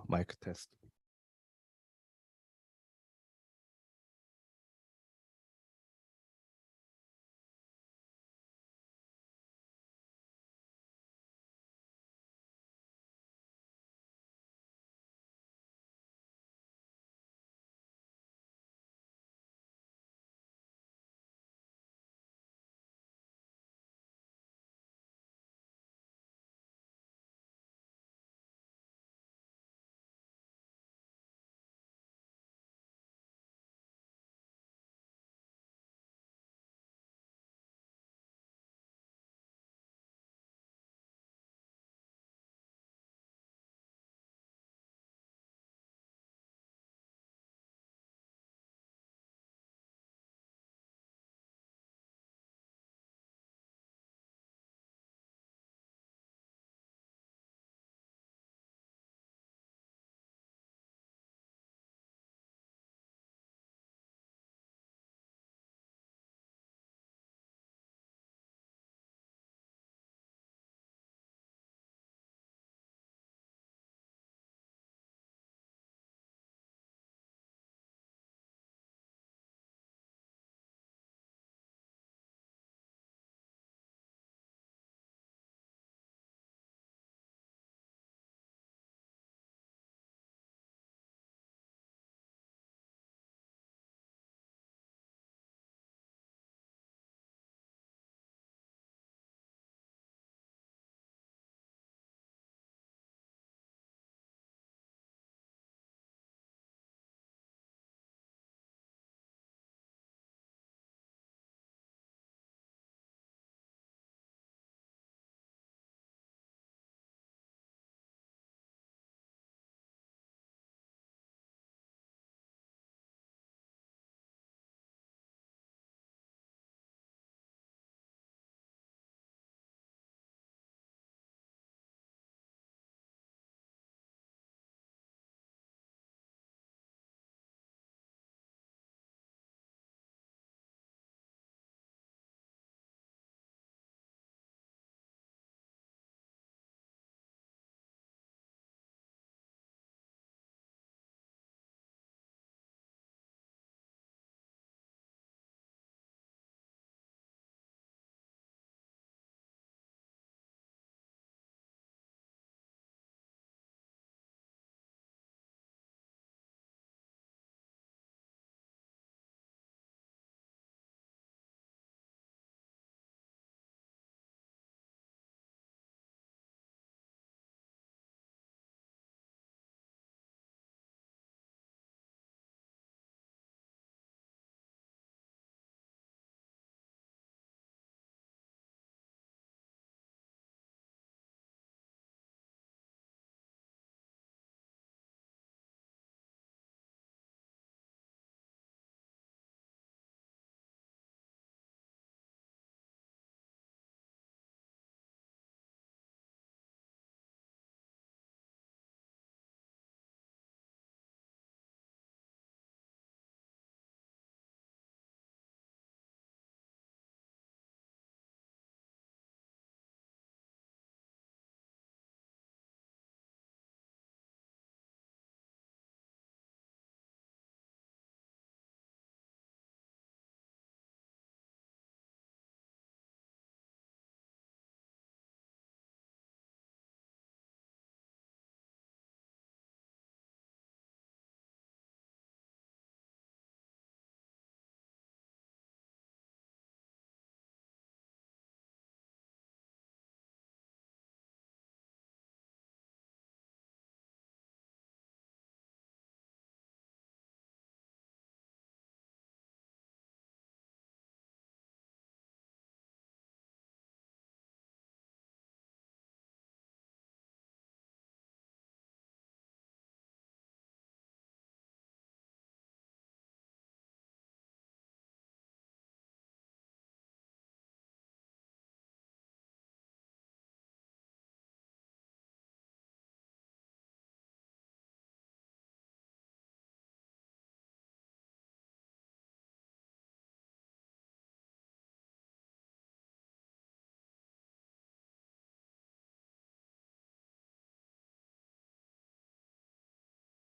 마이크 테스트.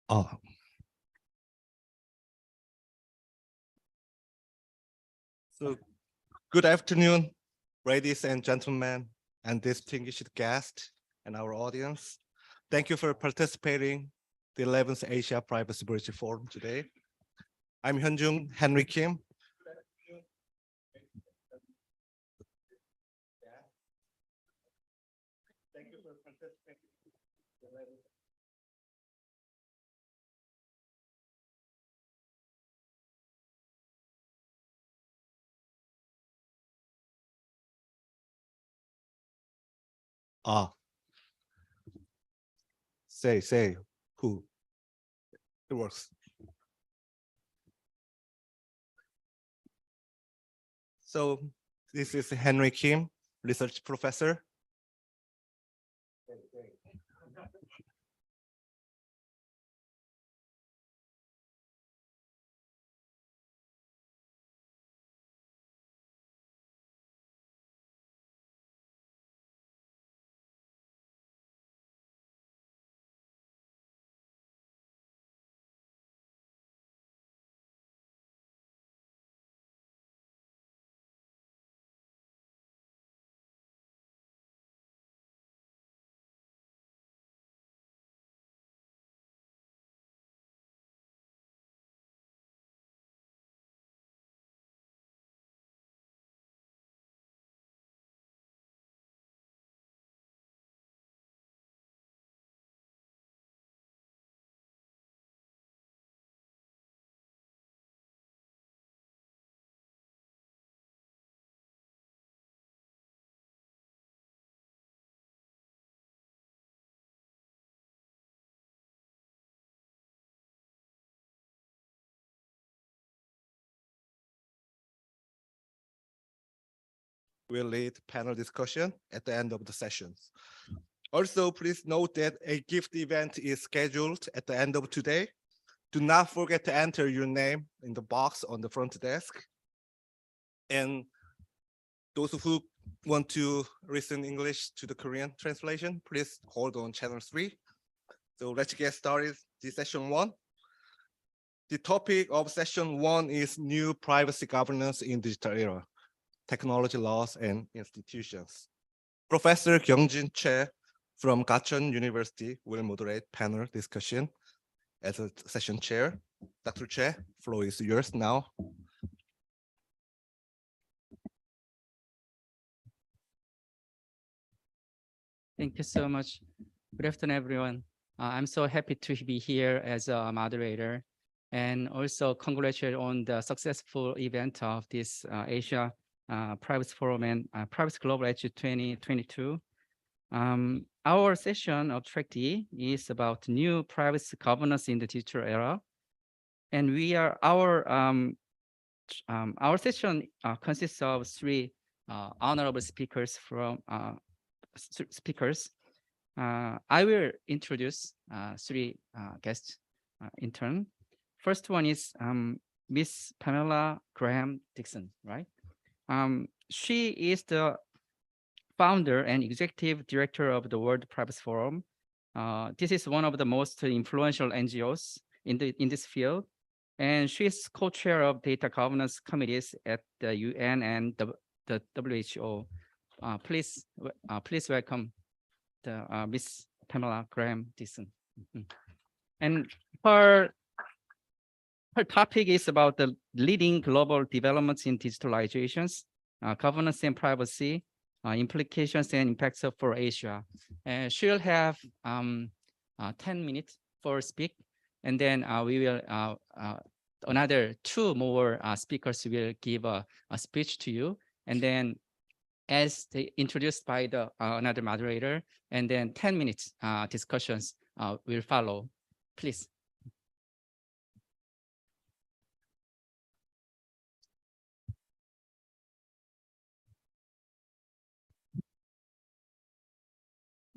So good afternoon, ladies and gentlemen, and distinguished guests and our audience. Thank you for participating the 11th Asia Privacy Bridge Forum today. I'm Hyunjung Henry Kim. Thank you for participating. Say who? It works. So this is Henry Kim, research professor. Will lead panel discussion at the end of the sessions. Also, please note that a gift event is scheduled at the end of today. Do not forget to enter your name in the box on the front desk. And those who want to listen English to the Korean translation, please hold on channel 3. So let's get started this session 1. The topic of session 1 is new privacy governance in digital era, technology laws and institutions. Professor Kyungjin Choi from Gachon University will moderate panel discussion as a session chair. Dr. Choi, floor is yours now. Thank you so much. Good afternoon, everyone. I'm so happy to be here as a moderator, and also congratulate on the successful event of this Asia Privacy Forum and Privacy Global Edge 2022. Our session of track D is about new privacy governance in the digital era, and our session consists of 3 honorable speakers from speakers. I will introduce 3 guests in turn. First one is Miss Pamela Graham Dixon, right? She is the founder and executive director of the World Privacy Forum. This is one of the most influential NGOs in this field, and she is co-chair of data governance committees at the UN and the WHO. Please welcome the Miss Pamela Graham Dixon. And her topic is about the leading global developments in digitalizations, governance and privacy, implications and impacts for Asia. And she'll have 10 minutes for speak, and then we will another 2 more speakers will give a speech to you, and then as introduced by the another moderator, and then 10 minutes discussions will follow. Please.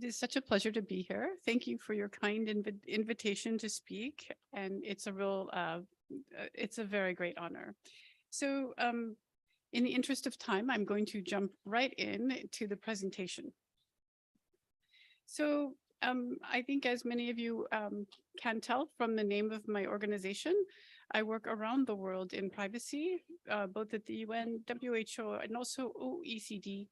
It is such a pleasure to be here. Thank you for your kind invitation to speak, and it's a real, it's a very great honor. So in the interest of time, I'm going to jump right in to the presentation. So I think as many of you can tell from the name of my organization, I work around the world in privacy, both at the UN, WHO, and also OECD.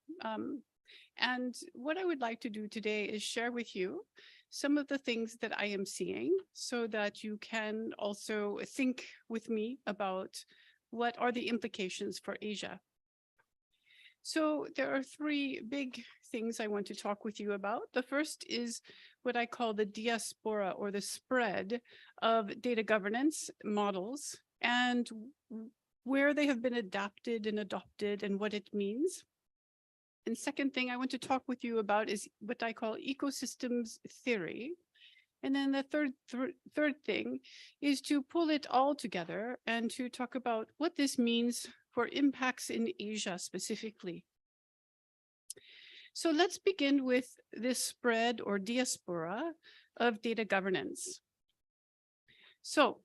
And what I would like to do today is share with you some of the things that I am seeing so that you can also think with me about what are the implications for Asia. So there are three big things I want to talk with you about. The first is what I call the diaspora, or the spread of data governance models, and where they have been adapted and adopted and what it means. And second thing I want to talk with you about is what I call ecosystems theory. And then the third thing is to pull it all together and to talk about what this means for impacts in Asia specifically. So let's begin with this spread or diaspora of data governance. So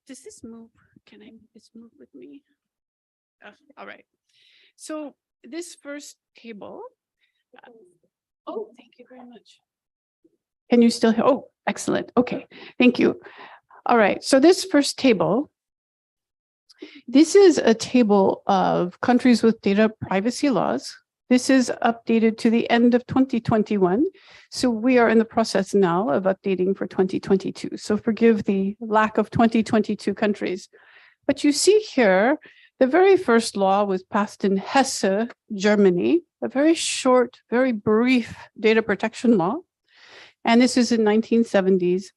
does this move? Can I make this move with me? All right. So this first table. Oh, thank you very much. Can you still hear? Oh, excellent. Okay, thank you. All right, so this first table, this is a table of countries with data privacy laws. This is updated to the end of 2021. So we are in the process now of updating for 2022. So forgive the lack of 2022 countries. But you see here, the very first law was passed in Hesse, Germany, a very short, very brief data protection law. And this is in 1970s.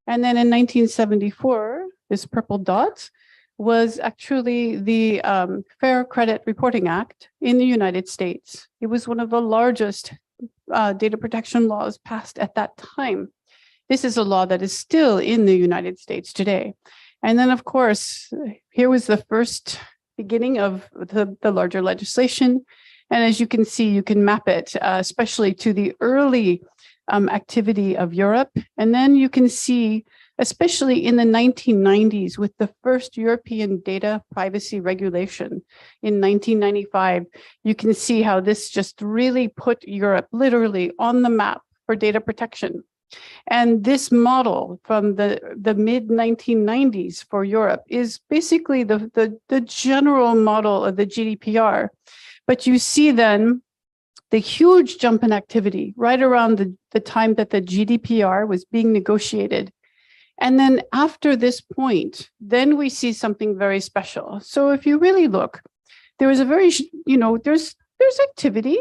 And then in 1974, this purple dot was actually the Fair Credit Reporting Act in the United States. It was one of the largest data protection laws passed at that time. This is a law that is still in the United States today. And then, of course, here was the first beginning of the larger legislation. And as you can see, you can map it, especially to the early activity of Europe. And then you can see, especially in the 1990s, with the first European data privacy regulation in 1995, you can see how this just really put Europe literally on the map for data protection. And this model from the mid-1990s for Europe is basically the general model of the GDPR. But you see then the huge jump in activity right around the time that the GDPR was being negotiated. And then after this point, then we see something very special. So if you really look, there was a very, there's activity,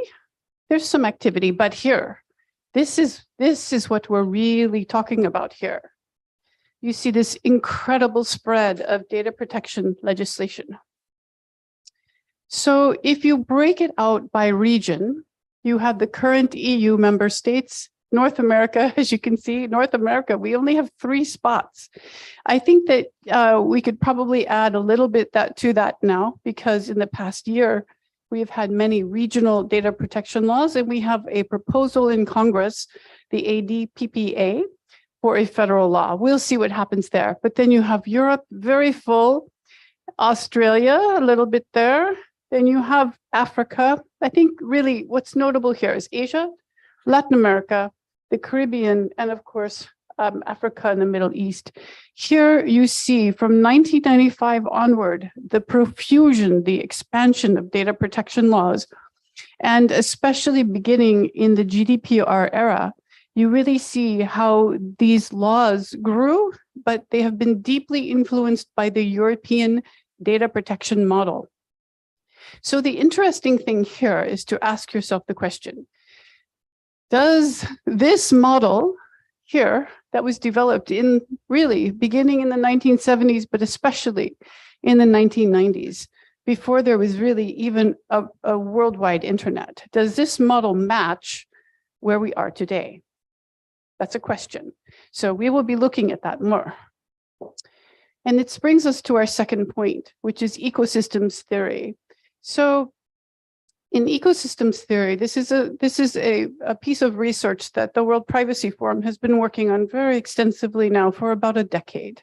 there's some activity, but here, this is what we're really talking about here. You see this incredible spread of data protection legislation. So if you break it out by region, you have the current EU member states. North America, as you can see, North America, we only have 3 spots. I think that we could probably add a little bit to that now, because in the past year, we have had many regional data protection laws, and we have a proposal in Congress, the ADPPA, for a federal law. We'll see what happens there. But then you have Europe, very full, Australia, a little bit there. Then you have Africa. I think really what's notable here is Asia, Latin America, the Caribbean, and of course, Africa and the Middle East. Here you see from 1995 onward, the profusion, the expansion of data protection laws, and especially beginning in the GDPR era, you really see how these laws grew, but they have been deeply influenced by the European data protection model. So the interesting thing here is to ask yourself the question, does this model here that was developed in really beginning in the 1970s, but especially in the 1990s, before there was really even a worldwide internet, does this model match where we are today? That's a question. So we will be looking at that more. And it brings us to our second point, which is ecosystems theory. So in ecosystems theory, this is a piece of research that the World Privacy Forum has been working on very extensively now for about a decade.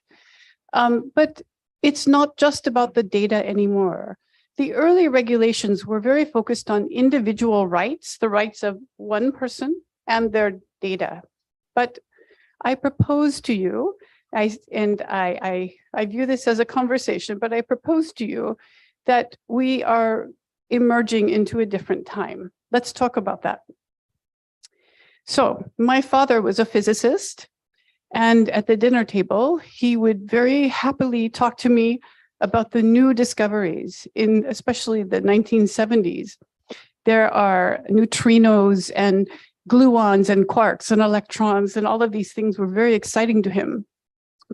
But it's not just about the data anymore. The early regulations were very focused on individual rights, the rights of one person and their data. But I propose to you, I view this as a conversation, but I propose to you that we are emerging into a different time. Let's talk about that. So my father was a physicist, and at the dinner table, he would very happily talk to me about the new discoveries in especially the 1970s. There are neutrinos and gluons and quarks and electrons, and all of these things were very exciting to him.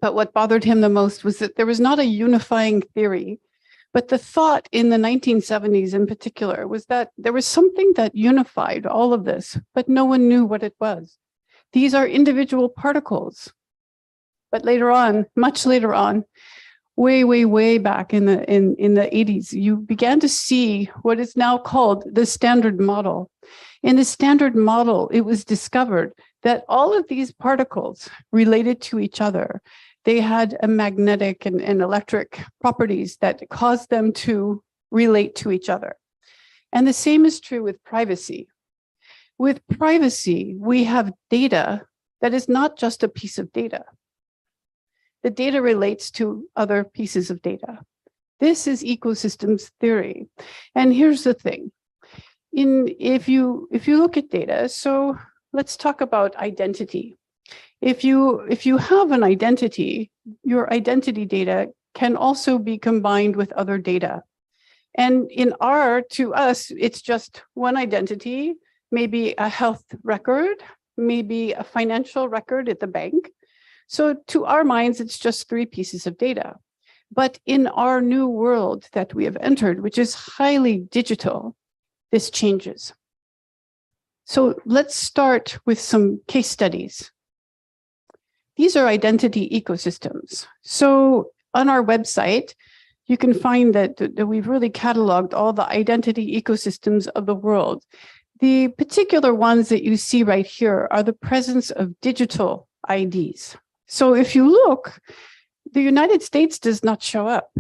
But what bothered him the most was that there was not a unifying theory. But the thought in the 1970s in particular was that there was something that unified all of this, but no one knew what it was. These are individual particles. But later on, much later on, way back in the 80s, you began to see what is now called the Standard Model. In the Standard Model, it was discovered that all of these particles related to each other. They had a magnetic and electric properties that caused them to relate to each other. And the same is true with privacy. With privacy, we have data that is not just a piece of data. The data relates to other pieces of data. This is ecosystems theory. And here's the thing. If you look at data, so let's talk about identity. If you have an identity, your identity data can also be combined with other data. And to us, it's just one identity, maybe a health record, maybe a financial record at the bank. So to our minds, it's just 3 pieces of data. But in our new world that we have entered, which is highly digital, this changes. So let's start with some case studies. These are identity ecosystems. So on our website, you can find that we've really cataloged all the identity ecosystems of the world. The particular ones that you see right here are the presence of digital IDs. So if you look, the United States does not show up.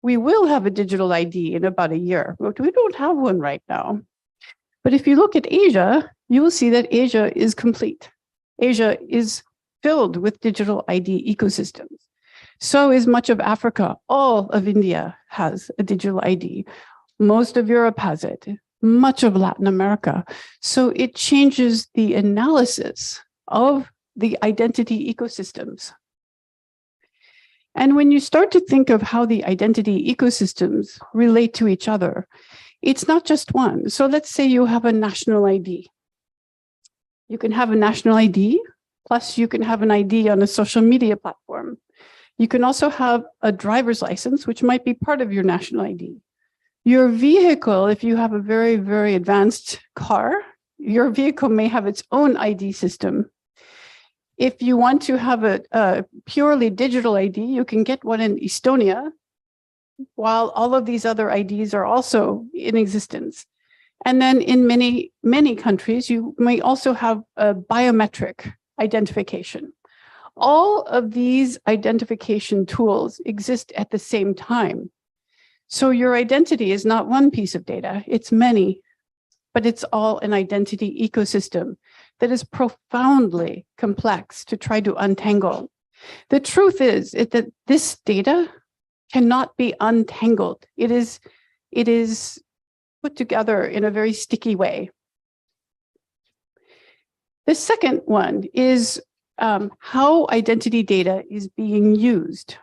We will have a digital ID in about a year, but we don't have one right now. But if you look at Asia, you will see that Asia is complete. Asia is filled with digital ID ecosystems. So is much of Africa. All of India has a digital ID. Most of Europe has it. Much of Latin America. So it changes the analysis of the identity ecosystems. And when you start to think of how the identity ecosystems relate to each other, it's not just one. So let's say you have a national ID. You can have a national ID, plus you can have an ID on a social media platform. You can also have a driver's license, which might be part of your national ID. Your vehicle, if you have a very, very advanced car, your vehicle may have its own ID system. If you want to have a purely digital ID, you can get one in Estonia, while all of these other IDs are also in existence. And then in many, many countries, you may also have a biometric identification. All of these identification tools exist at the same time. So your identity is not one piece of data, it's many, but it's all an identity ecosystem that is profoundly complex to try to untangle. The truth is that this data cannot be untangled. It is put together in a very sticky way. The second one is how identity data is being used.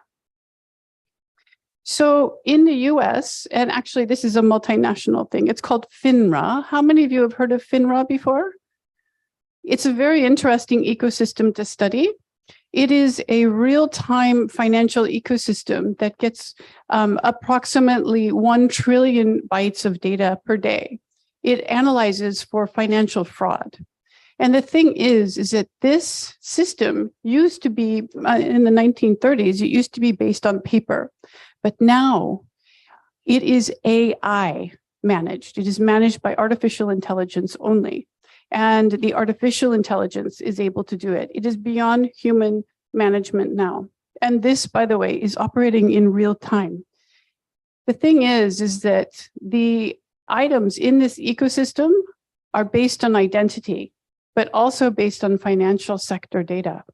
So in the US, and actually this is a multinational thing, it's called FINRA. How many of you have heard of FINRA before? It's a very interesting ecosystem to study. It is a real-time financial ecosystem that gets approximately 1 trillion bytes of data per day. It analyzes for financial fraud. And the thing is that this system used to be, in the 1930s, it used to be based on paper. But now it is AI managed. It is managed by artificial intelligence only. And the artificial intelligence is able to do it. It is beyond human management now. And this, by the way, is operating in real time. The thing is that the items in this ecosystem are based on identity, but also based on financial sector data.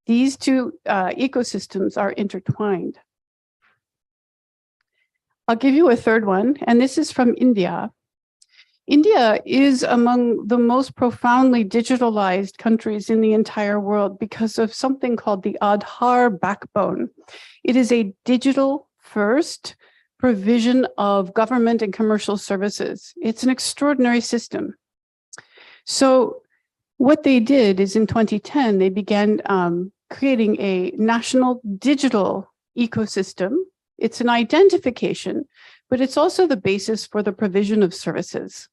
These two ecosystems are intertwined. I'll give you a third one, and this is from India. India is among the most profoundly digitalized countries in the entire world because of something called the Aadhaar backbone. It is a digital first provision of government and commercial services. It's an extraordinary system. So what they did is in 2010, they began creating a national digital ecosystem. It's an identification, but it's also the basis for the provision of services.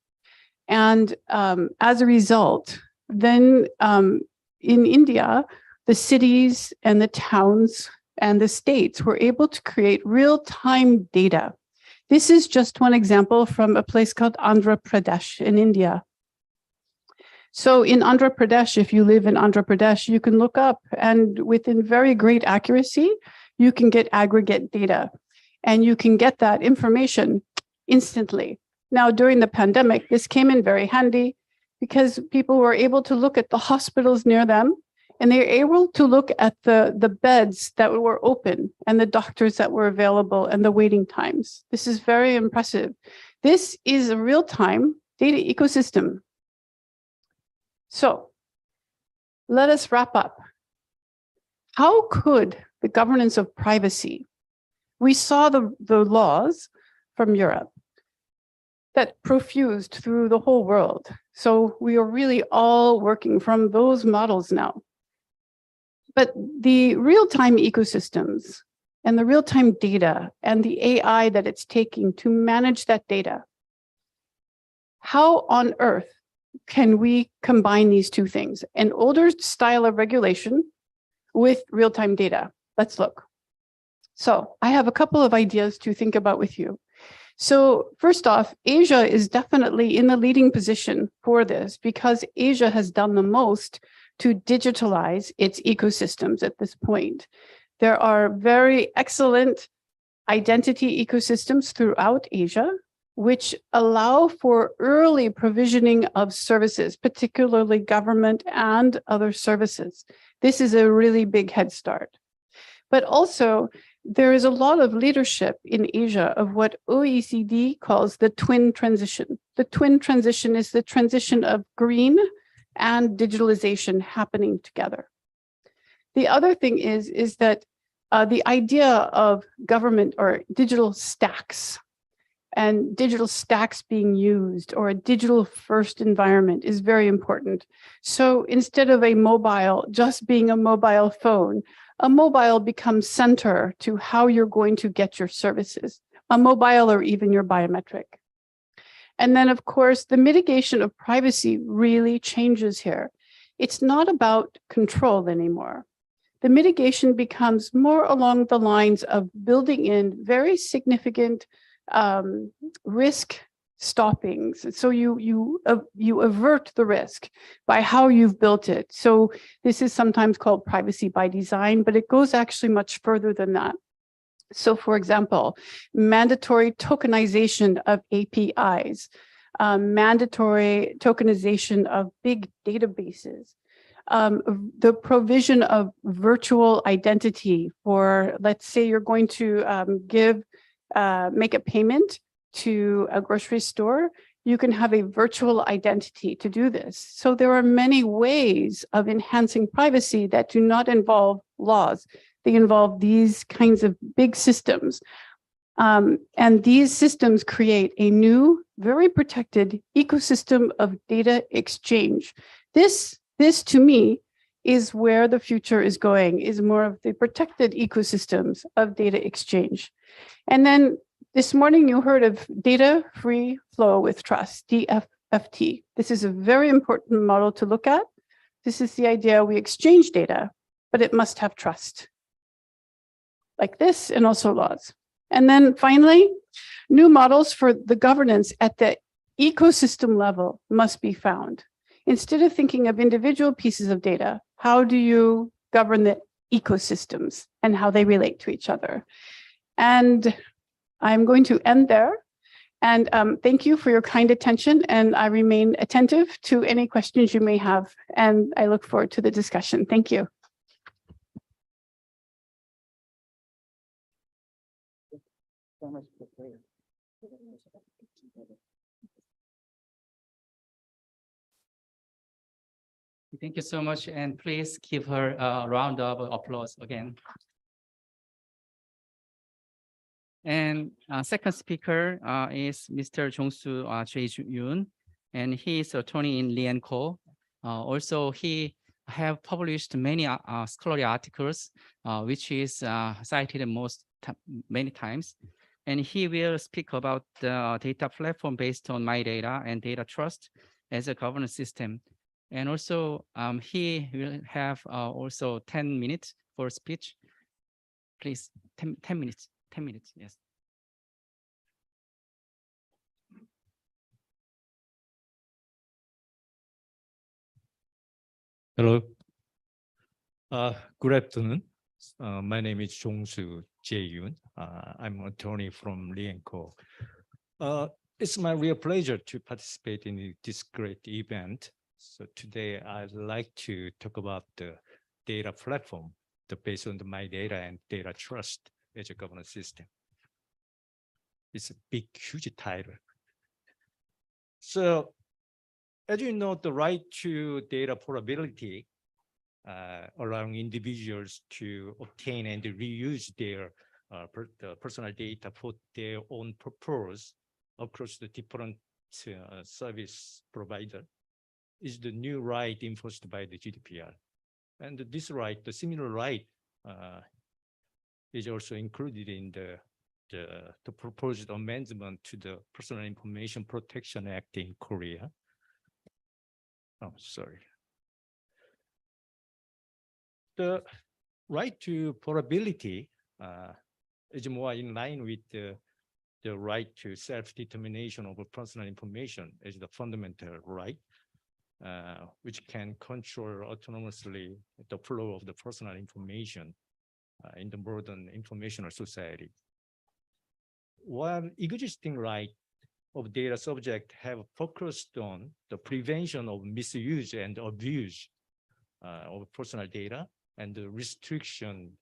And as a result, then in India, the cities and the towns and the states were able to create real-time data. This is just one example from a place called Andhra Pradesh in India. So in Andhra Pradesh, if you live in Andhra Pradesh, you can look up and within very great accuracy, you can get aggregate data and you can get that information instantly. Now, during the pandemic, this came in very handy because people were able to look at the hospitals near them and they were able to look at the beds that were open and the doctors that were available and the waiting times. This is very impressive. This is a real-time data ecosystem. So let us wrap up. How could the governance of privacy? We saw the laws from Europe that profused through the whole world. So we are really all working from those models now. But the real-time ecosystems and the real-time data and the AI that it's taking to manage that data, how on earth can we combine these two things? An older style of regulation with real-time data. Let's look. So I have a couple of ideas to think about with you. So first off, Asia is definitely in the leading position for this because Asia has done the most to digitalize its ecosystems at this point. There are very excellent identity ecosystems throughout Asia, which allow for early provisioning of services, particularly government and other services. This is a really big head start. But also, there is a lot of leadership in Asia of what OECD calls the twin transition. The twin transition is the transition of green and digitalization happening together. The other thing is that the idea of government or digital stacks and digital stacks being used or a digital first environment is very important. So instead of a mobile just being a mobile phone, a mobile becomes center to how you're going to get your services, a mobile or even your biometric. And then, of course, the mitigation of privacy really changes here. It's not about control anymore. The mitigation becomes more along the lines of building in very significant risk stoppings. So you avert the risk by how you've built it. So this is sometimes called privacy by design, but it goes actually much further than that. So for example, mandatory tokenization of APIs, mandatory tokenization of big databases, the provision of virtual identity for, let's say you're going to make a payment to a grocery store, you can have a virtual identity to do this. So there are many ways of enhancing privacy that do not involve laws. They involve these kinds of big systems. And these systems create a new, very protected ecosystem of data exchange. This to me is where the future is going, is more of the protected ecosystems of data exchange. And then this morning, you heard of data free flow with trust, DFFT. This is a very important model to look at. This is the idea we exchange data, but it must have trust. Like this, and also laws. And then finally, new models for the governance at the ecosystem level must be found. Instead of thinking of individual pieces of data, how do you govern the ecosystems and how they relate to each other? And I'm going to end there. And thank you for your kind attention, and I remain attentive to any questions you may have, and I look forward to the discussion. Thank you. Thank you so much, and please give her a round of applause again. And second speaker is Mr. Jong-soo Jae-yoon, and he is attorney in Lee & Co. Also, he have published many scholarly articles, which is cited many times. And he will speak about the data platform based on my data and data trust as a governance system. And also, he will have also 10 minutes for speech. Please, 10 minutes. 10 minutes, yes. Hello. Good afternoon. My name is Jong-soo Jae-yoon. I'm an attorney from Lee & Co. It's my real pleasure to participate in this great event. So today I'd like to talk about the data platform, based on my data and data trust as a governance system. It's a big, huge title. So as you know, the right to data portability, allowing individuals to obtain and reuse their personal data for their own purpose across the different service provider, is the new right enforced by the GDPR. And this right, the similar right, is also included in the proposed amendment to the Personal Information Protection Act in Korea. Oh, sorry. The right to portability is more in line with the right to self-determination of personal information as the fundamental right, which can control autonomously the flow of the personal information in the modern informational society. While existing rights of data subject have focused on the prevention of misuse and abuse of personal data and the restriction,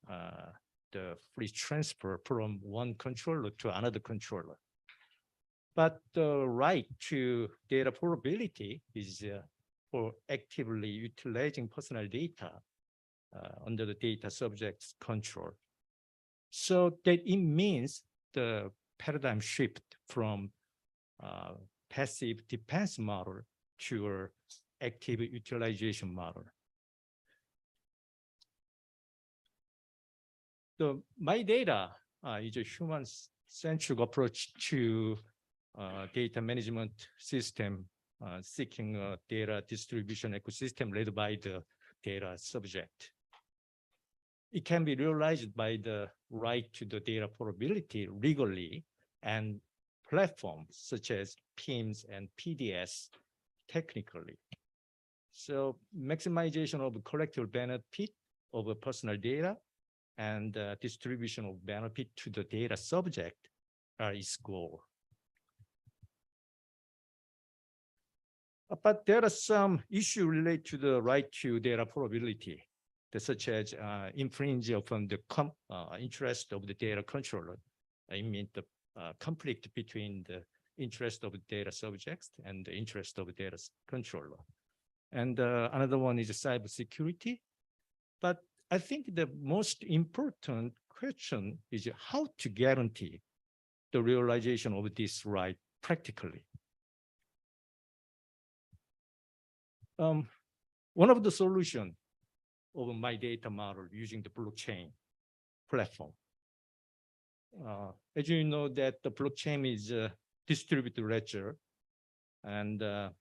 the free transfer from one controller to another controller. But the right to data portability is for actively utilizing personal data under the data subject's control. So that it means the paradigm shift from passive defense model to active utilization model. So my data is a human-centric approach to data management system, seeking a data distribution ecosystem led by the data subject. It can be realized by the right to the data portability legally and platforms such as PIMS and PDS technically. So maximization of collective benefit of personal data and distribution of benefit to the data subject are its goal. But there are some issues related to the right to data portability, such as infringe upon the interest of the data controller. I mean the conflict between the interest of the data subjects and the interest of the data controller. And another one is cybersecurity. But I think the most important question is how to guarantee the realization of this right practically. One of the solutions of my data model using the blockchain platform. As you know that the blockchain is a distributed ledger, and that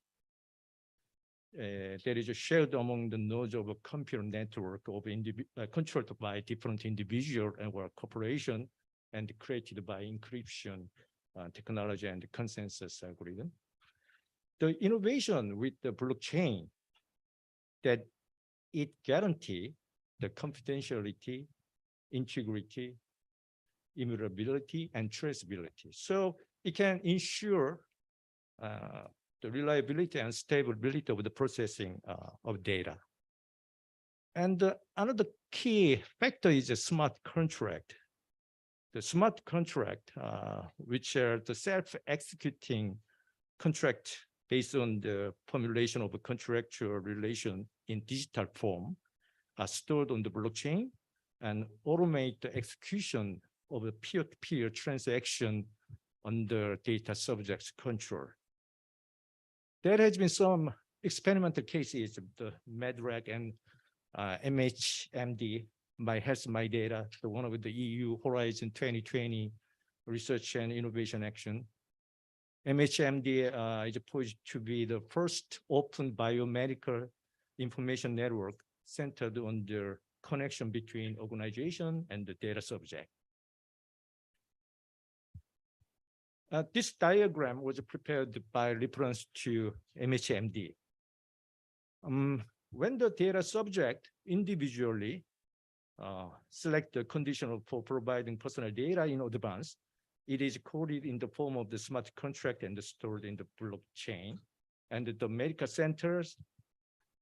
is shared among the nodes of a computer network of controlled by different individuals or corporation and created by encryption technology and consensus algorithm. The innovation with the blockchain that it guarantees the confidentiality, integrity, immutability, and traceability. So it can ensure the reliability and stability of the processing of data. And another key factor is a smart contract. The smart contract, which are the self-executing contract based on the formulation of a contractual relation in digital form, are stored on the blockchain and automate the execution of a peer-to-peer transaction under data subjects control. There has been some experimental cases of the MedRec and MHMD, My Health, My Data, the one with the EU Horizon 2020 Research and Innovation Action. MHMD is poised to be the first open biomedical information network centered on the connection between organization and the data subject. This diagram was prepared by reference to MHMD. When the data subject individually select the condition for providing personal data in advance, it is coded in the form of the smart contract and stored in the blockchain. And the medical centers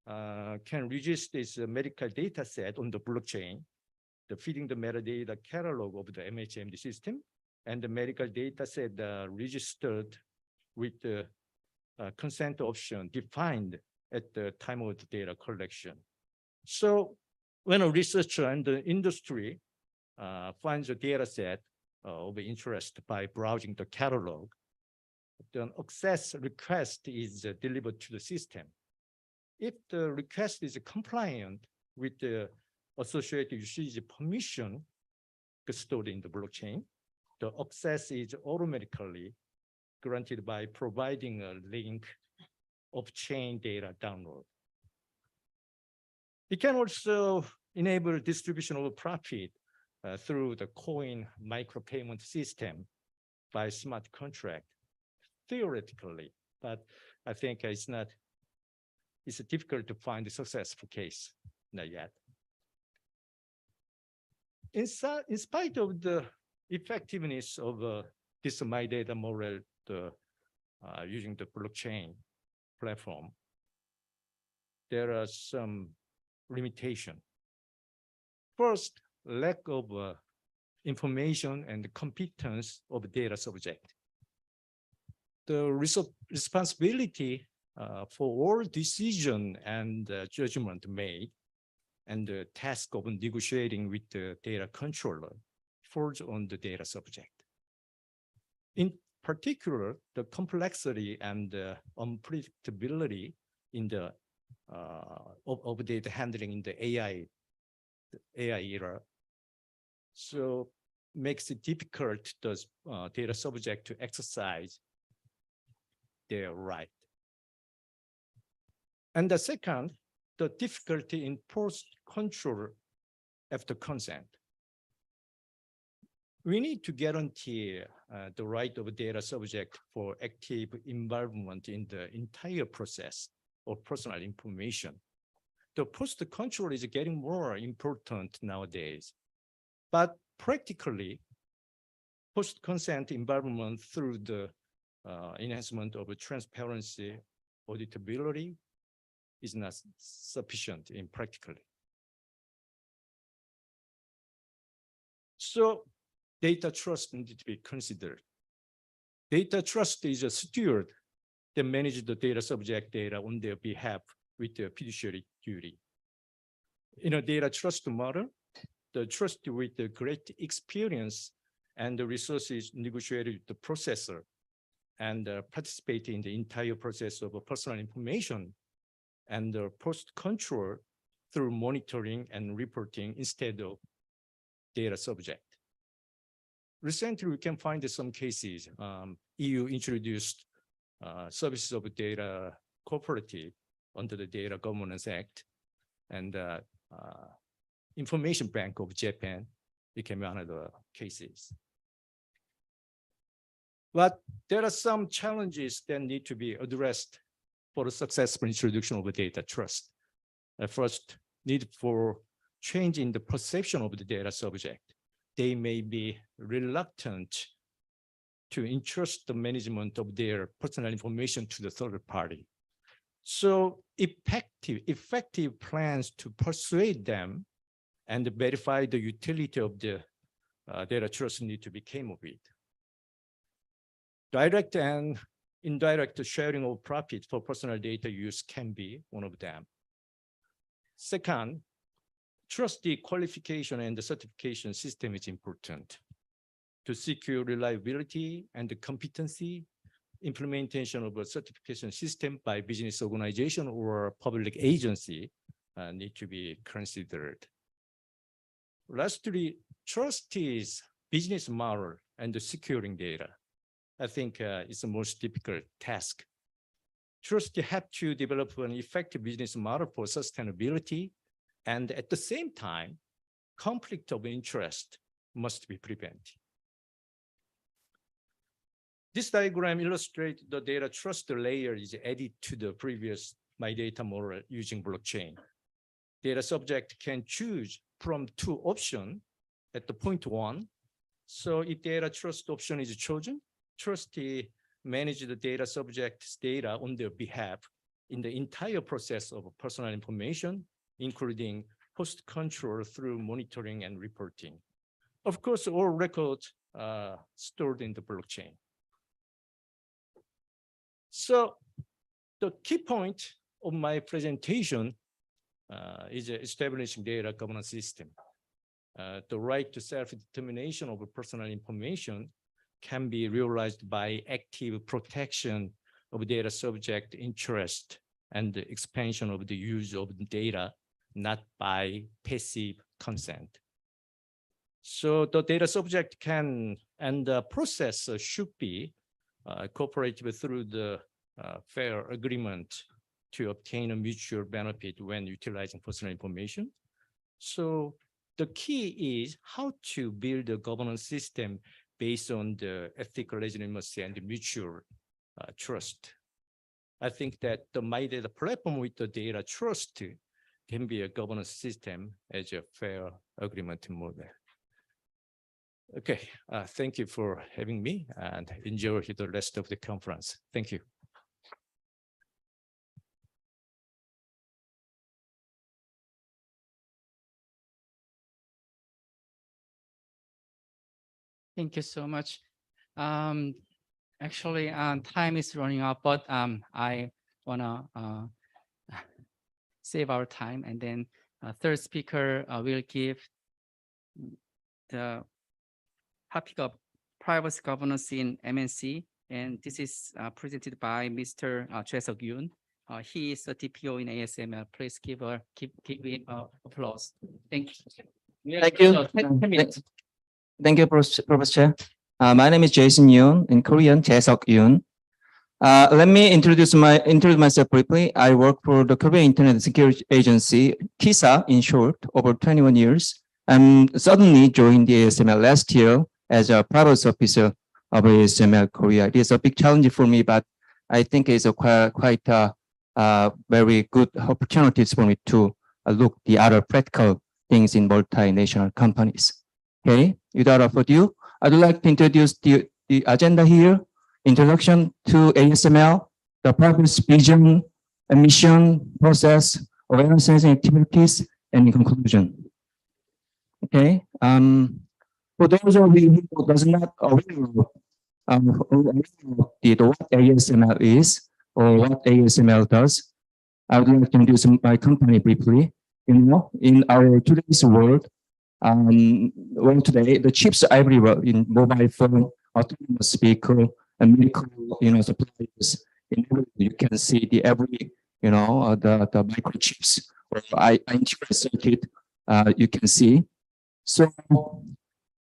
can register this medical data set on the blockchain, feeding the metadata catalog of the MHMD system, and the medical data set registered with the consent option defined at the time of the data collection. So when a researcher and the industry finds a data set of interest by browsing the catalog, the access request is delivered to the system. If the request is compliant with the associated usage permission stored in the blockchain, the access is automatically granted by providing a link of chain data download. It can also enable distribution of profit through the coin micropayment system by smart contract, theoretically, but I think it's difficult to find a successful case, not yet. In spite of the effectiveness of this My Data model using the blockchain platform, there are some limitations. First, lack of information and competence of data subject. The responsibility for all decision and judgment made and the task of negotiating with the data controller falls on the data subject. In particular, the complexity and unpredictability in the of data handling in the AI era, so makes it difficult the data subject to exercise their right. And the second, the difficulty in post-control after consent. We need to guarantee the right of a data subject for active involvement in the entire process of personal information. The post-control is getting more important nowadays, but practically, post-consent involvement through the enhancement of transparency, auditability is not sufficient in practically. So data trust needs to be considered. Data trust is a steward that manages the data subject data on their behalf with the fiduciary duty. In a data trust model, the trust with the great experience and the resources negotiated with the processor and participate in the entire process of personal information and the post-control through monitoring and reporting instead of data subject. Recently, we can find some cases. EU introduced services of data cooperative under the Data Governance Act, and Information Bank of Japan became one of the cases. But there are some challenges that need to be addressed for a successful introduction of a data trust. First, need for change in the perception of the data subject. They may be reluctant to entrust the management of their personal information to the third party. So effective plans to persuade them and verify the utility of the data trust need to be came up with. Direct and indirect sharing of profit for personal data use can be one of them. Second, trustee qualification and the certification system is important to secure reliability and the competency. Implementation of a certification system by business organization or public agency need to be considered. Lastly, trustees' business model and the securing data. I think it's the most difficult task. Trustees have to develop an effective business model for sustainability, and at the same time, conflict of interest must be prevented. This diagram illustrates the data trust layer is added to the previous My Data model using blockchain. Data subject can choose from two options at the point one. So if data trust option is chosen, trustee manage the data subject's data on their behalf in the entire process of personal information, including post-control through monitoring and reporting. Of course, all records are stored in the blockchain. So the key point of my presentation is establishing data governance system. The right to self-determination of personal information can be realized by active protection of data subject interest and the expansion of the use of the data, not by passive consent. So the data subject can, and the process should be cooperative through the fair agreement to obtain a mutual benefit when utilizing personal information. So the key is how to build a governance system based on the ethical legitimacy and the mutual trust. I think that the My Data platform with the data trust can be a governance system as a fair agreement model. Okay, thank you for having me and enjoy the rest of the conference. Thank you. Thank you so much. Actually, time is running out, but I wanna save our time, and then third speaker will give the topic of privacy governance in MNC, and this is presented by Mr. Jae-seok Yoon. He is a DPO in ASML. Please give him applause. Thank you. Thank you. So, 10 minutes. Thank you, Professor. My name is Jason Yoon, in Korean, Jae-seok Yoon. Let me introduce myself briefly. I work for the Korean Internet Security Agency, KISA in short, over 21 years. And suddenly joined the ASML last year as a privacy officer of ASML Korea. It is a big challenge for me, but I think it's a quite very good opportunities for me to look the other practical things in multinational companies. Okay, without further ado, I'd like to introduce the agenda here. Introduction to ASML, the privacy vision, mission, process, awareness and activities, and in conclusion. Okay, for those of you who does not aware of what ASML is or what ASML does, I would like to introduce my company briefly. You know, in our today's world, well, today the chips are everywhere in mobile phone, autonomous vehicle, and medical, supplies. You can see the every, the microchips or integrated circuit. You can see. So,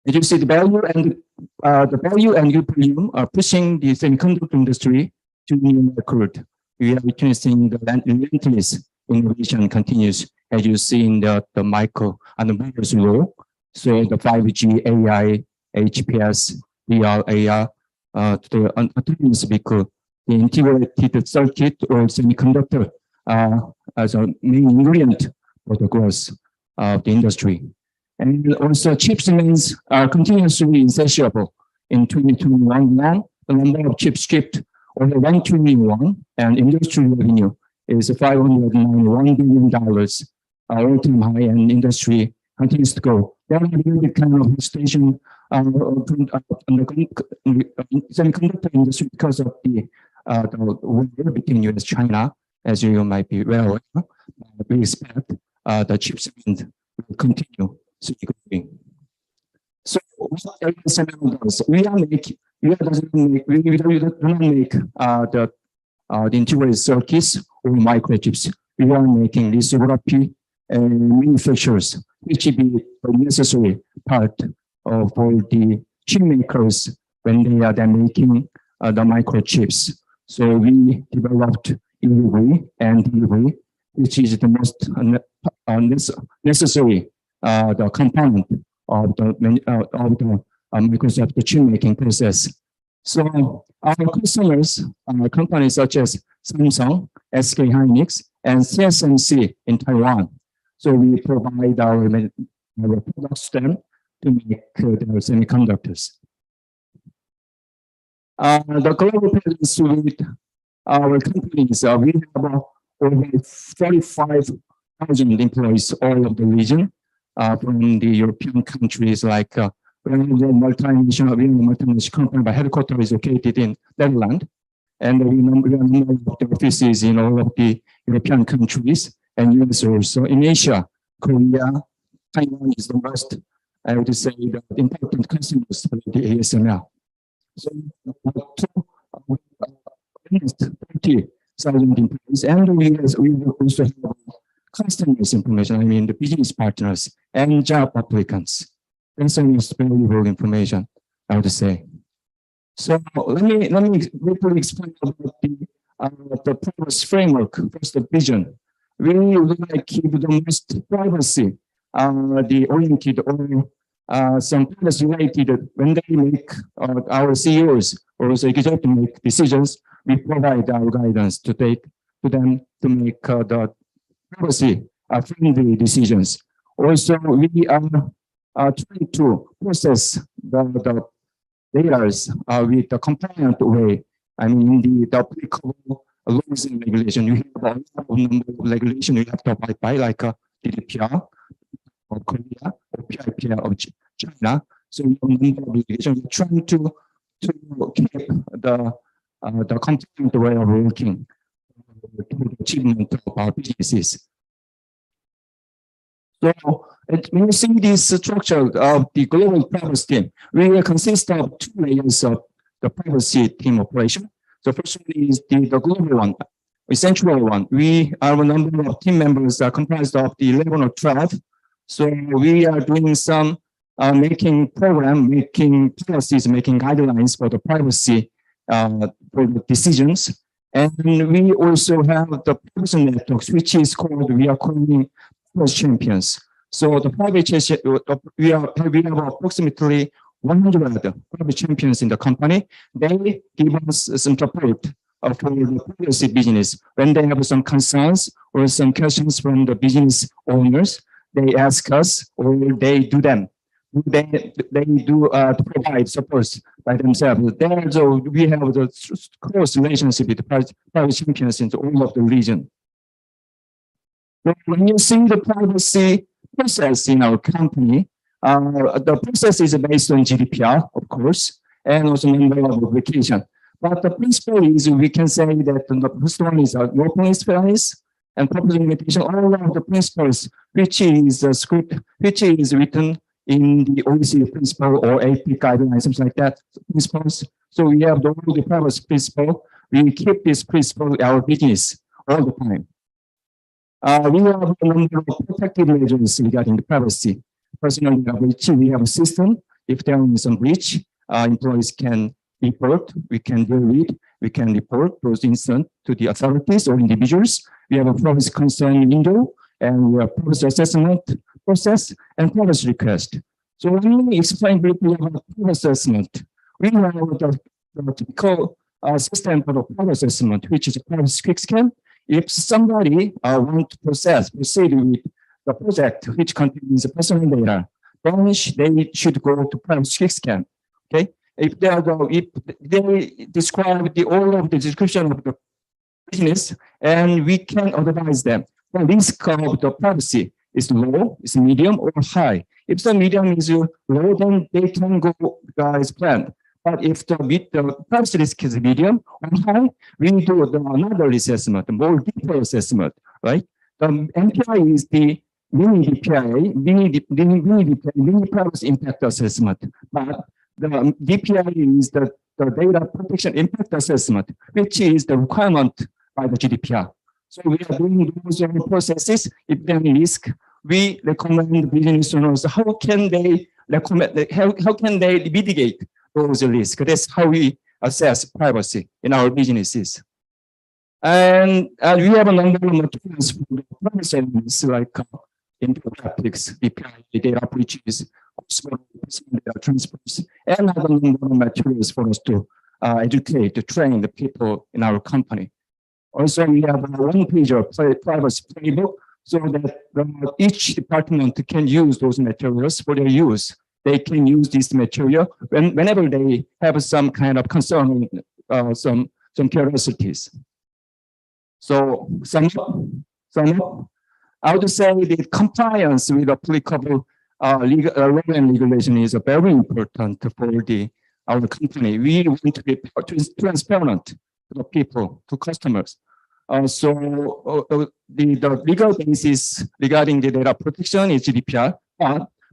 as you see, the value and European are pushing the semiconductor industry to new record. We are witnessing the relentless innovation continues, as you see in the micro and the Moore's law. So the 5G, AI, HPS, VR, AR, to the autonomous vehicle, the integrated circuit or semiconductor as a main ingredient for the growth of the industry. And also chips remains continuously insatiable. in 2021 when the number of chips shipped over 1 trillion won and industry revenue is $591 billion, all-time high, and industry continues to grow. There will be the kind of station on the semiconductor industry because of the war between US and China, as you might be well aware. We expect the chips demand will continue to growing. So what ASML does, we do not make the integrated circuits or microchips. We are making lithography manufacturers, which will be a necessary part for the chip makers when they are then making the microchips. So we developed EUV and DUV, which is the most necessary the component of the Microsoft chip making process. So our customers, companies such as Samsung, SK Hynix, and TSMC in Taiwan. So we provide our products to them to make their semiconductors. The global presence with our companies, we have over 35,000 employees all over the region, from the European countries like we are a multinational company, but headquarters is located in Netherlands, and we have number of the offices in all of the European countries and US also. In Asia, Korea, Taiwan is the most, I would say, the important customers for the ASML. So, 30,000 employees, and we also have customers information, I mean the business partners and job applicants. That's valuable information, I would say. So let me briefly explain about the purpose framework. First, the vision. We would like to keep the most privacy, the oriented or some privacy related when they make our CEOs or also executive make decisions. We provide our guidance to take to them to make the privacy friendly decisions. Also, we are trying to process the data with the compliant way. I mean, the applicable laws and regulation. You have a number of regulations you have to abide by, like GDPR of Korea or PIPR of China. So we have a number of regulations. We're trying to keep the compliant way of working to the achievement of our businesses. So when you see this structure of the global privacy team, we will consist of 2 layers of the privacy team operation. So first one is the global one, essential one. We are a number of team members are comprised of the 11 or 12. So we are doing some making program, making policies, making guidelines for the privacy for the decisions. And we also have the privacy networks, which is called, we are calling champions. So the private we have approximately 100 private champions in the company. They give us some support for the privacy business. When they have some concerns or some questions from the business owners, they ask us or they do them. They do to provide support by themselves. There, so we have the close relationship with the private champions in all of the region. When you see the privacy process in our company, the process is based on GDPR, of course, and also number of application. But the principle is, we can say that the first one is workplace fairness and purpose limitation. All of the principles, which is a script, which is written in the OECD principle or AP guidelines, something like that principles. So we have the privacy principle. We keep this principle in our business all the time. We have a number of protective measures regarding the privacy. Personally, we have a system. If there is some breach, employees can report, we can deal with, we can report those incidents to the authorities or individuals. We have a privacy concern window, and we have privacy assessment process and privacy request. So let me explain briefly about privacy assessment. We have the typical system for the privacy assessment, which is a privacy quick scan. If somebody wants to proceed with the project which contains personal data, then they should go to privacy quick scan. Okay, if they describe all of the description of the business, and we can advise them. The risk of the privacy is low, is medium, or high. If the medium is low, then they can go as planned. But if the privacy risk is medium or high, we do another assessment, more deeper assessment, right? The MPI is the mini DPI, mini privacy impact assessment. But the DPI is the data protection impact assessment, which is the requirement by the GDPR. So we are doing those processes. If there is risk, we recommend business owners how can they mitigate those risks. That's how we assess privacy in our businesses. And we have a number of materials for the privacy elements like infographics, DPI, data breaches, data transfers, and other number of materials for us to educate, to train the people in our company. Also, we have a one-page privacy playbook so that each department can use those materials for their use. They can use this material whenever they have some kind of concern, some curiosities. So sum up, I would say the compliance with applicable law and regulation is very important for our company. We want to be transparent to the people, to customers. So the legal basis regarding the data protection is GDPR,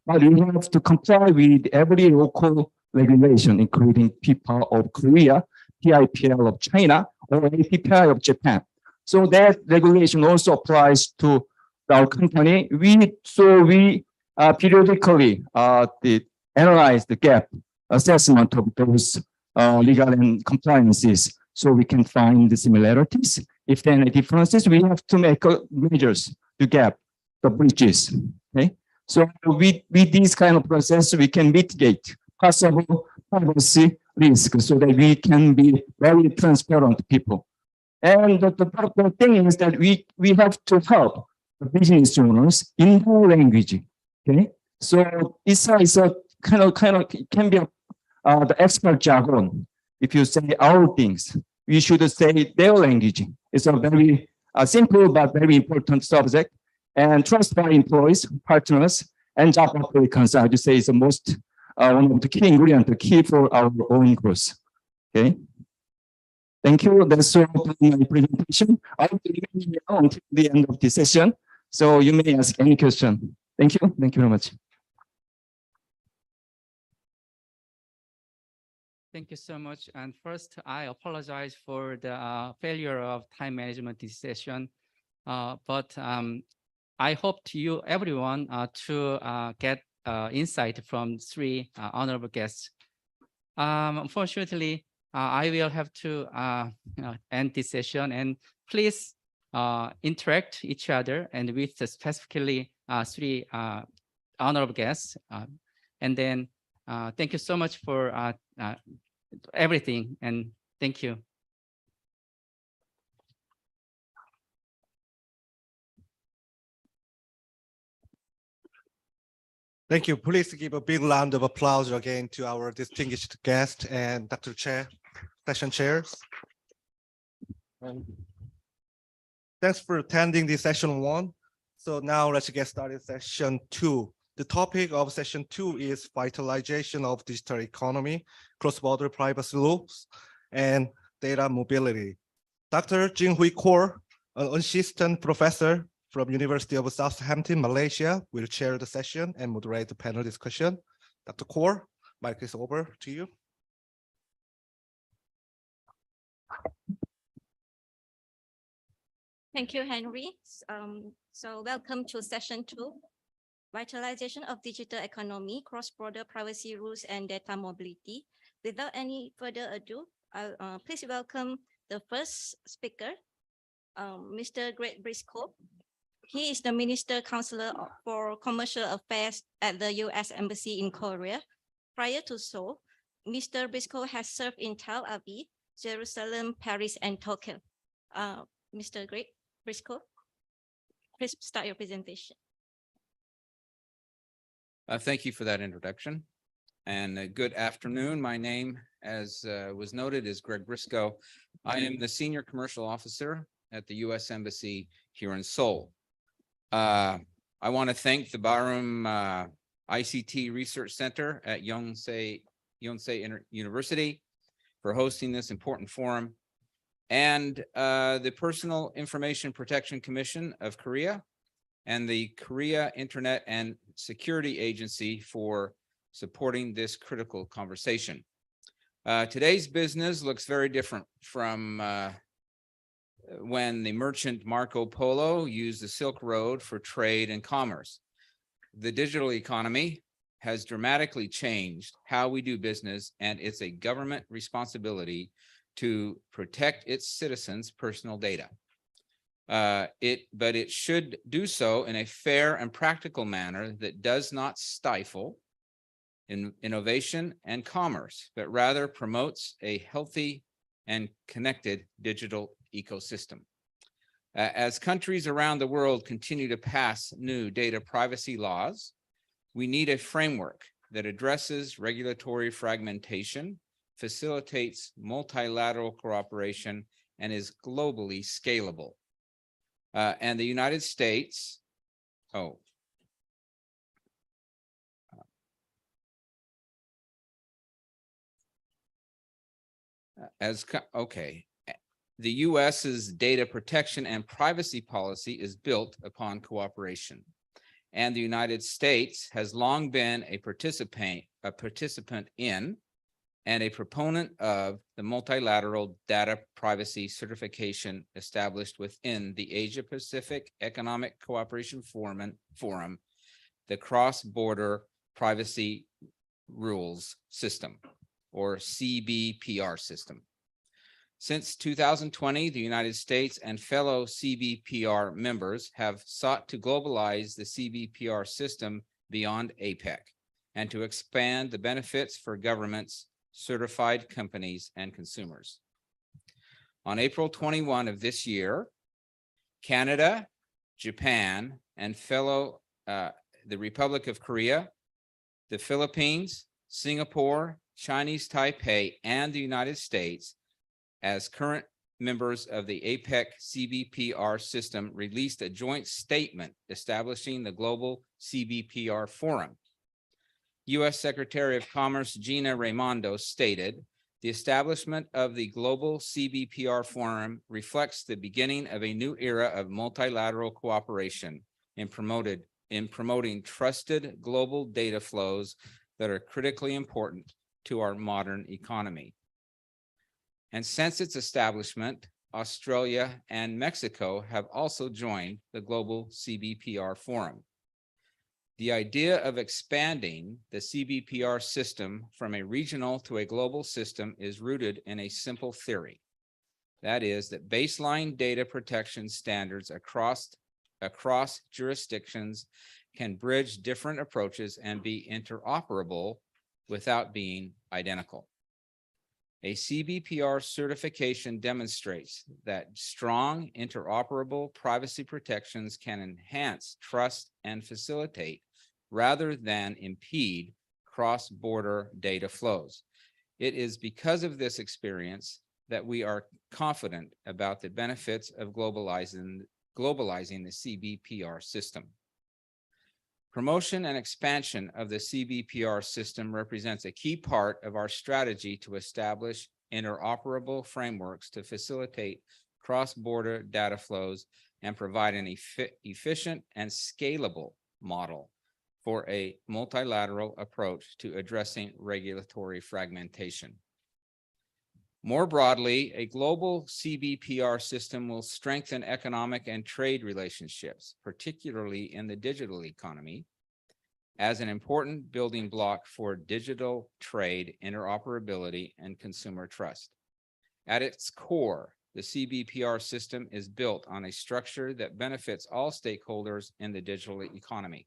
but we have to comply with every local regulation, including PIPA of Korea, PIPL of China, or APPI of Japan. So that regulation also applies to our company. We periodically analyze the gap assessment of those legal and compliances, so we can find the similarities. If there are any differences, we have to make measures to gap the breaches. Okay, so with this kind of process, we can mitigate possible privacy risk, so that we can be very transparent people. And the thing is that we have to help the business owners in their language. Okay, so it's a kind of it can be the expert jargon. If you say our things, we should say their language. It's a very simple but very important subject. And trust by employees, partners, and job applicants, I would say, is the most one of the key ingredients, the key for our own growth. Okay. Thank you. That's all for my presentation. I will be here until the end of the session, so you may ask any question. Thank you. Thank you very much. Thank you so much. And first, I apologize for the failure of time management this session. But I hope to you, everyone, to get insight from three honorable guests. Unfortunately, I will have to end this session, and please interact each other and with specifically three honorable guests. And then thank you so much for everything, and thank you. Thank you. Please give a big round of applause again to our distinguished guest and Dr. Chair, session chairs. Thanks for attending this session 1. So now let's get started session 2. The topic of session 2 is vitalization of digital economy, cross-border privacy laws, and data mobility. Dr. Jin-Hui Kaur, an assistant professor from University of Southampton, Malaysia, will chair the session and moderate the panel discussion. Dr. Kaur, mic is over to you. Thank you, Henry. So welcome to session 2, vitalization of digital economy, cross-border privacy rules, and data mobility. Without any further ado, I'll please welcome the first speaker, Mr. Greg Briscoe. He is the Minister Counselor for Commercial Affairs at the U.S. Embassy in Korea. Prior to so, Mr. Briscoe has served in Tel Aviv, Jerusalem, Paris, and Tokyo. Mr. Greg Briscoe, please start your presentation. Thank you for that introduction. and good afternoon. My name, as was noted, is Greg Briscoe. I am the Senior Commercial Officer at the U.S. Embassy here in Seoul. I want to thank the Barum ICT Research Center at Yonsei University for hosting this important forum, and the Personal Information Protection Commission of Korea and the Korea Internet and Security Agency for supporting this critical conversation. Today's business looks very different from when the merchant Marco Polo used the Silk Road for trade and commerce. The digital economy has dramatically changed how we do business, and it's a government responsibility to protect its citizens' personal data. But it should do so in a fair and practical manner that does not stifle innovation and commerce, but rather promotes a healthy and connected digital ecosystem. As countries around the world continue to pass new data privacy laws, we need a framework that addresses regulatory fragmentation, facilitates multilateral cooperation, and is globally scalable. And the United States, the US's data protection and privacy policy is built upon cooperation. And the United States has long been a participant in and a proponent of the multilateral data privacy certification established within the Asia-Pacific Economic Cooperation Forum, the Cross-Border Privacy Rules System, or CBPR system. Since 2020, the United States and fellow CBPR members have sought to globalize the CBPR system beyond APEC and to expand the benefits for governments, certified companies, and consumers. On April 21 of this year, Canada, Japan, and fellow the Republic of Korea, the Philippines, Singapore, Chinese Taipei, and the United States, as current members of the APEC CBPR system, released a joint statement establishing the Global CBPR Forum. U.S. Secretary of Commerce Gina Raimondo stated, "The establishment of the Global CBPR Forum reflects the beginning of a new era of multilateral cooperation in promoting trusted global data flows that are critically important to our modern economy." And since its establishment, Australia and Mexico have also joined the Global CBPR Forum. The idea of expanding the CBPR system from a regional to a global system is rooted in a simple theory. That is that baseline data protection standards across jurisdictions can bridge different approaches and be interoperable without being identical. A CBPR certification demonstrates that strong interoperable privacy protections can enhance trust and facilitate rather than impede cross-border data flows. It is because of this experience that we are confident about the benefits of globalizing the CBPR system. Promotion and expansion of the CBPR system represents a key part of our strategy to establish interoperable frameworks to facilitate cross-border data flows and provide an efficient and scalable model for a multilateral approach to addressing regulatory fragmentation. More broadly, a global CBPR system will strengthen economic and trade relationships, particularly in the digital economy, as an important building block for digital trade, interoperability, and consumer trust. At its core, the CBPR system is built on a structure that benefits all stakeholders in the digital economy.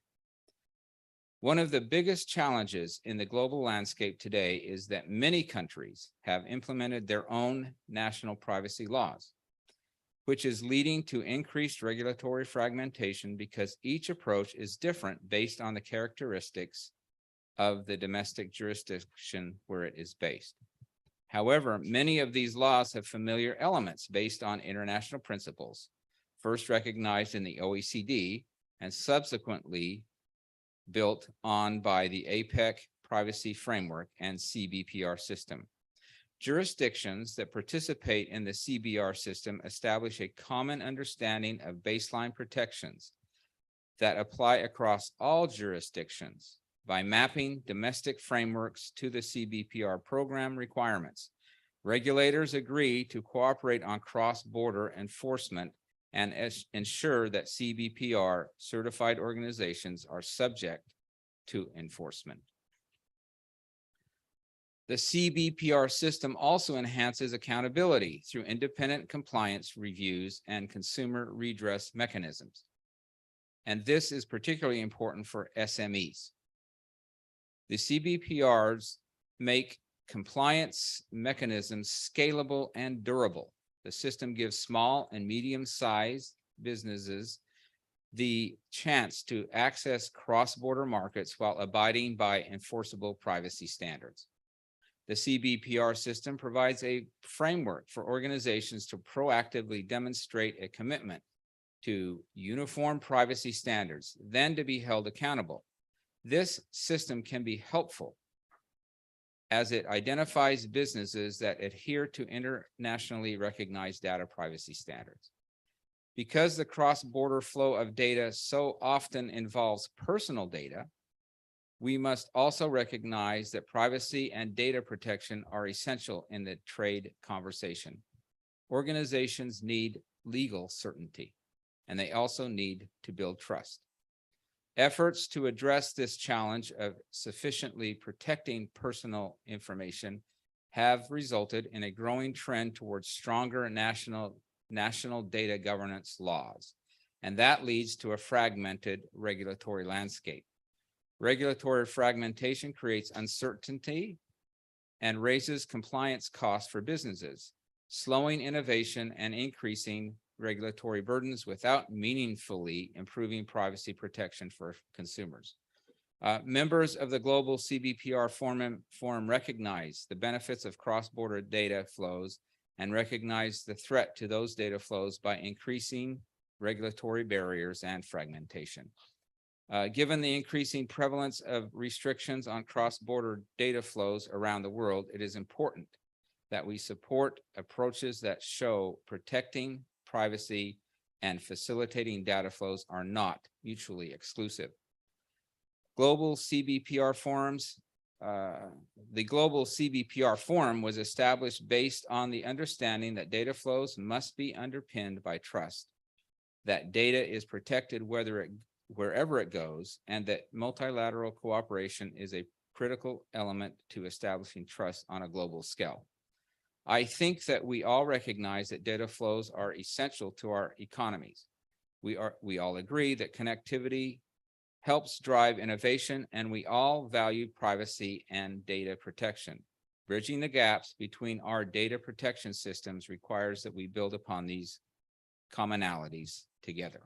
One of the biggest challenges in the global landscape today is that many countries have implemented their own national privacy laws, which is leading to increased regulatory fragmentation because each approach is different based on the characteristics of the domestic jurisdiction where it is based. However, many of these laws have familiar elements based on international principles, first recognized in the OECD and subsequently built on by the APEC privacy framework and CBPR system. Jurisdictions that participate in the CBR system establish a common understanding of baseline protections that apply across all jurisdictions by mapping domestic frameworks to the CBPR program requirements. Regulators agree to cooperate on cross-border enforcement and ensure that CBPR certified organizations are subject to enforcement. The CBPR system also enhances accountability through independent compliance reviews and consumer redress mechanisms. And this is particularly important for SMEs. The CBPRs make compliance mechanisms scalable and durable. The system gives small and medium-sized businesses the chance to access cross-border markets while abiding by enforceable privacy standards. The CBPR system provides a framework for organizations to proactively demonstrate a commitment to uniform privacy standards, then to be held accountable. This system can be helpful as it identifies businesses that adhere to internationally recognized data privacy standards. Because the cross-border flow of data so often involves personal data, we must also recognize that privacy and data protection are essential in the trade conversation. Organizations need legal certainty, and they also need to build trust. Efforts to address this challenge of sufficiently protecting personal information have resulted in a growing trend towards stronger national data governance laws, and that leads to a fragmented regulatory landscape. Regulatory fragmentation creates uncertainty and raises compliance costs for businesses, slowing innovation and increasing regulatory burdens without meaningfully improving privacy protection for consumers. Members of the Global CBPR Forum recognize the benefits of cross-border data flows and recognize the threat to those data flows by increasing regulatory barriers and fragmentation. Given the increasing prevalence of restrictions on cross-border data flows around the world, it is important that we support approaches that show protecting privacy and facilitating data flows are not mutually exclusive. Global CBPR forums. The Global CBPR Forum was established based on the understanding that data flows must be underpinned by trust, that data is protected wherever it goes, and that multilateral cooperation is a critical element to establishing trust on a global scale. I think that we all recognize that data flows are essential to our economies. We all agree that connectivity helps drive innovation, and we all value privacy and data protection. Bridging the gaps between our data protection systems requires that we build upon these commonalities together.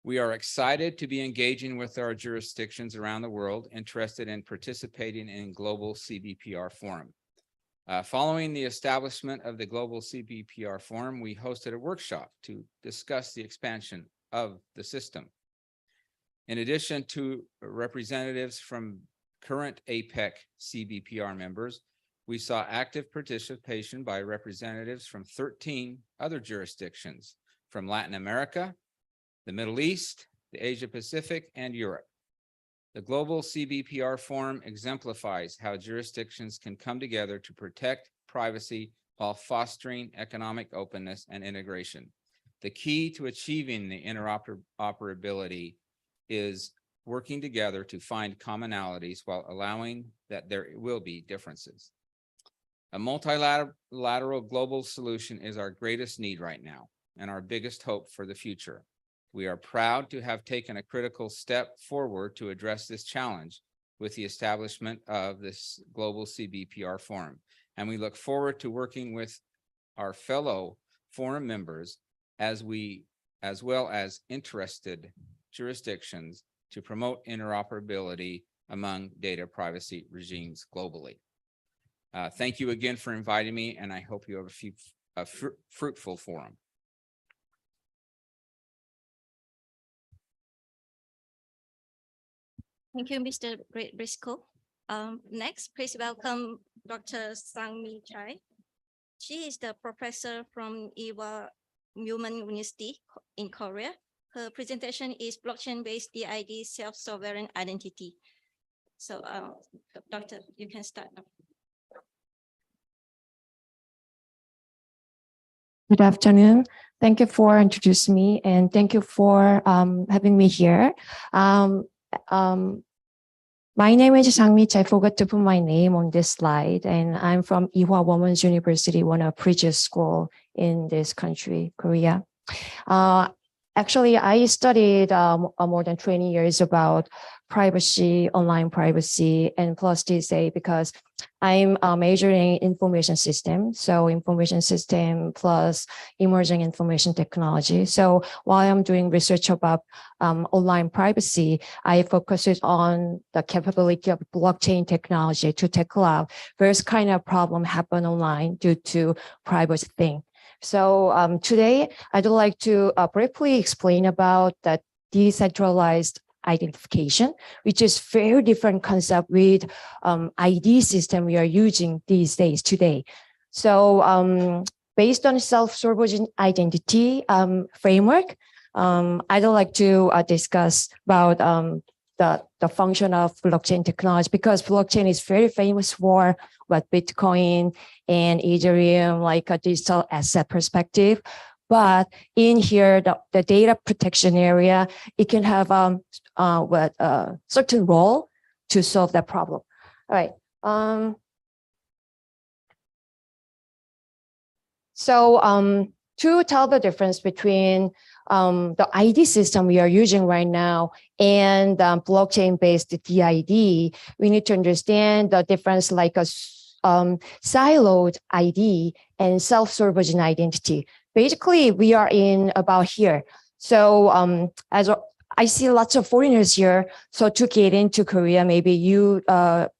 We are excited to be engaging with our jurisdictions around the world interested in participating in Global CBPR Forum. Following the establishment of the Global CBPR Forum, we hosted a workshop to discuss the expansion of the system. In addition to representatives from current APEC CBPR members, we saw active participation by representatives from 13 other jurisdictions from Latin America, the Middle East, the Asia Pacific, and Europe. The Global CBPR Forum exemplifies how jurisdictions can come together to protect privacy while fostering economic openness and integration. The key to achieving the interoperability is working together to find commonalities while allowing that there will be differences. A multilateral global solution is our greatest need right now and our biggest hope for the future. We are proud to have taken a critical step forward to address this challenge with the establishment of this Global CBPR Forum, and we look forward to working with our fellow forum members as well as interested jurisdictions to promote interoperability among data privacy regimes globally. Thank you again for inviting me, and I hope you have a fruitful forum. Thank you, Mr. Briscoe. Next, please welcome Dr. Sang-Mi Chai. She is the professor from Ewha Women University in Korea. Her presentation is blockchain-based DID self-sovereign identity. So, Doctor, you can start now. Good afternoon. Thank you for introducing me, and thank you for having me here. My name is Sang-Mi. I forgot to put my name on this slide, and I'm from Ewha Women's University, one of prestigious school in this country, Korea. Actually, I studied more than 20 years about privacy, online privacy, and plus DSA because I'm majoring in information system. So information system plus emerging information technology. So while I'm doing research about online privacy, I focus on the capability of blockchain technology to tackle out various kind of problem happen online due to privacy thing. So today, I'd like to briefly explain about the decentralized identification, which is very different concept with ID system we are using these days today. So based on self-sovereign identity framework, I'd like to discuss about the function of blockchain technology, because blockchain is very famous for what Bitcoin and Ethereum, like a digital asset perspective. But in here, the data protection area, it can have a certain role to solve that problem. All right. So to tell the difference between the ID system we are using right now and blockchain-based DID, we need to understand the difference like a siloed ID and self-sovereign identity. Basically, we are in about here. So as I see lots of foreigners here, so to get into Korea, maybe you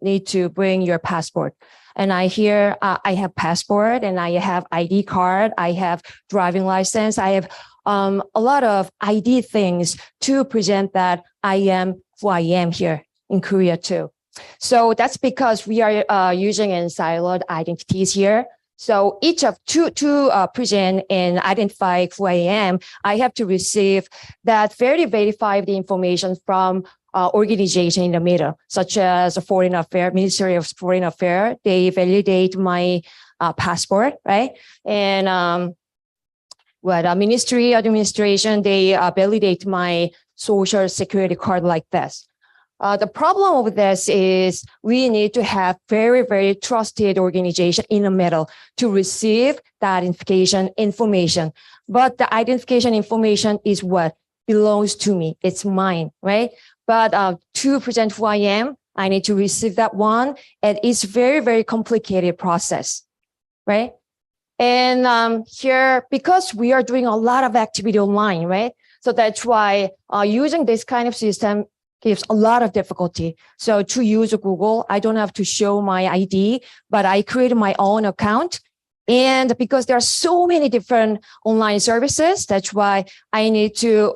need to bring your passport. And I hear I have passport and I have ID card, I have driving license, I have a lot of ID things to present that I am who I am here in Korea too. So that's because we are using in siloed identities here. So each of to present and identify who I am, I have to receive that verify the information from organization in the middle, such as Foreign Affairs, Ministry of Foreign Affairs. They validate my passport, right? And Ministry administration, they validate my social security card like this. The problem of this is we need to have very, very trusted organization in the middle to receive the identification information. But the identification information is what belongs to me. It's mine, right? But to present who I am, I need to receive that one. And it's very, very complicated process, right? And here, because we are doing a lot of activity online, right? So that's why using this kind of system gives a lot of difficulty. So to use Google, I don't have to show my ID, but I create my own account. And because there are so many different online services, that's why I need to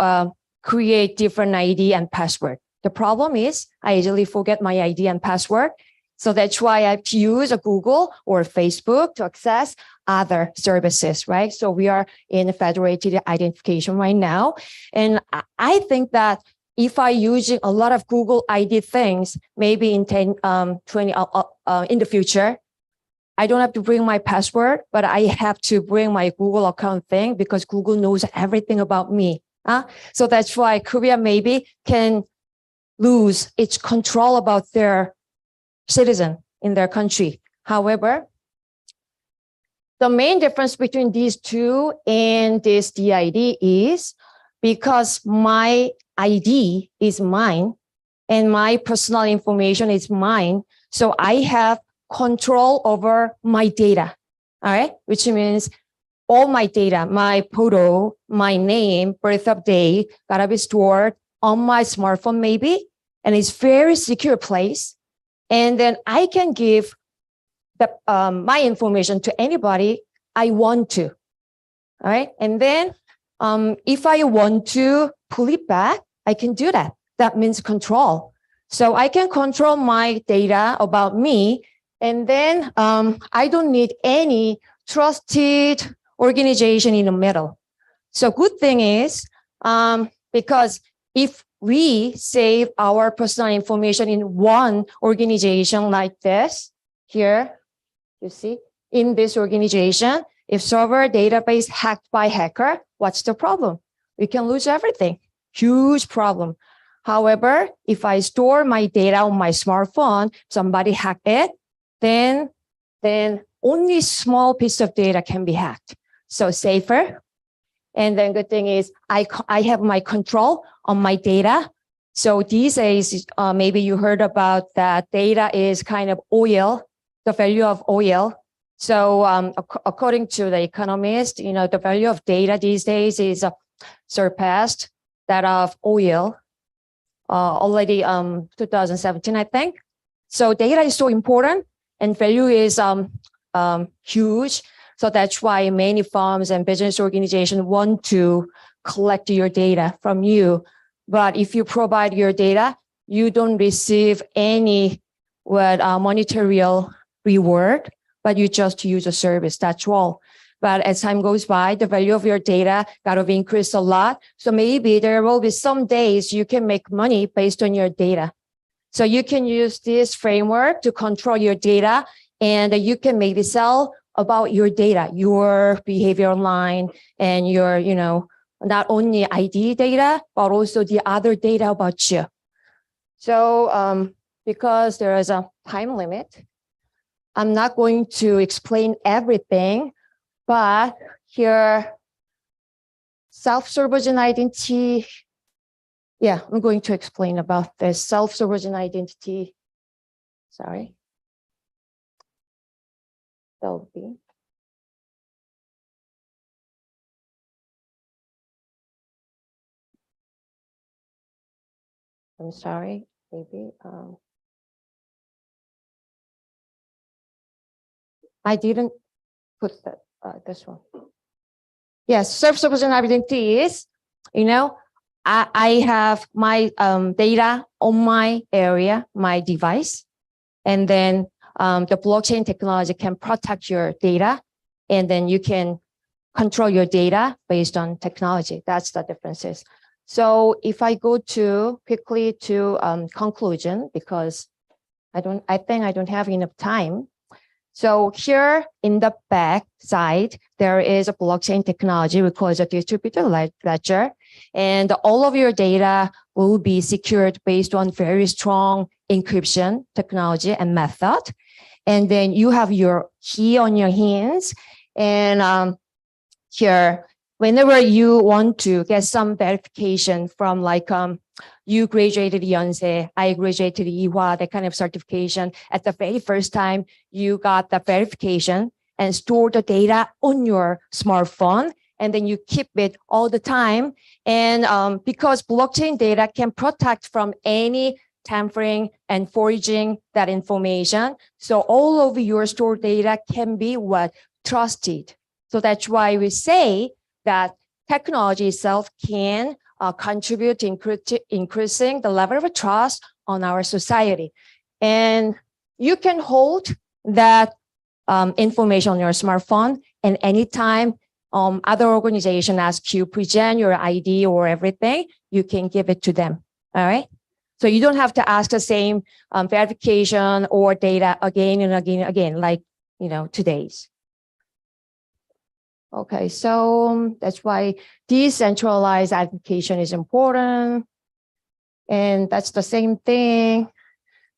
create different ID and password. The problem is I usually forget my ID and password. So that's why I have to use a Google or Facebook to access other services, right? So we are in federated identification right now. And I think that if I using a lot of Google ID things, maybe in 10, 20, in the future, I don't have to bring my password, but I have to bring my Google account thing because Google knows everything about me. So that's why Korea maybe can lose its control about their citizen in their country. However, the main difference between these two and this DID is because my ID is mine and my personal information is mine. So I have control over my data, all right? Which means all my data, my photo, my name, birth of date, gotta be stored on my smartphone maybe, and it's very secure place. And then I can give my information to anybody I want to. All right. And then if I want to pull it back, I can do that. That means control. So I can control my data about me. And then I don't need any trusted organization in the middle. So good thing is, because if we save our personal information in one organization like this, here, you see, in this organization, if server database hacked by hacker, what's the problem? We can lose everything. Huge problem. However, if I store my data on my smartphone, somebody hack it, then only small piece of data can be hacked. So safer. And then good thing is I have my control on my data. So these days, maybe you heard about that data is kind of oil, the value of oil. So according to the economist, the value of data these days is surpassed that of oil already 2017, I think. So data is so important and value is huge. So that's why many firms and business organizations want to collect your data from you. But if you provide your data, you don't receive any monetary reward, but you just use a service. That's all. But as time goes by, the value of your data got to increase a lot. So maybe there will be some days you can make money based on your data. So you can use this framework to control your data, and you can maybe sell about your data, your behavior online, and your, not only ID data, but also the other data about you. So because there is a time limit, I'm not going to explain everything, but here, self-sovereign identity. Yeah, I'm going to explain about this self-sovereign identity. Sorry. That'll be. I'm sorry, maybe. I didn't put that, this one. Yes, self-sovereign identity is, I have my data on my area, my device, and then the blockchain technology can protect your data, and then you can control your data based on technology. That's the differences. So if I go quickly to conclusion, because I think I don't have enough time. So here in the back side, there is a blockchain technology. We call it a distributed ledger. And all of your data will be secured based on very strong encryption technology and method. And then you have your key on your hands. And here, whenever you want to get some verification from you graduated Yonsei, I graduated Ewha, that kind of certification. At the very first time, you got the verification and store the data on your smartphone, and then you keep it all the time. And because blockchain data can protect from any tampering and forging that information, so all of your stored data can be trusted. So that's why we say that technology itself can contribute to increasing the level of trust on our society. And you can hold that information on your smartphone, and anytime other organization asks you present your ID or everything, you can give it to them. All right. So you don't have to ask the same verification or data again and again and again, like today's. Okay, so that's why decentralized application is important. And that's the same thing.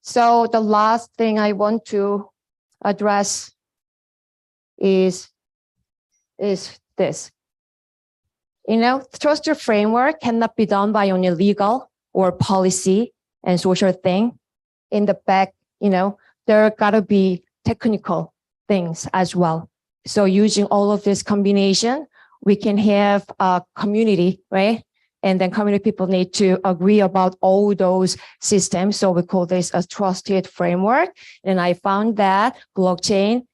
So the last thing I want to address is this. Trusted framework cannot be done by only legal or policy and social thing. In the back, there gotta be technical things as well. So using all of this combination, we can have a community, right? And then community people need to agree about all those systems. So we call this a trusted framework. And I found that blockchain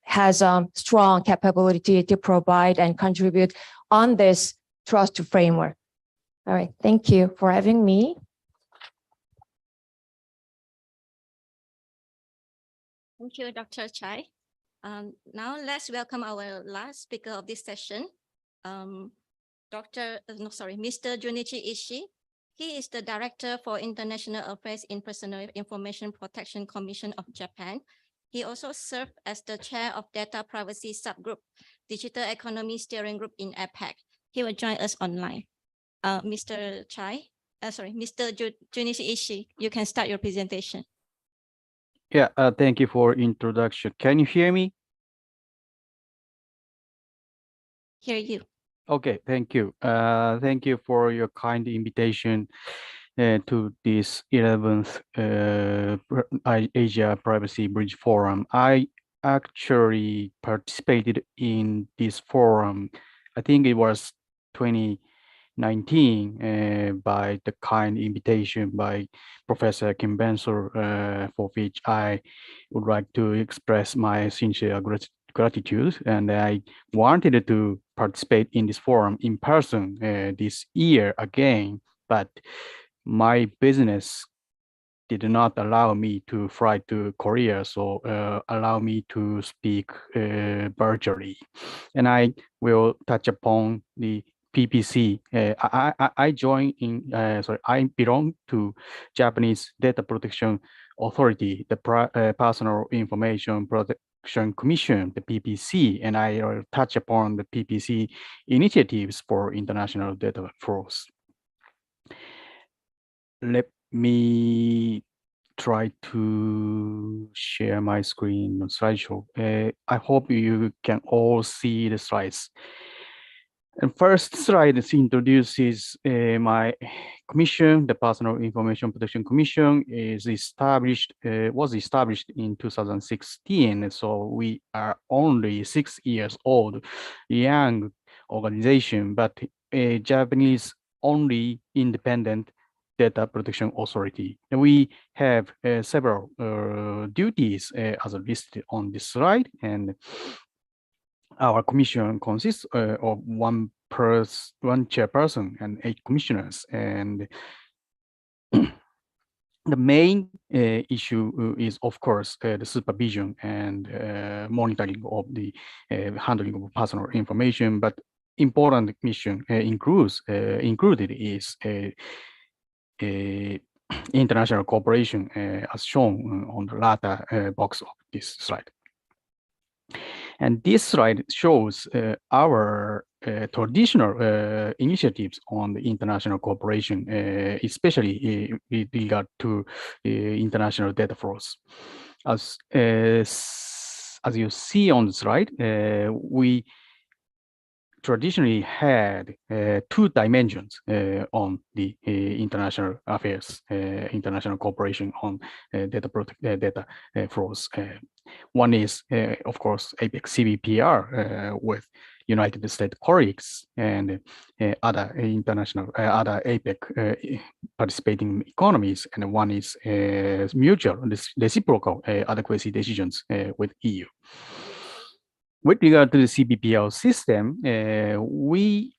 has a strong capability to provide and contribute on this trust framework. All right, thank you for having me. Thank you, Dr. Chai. Now let's welcome our last speaker of this session, Mr. Junichi Ishii. He is the Director for International Affairs in Personal Information Protection Commission of Japan. He also served as the chair of Data Privacy Subgroup, Digital Economy Steering Group in APEC. He will join us online. Mr. Junichi Ishii, you can start your presentation. Yeah, thank you for introduction. Can you hear me? Hear you. Okay, thank you. Thank you for your kind invitation to this 11th Asia Privacy Bridge Forum. I actually participated in this forum. I think it was 2019 by the kind invitation by Professor Kim Bensor, for which I would like to express my sincere gratitude. And I wanted to participate in this forum in person this year again, but my business did not allow me to fly to Korea, so allow me to speak virtually. And I will touch upon the PPC. I belong to Japanese Data Protection Authority, the Personal Information Protection Commission, the PPC, and I will touch upon the PPC initiatives for international data flows. Let me try to share my screen on slideshow. I hope you can all see the slides. And first slide introduces my commission. The Personal Information Protection Commission was established in 2016. So we are only 6 years old, young organization, but a Japanese only independent data protection authority. And we have several duties as listed on this slide, and our commission consists of one chairperson and 8 commissioners. And the main issue is, of course, the supervision and monitoring of the handling of personal information. But important mission included is international cooperation, as shown on the latter box of this slide. And this slide shows our traditional initiatives on the international cooperation, especially with regard to international data flows. As you see on the slide, we traditionally had 2 dimensions on the international affairs, international cooperation on data flows. One is, of course, APEC CBPR with United States colleagues and other APEC participating economies, and one is mutual reciprocal adequacy decisions with EU. With regard to the CBPL system, we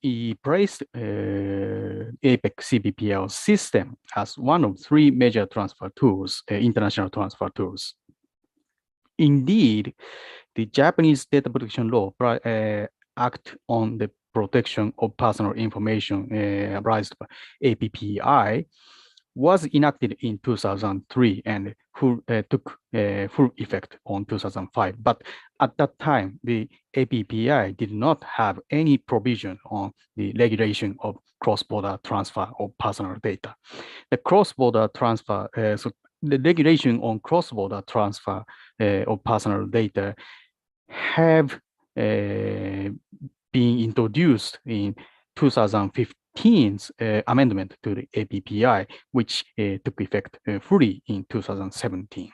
placed APEC CBPL system as one of 3 major transfer tools, international transfer tools. Indeed, the Japanese data protection law act on the protection of personal information, raised by APPI, was enacted in 2003 and took full effect on 2005. But at that time, the APPI did not have any provision on the regulation of cross-border transfer of personal data. The cross-border transfer, so the regulation on cross-border transfer of personal data have been introduced in 2015's amendment to the APPI, which took effect fully in 2017.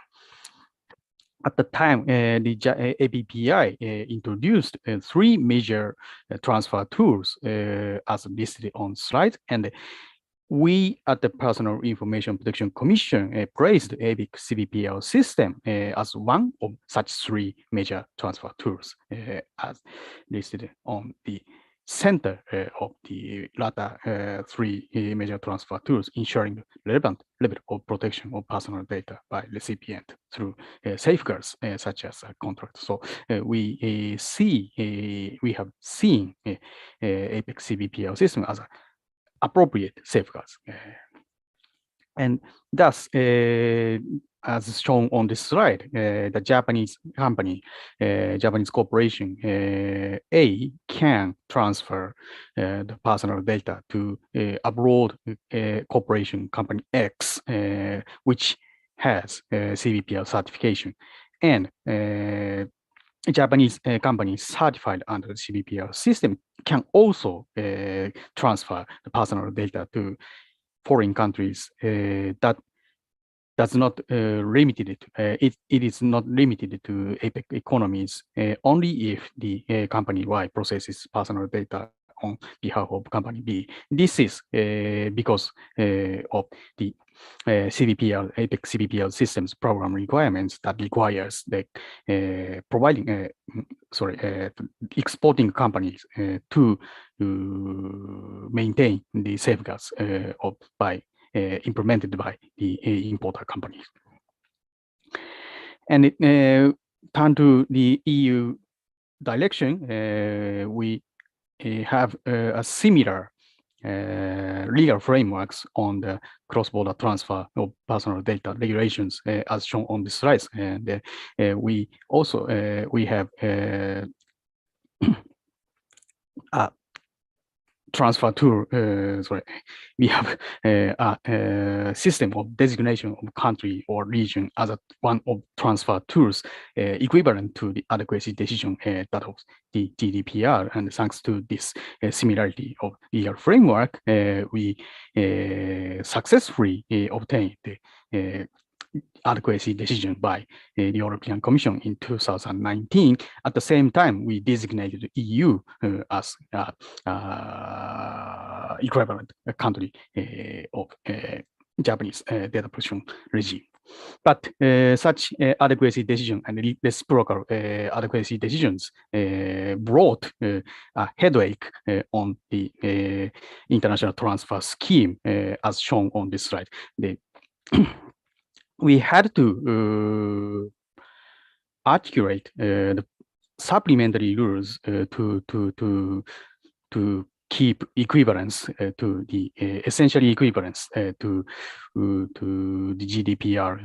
at the time, the APPI introduced three major transfer tools as listed on slide, and we at the Personal Information Protection Commission praised the ABIC CBPL system as one of such three major transfer tools as listed on the center of the latter three major transfer tools, ensuring relevant level of protection of personal data by recipient through safeguards such as contract. So we have seen APEX CBPL system as an appropriate safeguards. And thus, as shown on this slide, the Japanese company, Japanese corporation A can transfer the personal data to abroad corporation company X, which has CBPL certification. And Japanese companies certified under the CBPL system can also transfer the personal data to foreign countries that does not limited it is not limited to APEC economies only if the company Y processes personal data on behalf of company B. This is because of the CBPL, APEC CBPL systems program requirements that requires the providing, exporting companies to maintain the safeguards implemented by the importer companies. And it turn to the EU direction, we have a similar legal frameworks on the cross-border transfer of personal data regulations as shown on the slides. And we also we have transfer tool, we have a system of designation of country or region as one of transfer tools equivalent to the adequacy decision that of the GDPR. And thanks to this similarity of legal framework, we successfully obtained the adequacy decision by the European Commission in 2019. At the same time, we designated EU as equivalent country of Japanese data protection regime. But such adequacy decision and reciprocal adequacy decisions brought a headache on the international transfer scheme as shown on this slide. We had to articulate the supplementary rules to keep equivalence to the essentially equivalence to the GDPR,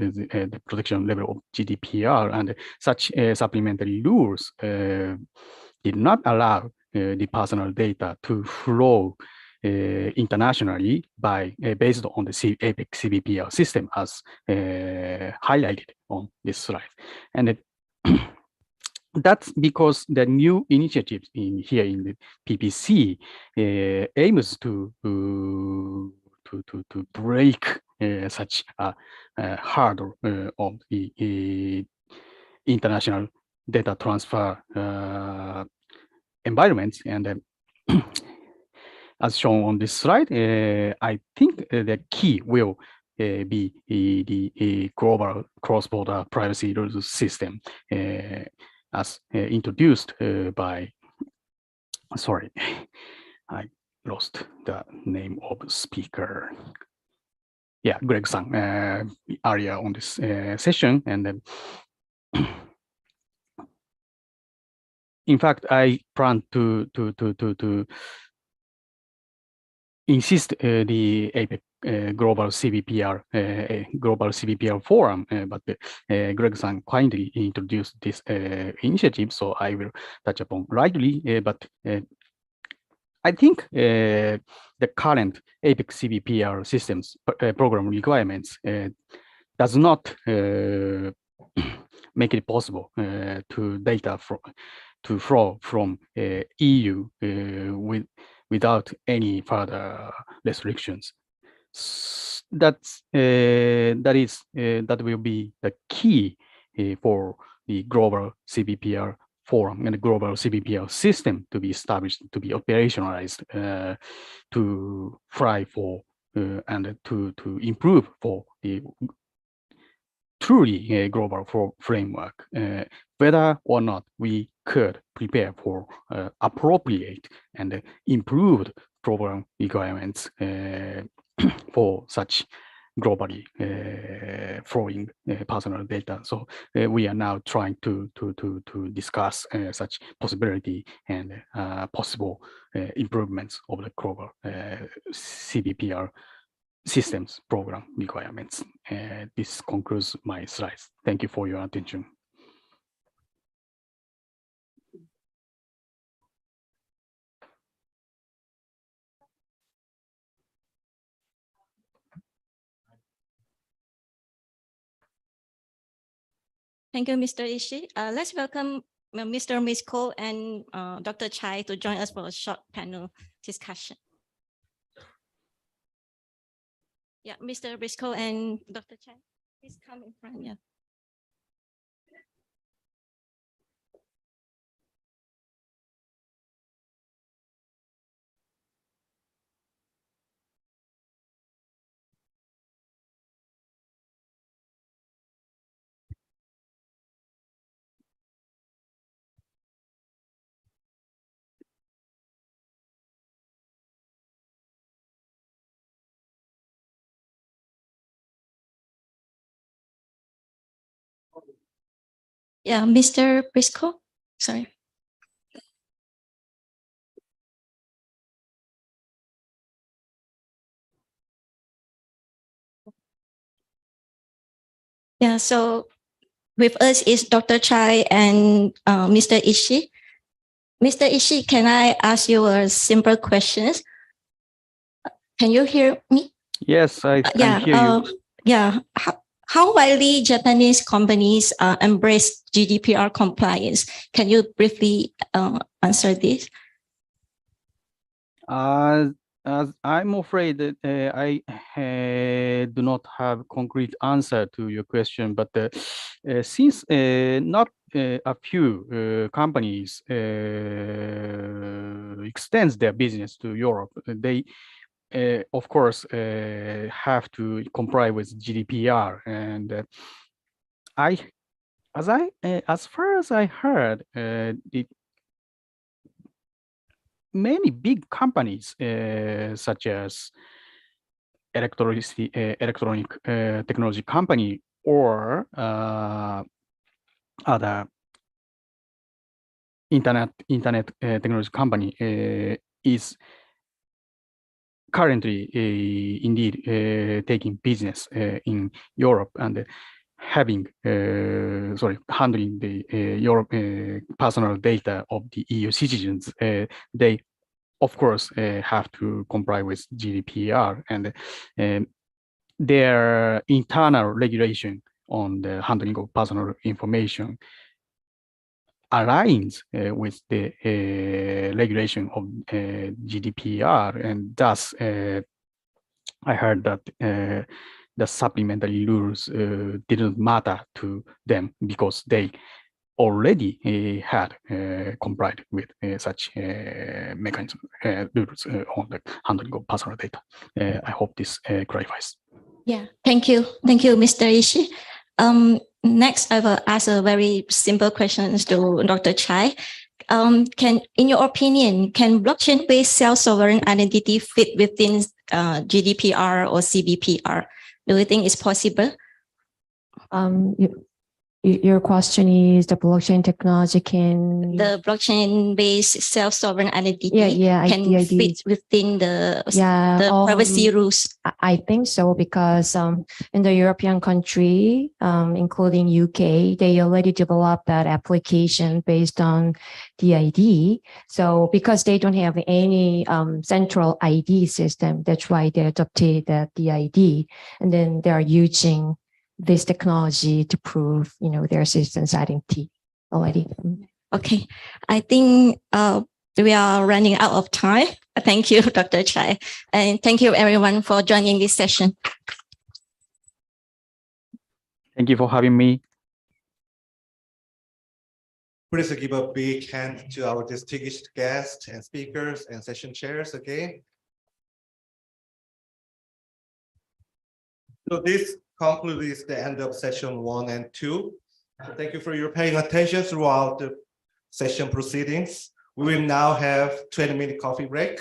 the protection level of GDPR, and such supplementary rules did not allow the personal data to flow internationally based on the APEC CBPL system as highlighted on this slide. And that's because the new initiatives here in the PPC aims to break such a hurdle of the international data transfer environments. And as shown on this slide, I think the key will be the global cross-border privacy rules system as introduced by, sorry, I lost the name of speaker. Yeah, Greg Sang earlier on this session. And then in fact, I plan to insist the APEC global CBPR forum, but Greg San kindly introduced this initiative, so I will touch upon lightly. But I think the current APEC CBPR systems program requirements does not make it possible to data to flow from EU without any further restrictions. That will be the key for the global CBPR forum and the global CBPR system to be established, to be operationalized, to thrive for and to improve for the truly global framework, whether or not we could prepare for appropriate and improved program requirements for such globally flowing personal data. So we are now trying to discuss such possibility and possible improvements of the global CBPR systems program requirements. This concludes my slides. Thank you for your attention. Thank you, Mr. Ishii. Let's welcome Mr. Misko and Dr. Chai to join us for a short panel discussion. Yeah, Mr. Briscoe and Dr. Chai, please come in front. Yeah. Yeah, Mr. Briscoe, sorry. Yeah, so with us is Dr. Chai and Mr. Ishii. Mr. Ishii, can I ask you a simple question? Can you hear me? Yes, I can hear you. Yeah, how widely Japanese companies embrace GDPR compliance? Can you briefly answer this? As I'm afraid that I do not have concrete answer to your question, but since not a few companies extends their business to Europe, they of course have to comply with GDPR, and as far as I heard, many big companies such as electronic technology company or other internet technology company is currently indeed taking business in Europe and having handling the Europe personal data of the EU citizens. They of course have to comply with GDPR, and their internal regulation on the handling of personal information aligns with the regulation of GDPR, and thus I heard that the supplementary rules didn't matter to them because they already had complied with such mechanism rules on the handling of personal data. I hope this clarifies. Yeah, thank you, Mr. Ishii. Next, I will ask a very simple question to Dr. Chai. In your opinion, can blockchain-based self-sovereign identity fit within GDPR or CBPR? Do you think it's possible? Your question is the blockchain technology can The blockchain-based self-sovereign identity can ID. fit within the privacy rules? I think so, because in the European country, including UK, they already developed that application based on the ID. So because they don't have any central ID system, that's why they adopted the ID, and then they are using this technology to prove, their citizens' identity already. Okay, I think we are running out of time. Thank you, Dr. Chai, and thank you everyone for joining this session. Thank you for having me. Please give a big hand to our distinguished guests and speakers and session chairs again. So this concludes the end of session 1 and 2. So thank you for your paying attention throughout the session proceedings. We will now have 20-minute coffee break.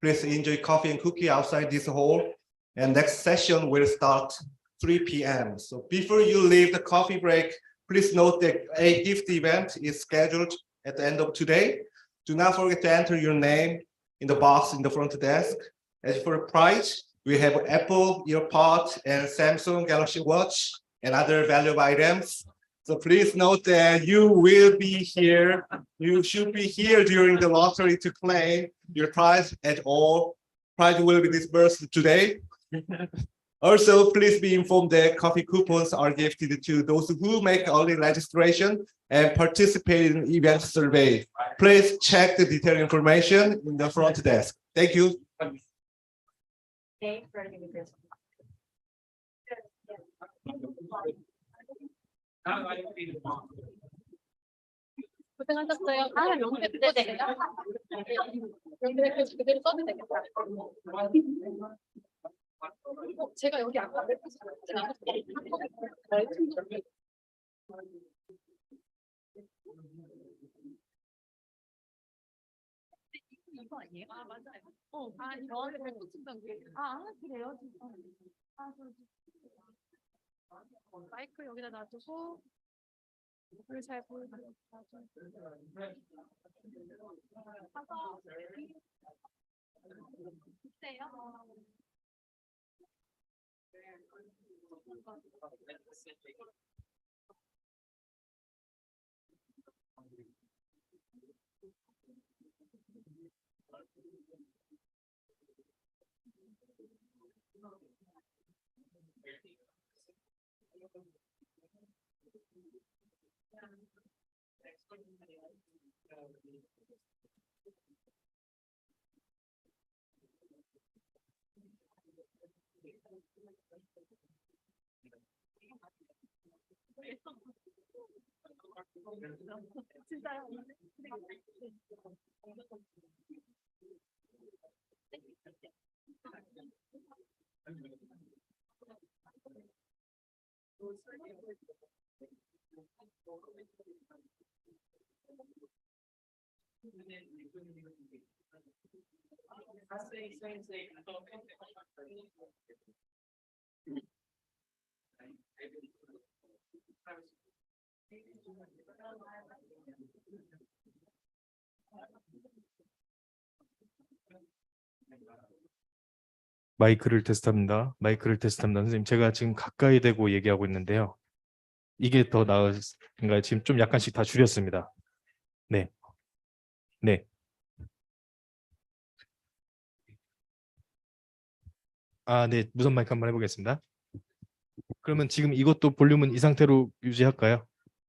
Please enjoy coffee and cookie outside this hall. And next session will start 3 p.m. So before you leave the coffee break, please note that a gift event is scheduled at the end of today. Do not forget to enter your name in the box in the front desk. As for the prize, we have Apple EarPod and Samsung Galaxy Watch and other valuable items. So please note that you will be here. You should be here during the lottery to claim your prize at all. Prize will be disbursed today. Also, please be informed that coffee coupons are gifted to those who make early registration and participate in event survey. Please check the detailed information in the front desk. Thank you. 고생하셨어요. 아, 연세대 되겠다. 연세대 그대로 써도 되겠다. 제가 여기 아까 이거 아니에요? 아, 맞아요. 아, 저한테 발톱 친다고. 아, 그래요? 아, 마이크 여기다 놔두고 불 잘 보이도록 가서 있어요. 진짜요? 마이크를 테스트합니다. 마이크를 테스트합니다. 선생님, 제가 지금 가까이 대고 얘기하고 있는데요. 이게 더 나은가요? 지금 좀 약간씩 다 줄였습니다. 네. 네. 아, 네. 무선 마이크 한번 해보겠습니다. 그러면 지금 이것도 볼륨은 이 상태로 유지할까요?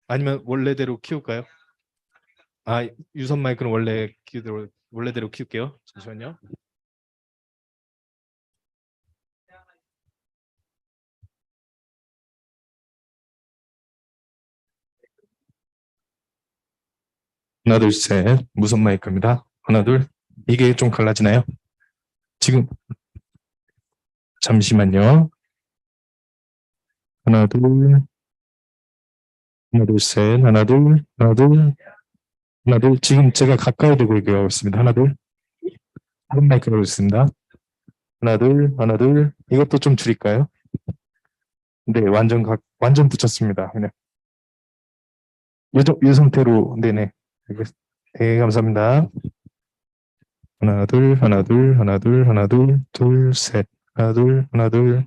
아니면 원래대로 키울까요? 아, 유선 마이크는 원래대로 키울게요. 잠시만요. 하나, 둘, 셋. 무선 마이크입니다. 하나, 둘. 이게 좀 갈라지나요? 지금 잠시만요. 하나, 둘. 하나, 둘, 셋. 하나, 둘. 하나, 둘. 하나, 둘. 지금 제가 가까이 대고 얘기하고 있습니다. 하나, 둘. 다른 마이크로 있습니다. 하나, 둘. 하나, 둘. 이것도 좀 줄일까요? 네, 완전 붙였습니다. 그냥. 이 상태로, 네네. 네, 감사합니다. 하나, 둘, 하나, 둘, 하나, 둘, 하나, 둘, 둘, 셋. 하나, 둘, 하나, 둘.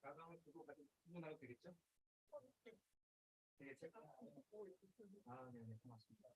가방을 두고 가지고 주문하면 되겠죠? 되겠죠? 아, 네네, 고맙습니다.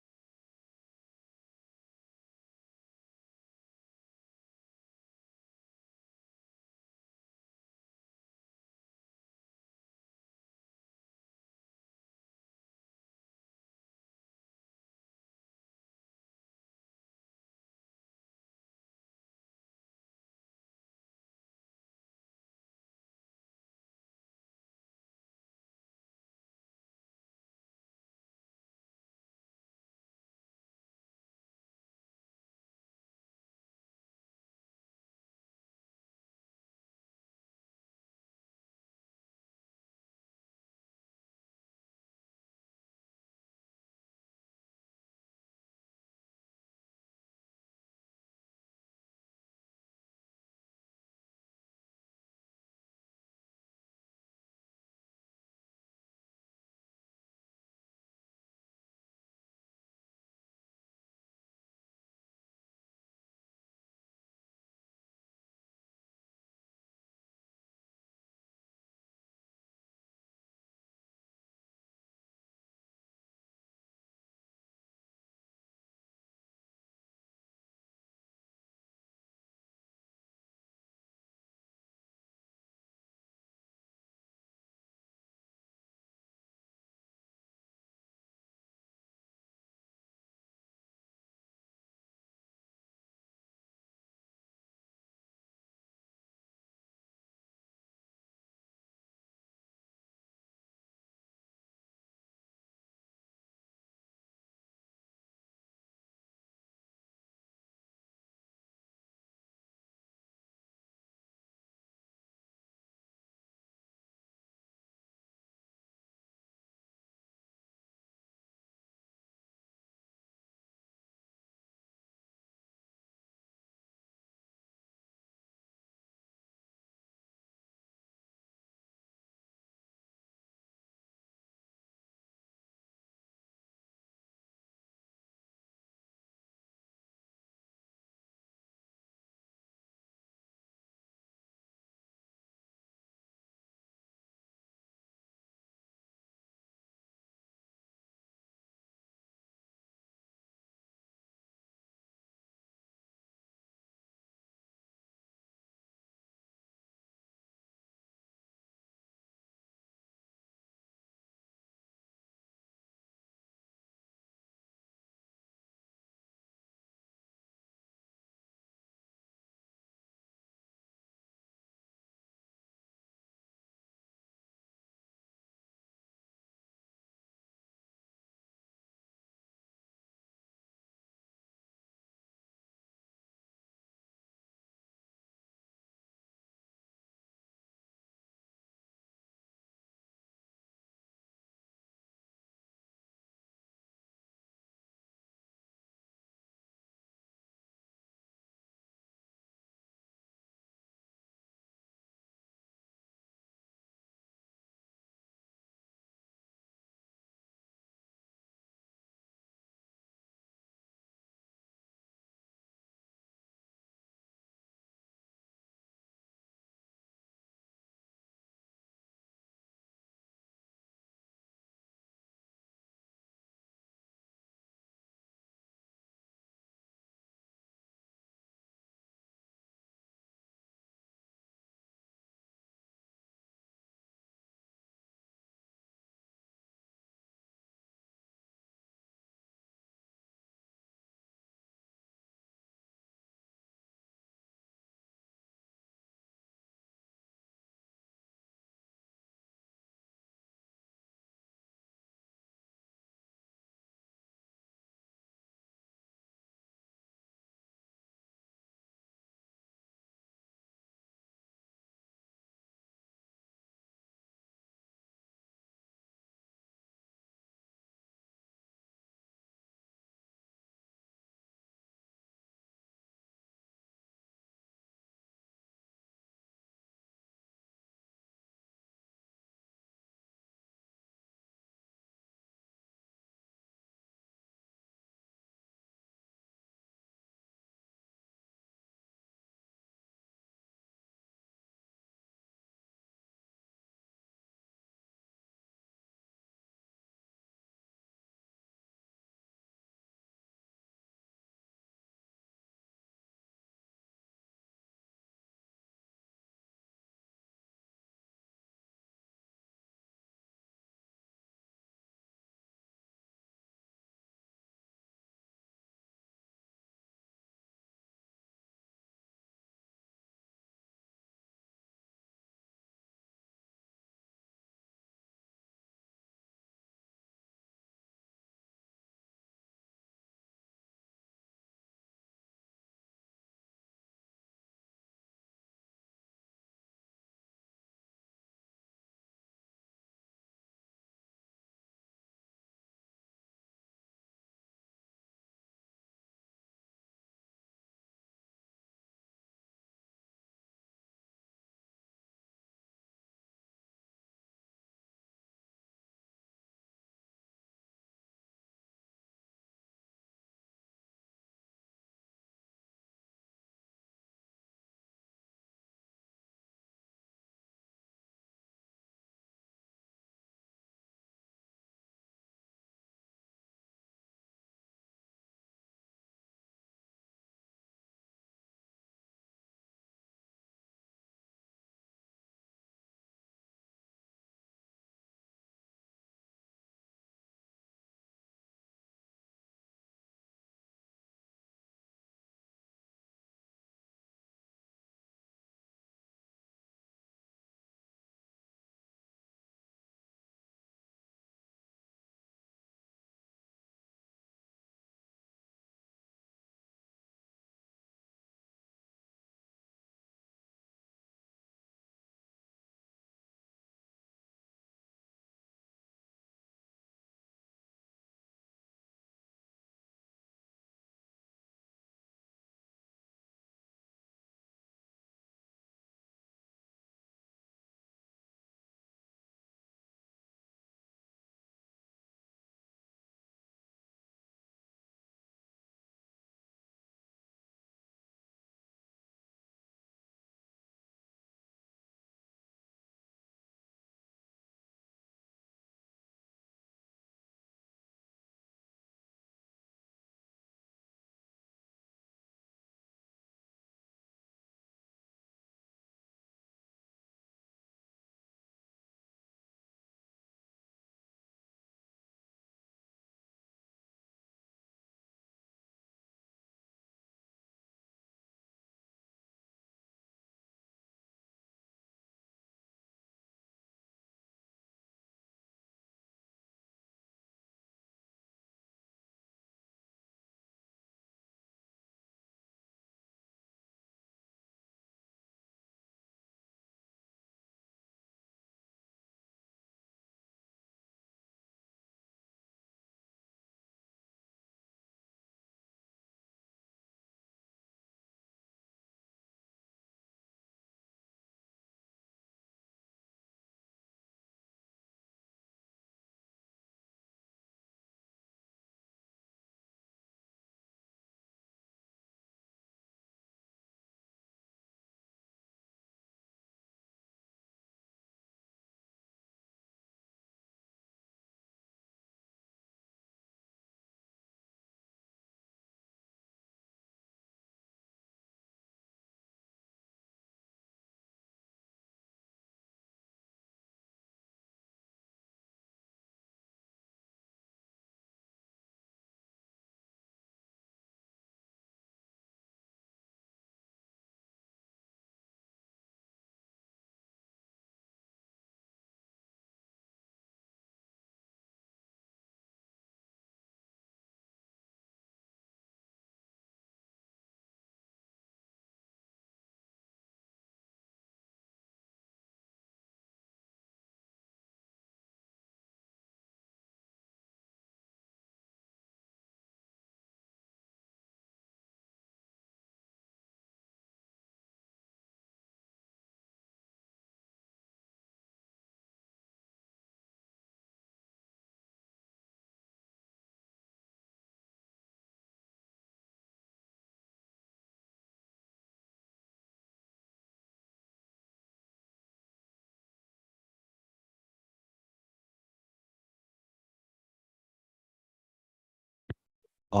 It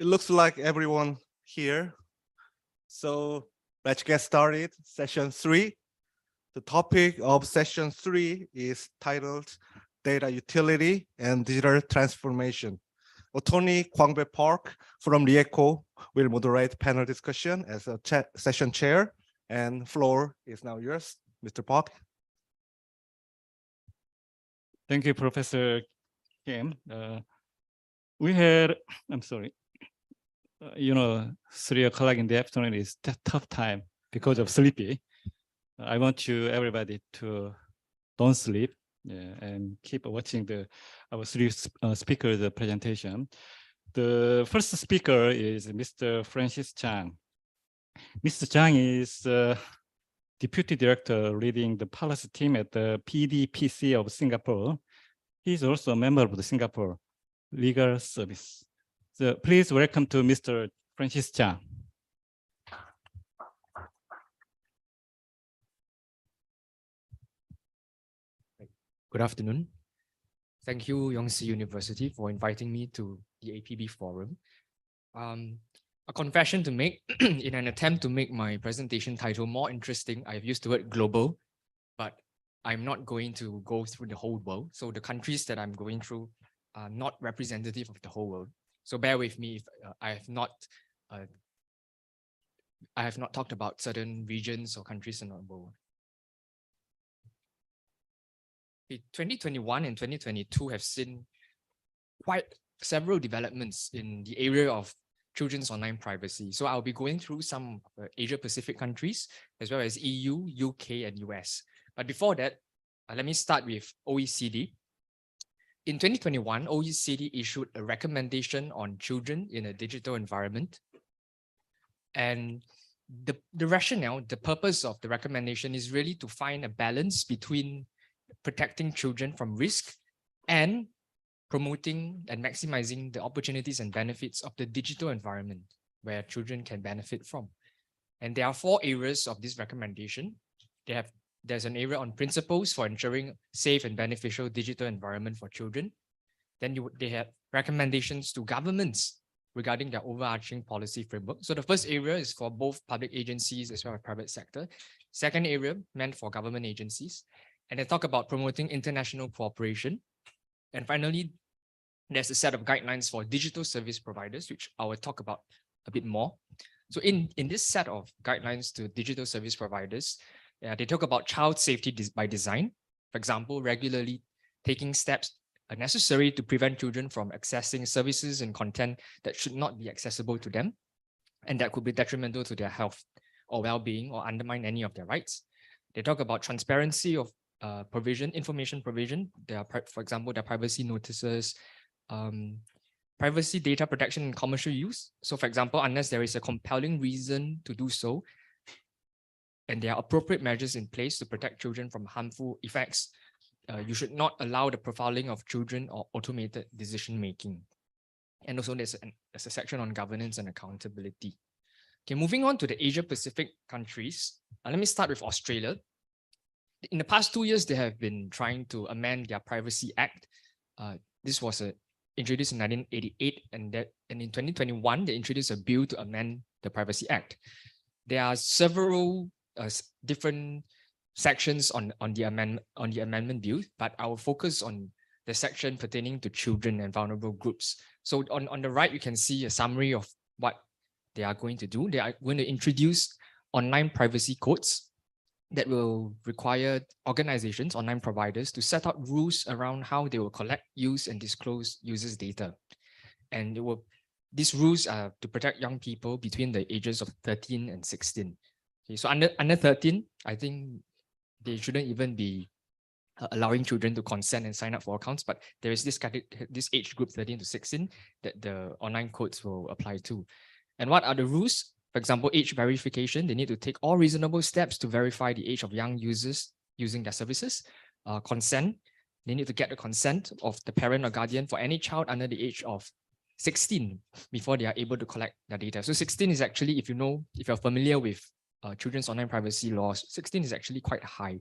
looks like everyone here. So let's get started. Session 3. The topic of session 3 is titled Data Utility and Digital Transformation. Attorney Kwangbae Park from LIECO will moderate panel discussion as a session chair, and floor is now yours, Mr. Park. Thank you, Professor Kim. We had, I'm sorry, 3 o'clock in the afternoon is a tough time because of sleepy. I want you, everybody, to don't sleep and keep watching our 3 speakers' presentation. The first speaker is Mr. Francis Chang. Mr. Chang is Deputy Director leading the policy team at the PDPC of Singapore. He is also a member of the Singapore Legal Service. So please welcome to Mr. Francis Chang. Good afternoon. Thank you, Yonsei University, for inviting me to the APB forum. A confession to make, in an attempt to make my presentation title more interesting, I've used the word global, but I'm not going to go through the whole world. So the countries that I'm going through are not representative of the whole world. So bear with me if I have not talked about certain regions or countries in the world. 2021 and 2022 have seen quite several developments in the area of children's online privacy. So I'll be going through some Asia Pacific countries, as well as EU, UK, and US. But before that, let me start with OECD. In 2021, OECD issued a recommendation on children in a digital environment. And the rationale, the purpose of the recommendation is really to find a balance between protecting children from risk and promoting and maximizing the opportunities and benefits of the digital environment where children can benefit from. And there are 4 areas of this recommendation. There's an area on principles for ensuring safe and beneficial digital environment for children. Then they have recommendations to governments regarding their overarching policy framework. So the first area is for both public agencies as well as private sector. Second area meant for government agencies. And they talk about promoting international cooperation. And finally, there's a set of guidelines for digital service providers, which I will talk about a bit more. So in this set of guidelines to digital service providers, they talk about child safety by design. For example, regularly taking steps necessary to prevent children from accessing services and content that should not be accessible to them, and that could be detrimental to their health or well-being or undermine any of their rights. They talk about transparency of information provision. For example, their privacy notices, privacy data protection and commercial use. So for example, unless there is a compelling reason to do so, and there are appropriate measures in place to protect children from harmful effects, you should not allow the profiling of children or automated decision-making. And also there's a section on governance and accountability. Okay, moving on to the Asia Pacific countries. Let me start with Australia. In the past 2 years, they have been trying to amend their Privacy Act. This was introduced in 1988, and in 2021, they introduced a bill to amend the Privacy Act. There are several different sections on the amendment bill, but I will focus on the section pertaining to children and vulnerable groups. So on the right, you can see a summary of what they are going to do. They are going to introduce online privacy codes that will require organizations, online providers, to set out rules around how they will collect, use, and disclose users' data. And these rules are to protect young people between the ages of 13 and 16. Okay, so under 13, I think they shouldn't even be allowing children to consent and sign up for accounts, but there is this age group 13 to 16 that the online codes will apply to. And what are the rules? For example, age verification, they need to take all reasonable steps to verify the age of young users using their services. Consent, they need to get the consent of the parent or guardian for any child under the age of 16 before they are able to collect their data. So 16 is actually, if you're familiar with children's online privacy laws, 16 is actually quite high.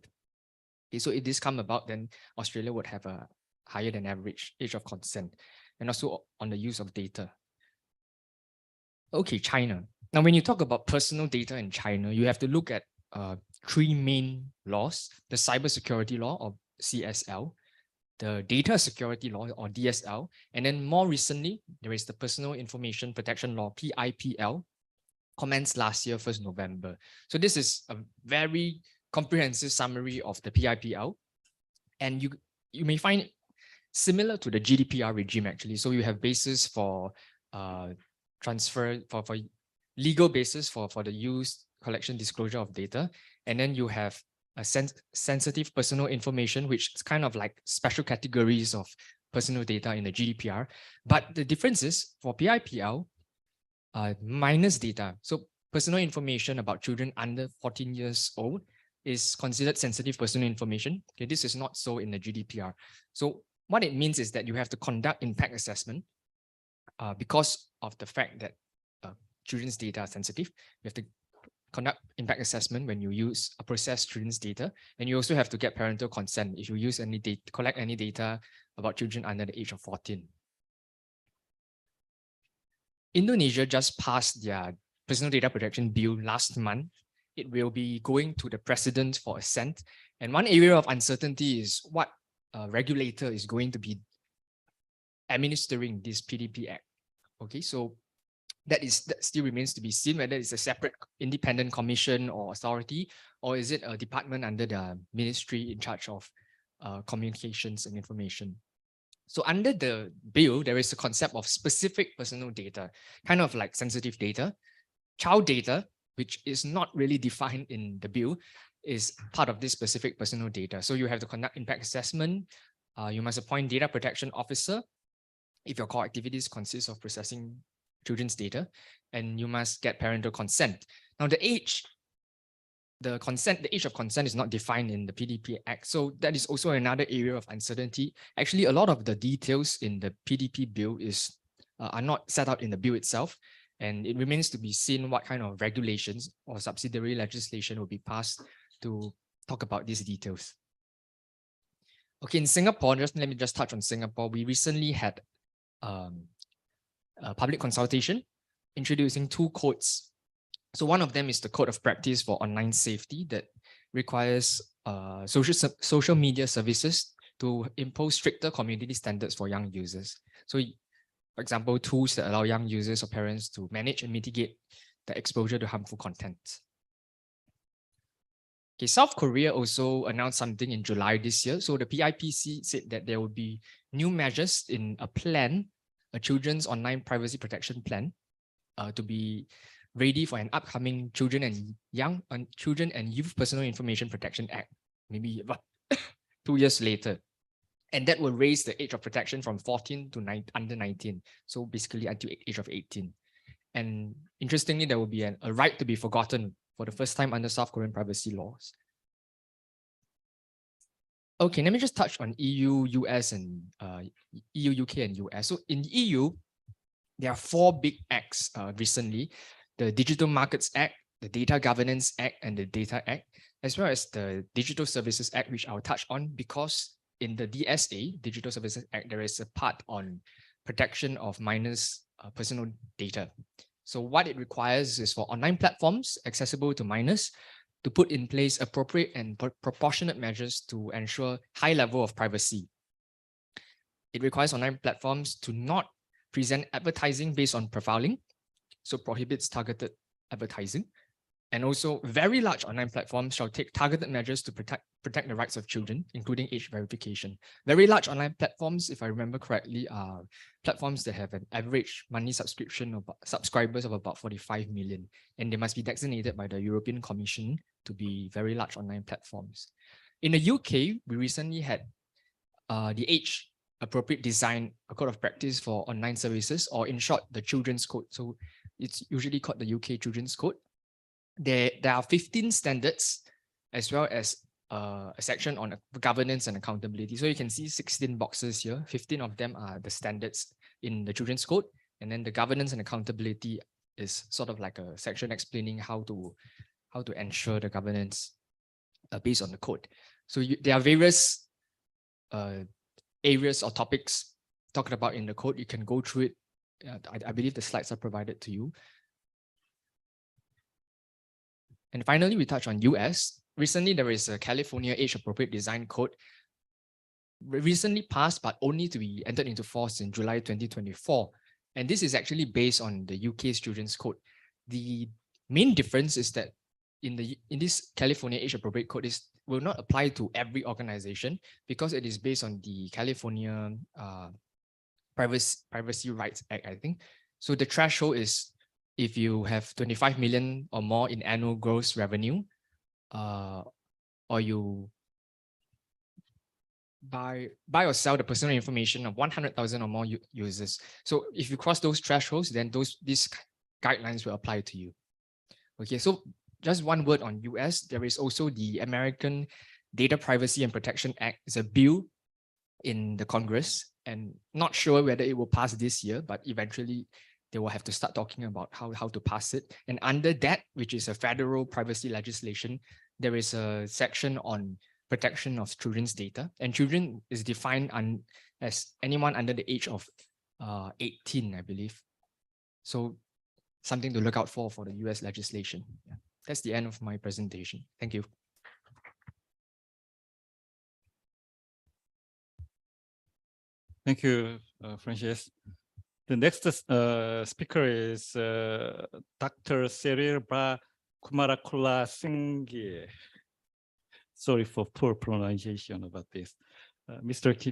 Okay, so if this come about, then Australia would have a higher than average age of consent, and also on the use of data. Okay, China. Now, when you talk about personal data in China, you have to look at three main laws: the cybersecurity law, or CSL, the data security law, or DSL, and then more recently, there is the personal information protection law, PIPL, commenced last year, 1st November. So this is a very comprehensive summary of the PIPL, and you may find it similar to the GDPR regime actually. So you have basis for transfer, for legal basis for the use, collection, disclosure of data, and then you have a sensitive personal information, which is kind of like special categories of personal data in the GDPR. But the difference is for PIPL, minors data. So personal information about children under 14 years old is considered sensitive personal information. Okay, this is not so in the GDPR. So what it means is that you have to conduct impact assessment because of the fact that children's data are sensitive. You have to conduct impact assessment when you use or process children's data, and you also have to get parental consent if you use any data, collect any data about children under the age of 14. Indonesia just passed their personal data protection bill last month. It will be going to the president for assent. And one area of uncertainty is what regulator is going to be administering this PDP Act. Okay, so that still remains to be seen, whether it's a separate independent commission or authority, or is it a department under the ministry in charge of communications and information. So under the bill, there is a concept of specific personal data, kind of like sensitive data. Child data, which is not really defined in the bill, is part of this specific personal data. So you have to conduct impact assessment. You must appoint data protection officer if your core activities consist of processing children's data, and you must get parental consent. Now the age of consent is not defined in the PDP Act. So that is also another area of uncertainty. Actually, a lot of the details in the PDP bill are not set out in the bill itself. And it remains to be seen what kind of regulations or subsidiary legislation will be passed to talk about these details. Okay, in Singapore, let me just touch on Singapore. We recently had a public consultation introducing two codes. So one of them is the Code of Practice for Online Safety that requires social media services to impose stricter community standards for young users. So, for example, tools that allow young users or parents to manage and mitigate the exposure to harmful content. Okay, South Korea also announced something in July this year. So the PIPC said that there will be new measures in a plan, a children's online privacy protection plan, to be ready for an upcoming Children and Youth Personal Information Protection Act, maybe about 2 years later. And that will raise the age of protection from 14 to under 19. So basically until age of 18. And interestingly, there will be a right to be forgotten for the first time under South Korean privacy laws. Okay, let me just touch on EU, US, and EU, UK, and US. So in the EU, there are 4 big acts recently: the Digital Markets Act, the Data Governance Act, and the Data Act, as well as the Digital Services Act, which I'll touch on because in the DSA, Digital Services Act, there is a part on protection of minors' personal data. So what it requires is for online platforms accessible to minors to put in place appropriate and proportionate measures to ensure high level of privacy. It requires online platforms to not present advertising based on profiling, so prohibits targeted advertising. And also very large online platforms shall take targeted measures to protect the rights of children, including age verification. Very large online platforms, if I remember correctly, are platforms that have an average monthly subscription of subscribers of about 45 million, and they must be designated by the European Commission to be very large online platforms. In the UK, we recently had the Age Appropriate Design, a code of practice for online services, or in short, the Children's Code. So it's usually called the UK Children's Code. There are 15 standards, as well as a section on governance and accountability. So you can see 16 boxes here. 15 of them are the standards in the Children's Code. And then the governance and accountability is sort of like a section explaining how how to ensure the governance based on the code. So there are various areas or topics talked about in the code. You can go through it. I believe the slides are provided to you. And finally, we touch on US. Recently, there is a California Age Appropriate Design Code recently passed, but only to be entered into force in July 2024. And this is actually based on the UK Students' Code. The main difference is that in this California Age Appropriate Code will not apply to every organization because it is based on the California Privacy Rights Act, I think. So the threshold is if you have 25 million or more in annual gross revenue, or you buy or sell the personal information of 100,000 or more users. So if you cross those thresholds, then these guidelines will apply to you. Okay, so just one word on US. There is also the American Data Privacy and Protection Act. It's a bill in the Congress, and not sure whether it will pass this year, but eventually they will have to start talking about how to pass it. And under that, which is a federal privacy legislation, there is a section on protection of children's data, and children is defined as anyone under the age of 18, I believe. So something to look out for the US legislation. Yeah. That's the end of my presentation. Thank you. Thank you, Francis. The next speaker is Dr. Cyril Kumarakola Singh. Sorry for poor pronunciation about this.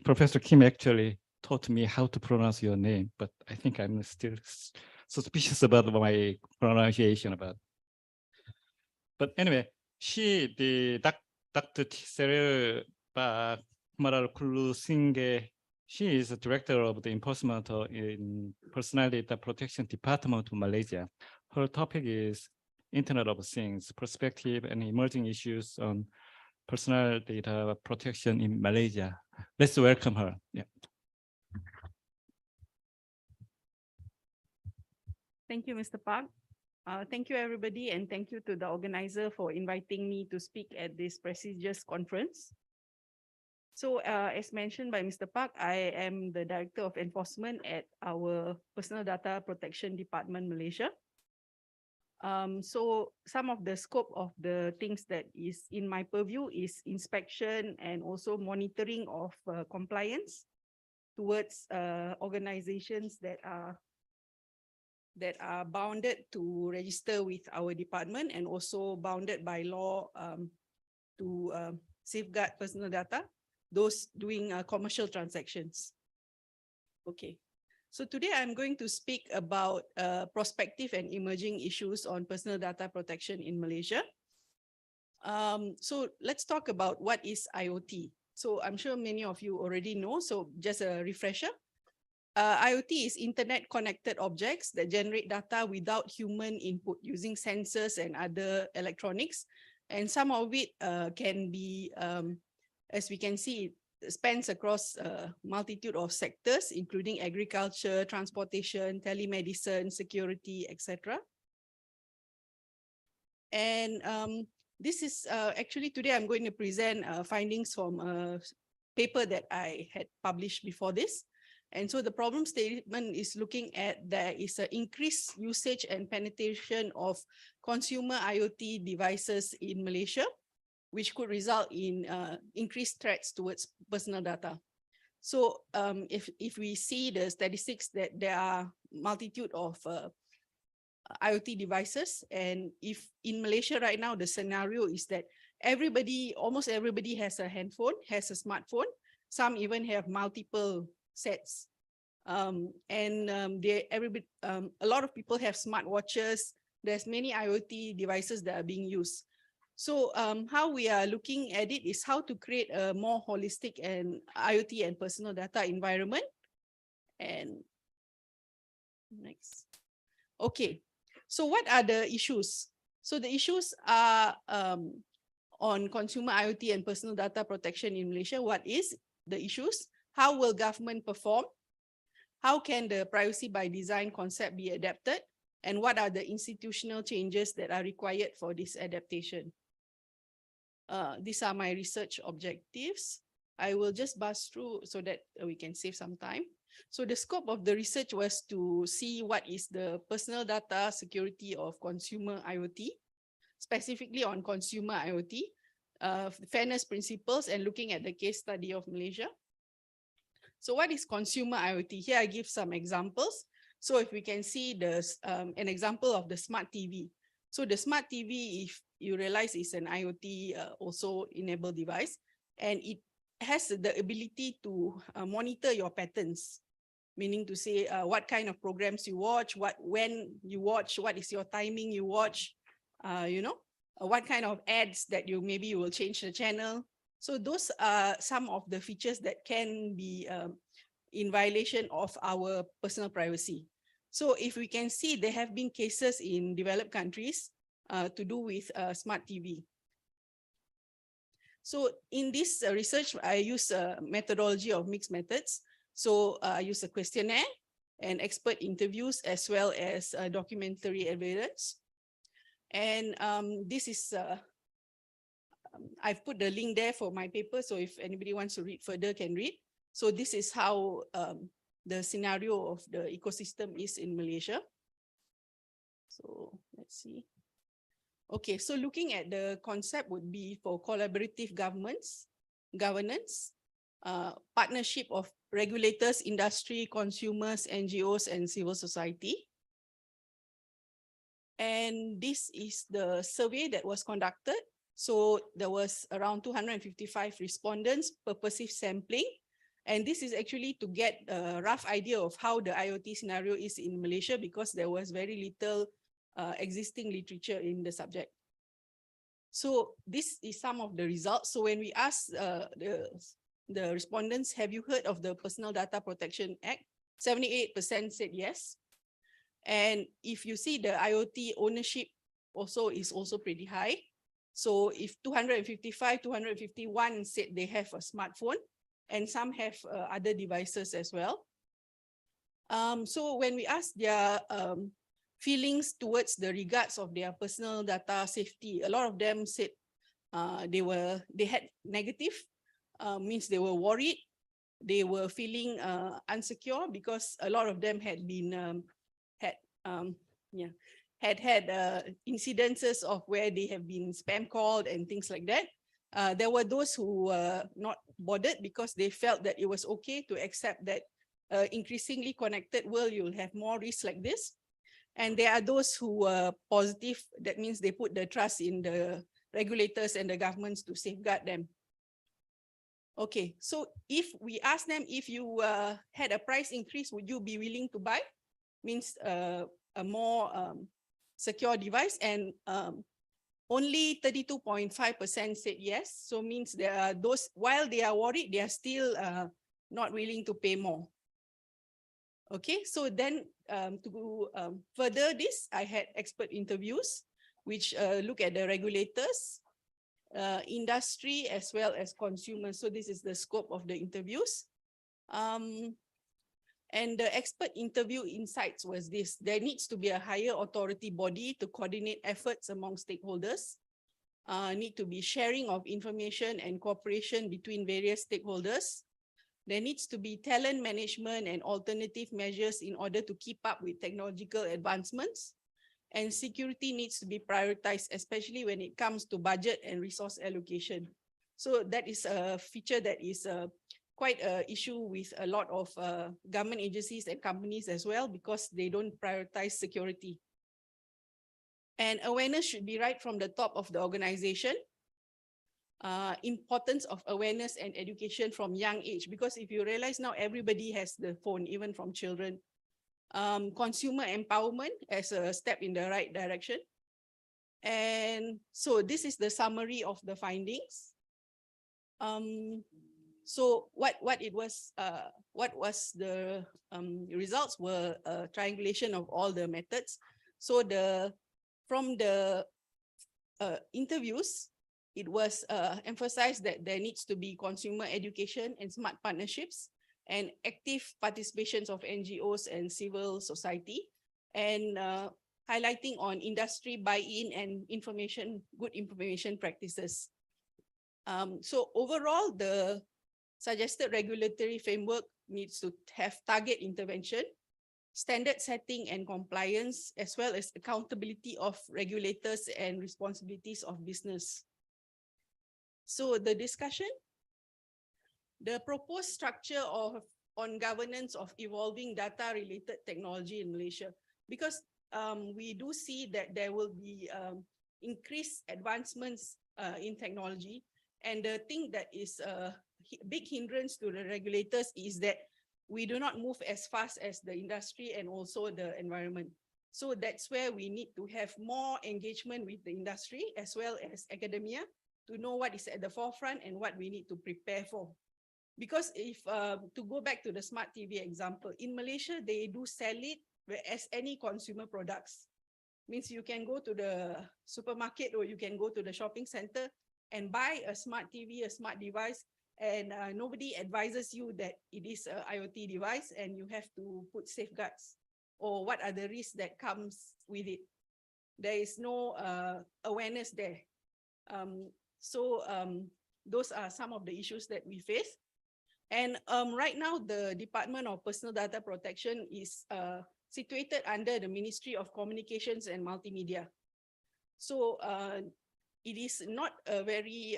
Professor Kim actually taught me how to pronounce your name, but I think I'm still suspicious about my pronunciation about. But anyway, Dr. Cyril Kumarakola Singh, she is the director of the Enforcement in Personality Data Protection Department of Malaysia. Her topic is Internet of Things, Perspective and Emerging Issues on Personal Data Protection in Malaysia. Let's welcome her. Yeah. Thank you, Mr. Park. Thank you, everybody, and thank you to the organizer for inviting me to speak at this prestigious conference. So as mentioned by Mr. Park, I am the Director of Enforcement at our Personal Data Protection Department, Malaysia. So some of the scope of the things that is in my purview is inspection and also monitoring of compliance towards organizations that are bounded to register with our department and also bounded by law to safeguard personal data, those doing commercial transactions. Okay. So today I'm going to speak about prospective and emerging issues on personal data protection in Malaysia. So let's talk about what is IoT. So I'm sure many of you already know, so just a refresher. IoT is internet connected objects that generate data without human input using sensors and other electronics. And some of it can be, as we can see, spans across a multitude of sectors, including agriculture, transportation, telemedicine, security, etc. And this is actually today I'm going to present findings from a paper that I had published before this. And so the problem statement is looking at there is an increased usage and penetration of consumer IoT devices in Malaysia, which could result in increased threats towards personal data. So if we see the statistics that there are multitude of IoT devices, and if in Malaysia right now, the scenario is that almost everybody has a handphone, has a smartphone. Some even have multiple sets. A lot of people have smartwatches. There's many IoT devices that are being used. So how we are looking at it is how to create a more holistic and IoT and personal data environment. And next. Okay, so what are the issues? So the issues are on consumer IoT and personal data protection in Malaysia. What is the issues? How will government perform? How can the privacy by design concept be adapted? and what are the institutional changes that are required for this adaptation. These are my research objectives. I will just buzz through so that we can save some time. So the scope of the research was to see what is the personal data security of consumer IoT, specifically on consumer IoT, fairness principles, and looking at the case study of Malaysia. So what is consumer IoT? Here I give some examples. So if we can see an example of the smart TV. So the smart TV, if you realize, is an IoT also enabled device, and it has the ability to monitor your patterns, meaning to say what kind of programs you watch, when you watch, what is your timing you watch, what kind of ads that maybe you will change the channel. So those are some of the features that can be in violation of our personal privacy. So if we can see, there have been cases in developed countries to do with smart TV. So in this research, I use a methodology of mixed methods. So I use a questionnaire and expert interviews as well as documentary evidence. And this is, I've put the link there for my paper. So if anybody wants to read further, can read. So this is how the scenario of the ecosystem is in Malaysia. So let's see. Okay, so looking at the concept would be for collaborative governance, partnership of regulators, industry, consumers, NGOs, and civil society. And this is the survey that was conducted. So there was around 255 respondents, purposive sampling. And this is actually to get a rough idea of how the IoT scenario is in Malaysia, because there was very little existing literature in the subject. So this is some of the results. So when we asked the respondents, have you heard of the Personal Data Protection Act? 78% said yes. And if you see the IoT ownership is also pretty high. So if 255, 251 said they have a smartphone, and some have other devices as well. So when we ask their feelings towards the regards of their personal data safety, a lot of them said they had negative, means they were worried, they were feeling insecure, because a lot of them had been had incidences of where they have been spam called and things like that. There were those who were not bothered because they felt that it was okay to accept that increasingly connected world, you'll have more risks like this. And there are those who were positive. That means they put the trust in the regulators and the governments to safeguard them. Okay, so if we ask them, if you had a price increase, would you be willing to buy? Means a more secure device, and only 32.5% said yes. So means there are those, while they are worried, they are still not willing to pay more. Okay, so then to further this, I had expert interviews, which look at the regulators, industry, as well as consumers. So this is the scope of the interviews. And the expert interview insights was this: there needs to be a higher authority body to coordinate efforts among stakeholders. Need to be sharing of information and cooperation between various stakeholders. There needs to be talent management and alternative measures in order to keep up with technological advancements. And security needs to be prioritized, especially when it comes to budget and resource allocation. So that is a feature that is quite an issue with a lot of government agencies and companies as well, because they don't prioritize security. And awareness should be right from the top of the organization. Importance of awareness and education from young age, because if you realize now everybody has the phone, even from children. Consumer empowerment as a step in the right direction. And so this is the summary of the findings. So what was the results were a triangulation of all the methods. So from the interviews, it was emphasized that there needs to be consumer education and smart partnerships and active participations of NGOs and civil society. And highlighting on industry buy-in and good information practices. So overall, the suggested regulatory framework needs to have target intervention, standard setting and compliance, as well as accountability of regulators and responsibilities of business. So the discussion, the proposed structure on governance of evolving data-related technology in Malaysia, because we do see that there will be increased advancements in technology. And the thing that is a big hindrance to the regulators is that we do not move as fast as the industry and also the environment. So that's where we need to have more engagement with the industry as well as academia to know what is at the forefront and what we need to prepare for. Because if, to go back to the smart TV example, in Malaysia, they do sell it as any consumer products. Means you can go to the supermarket or you can go to the shopping center and buy a smart TV, a smart device, and nobody advises you that it is an IoT device and you have to put safeguards or what are the risks that comes with it. There is no awareness there. Those are some of the issues that we face. And right now, the Department of Personal Data Protection is situated under the Ministry of Communications and Multimedia. So it is not a very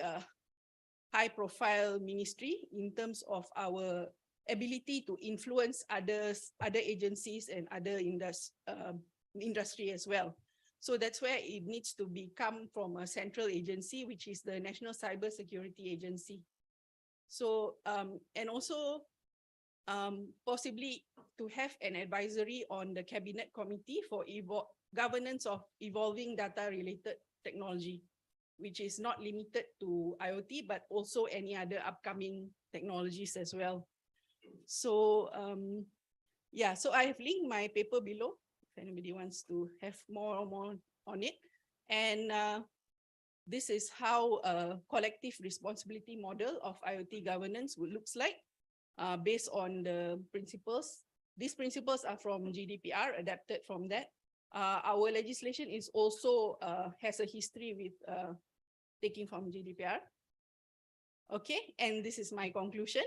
high-profile ministry in terms of our ability to influence other agencies and other industry as well. So that's where it needs to become from a central agency, which is the National Cyber Security Agency. So, and also possibly to have an advisory on the Cabinet Committee for governance of evolving data-related technology, which is not limited to IoT, but also any other upcoming technologies as well. So, yeah, so I have linked my paper below if anybody wants to have more on it. And this is how a collective responsibility model of IoT governance would looks like based on the principles. These principles are from GDPR, adapted from that. Our legislation is also has a history with taking from GDPR. Okay, and this is my conclusion.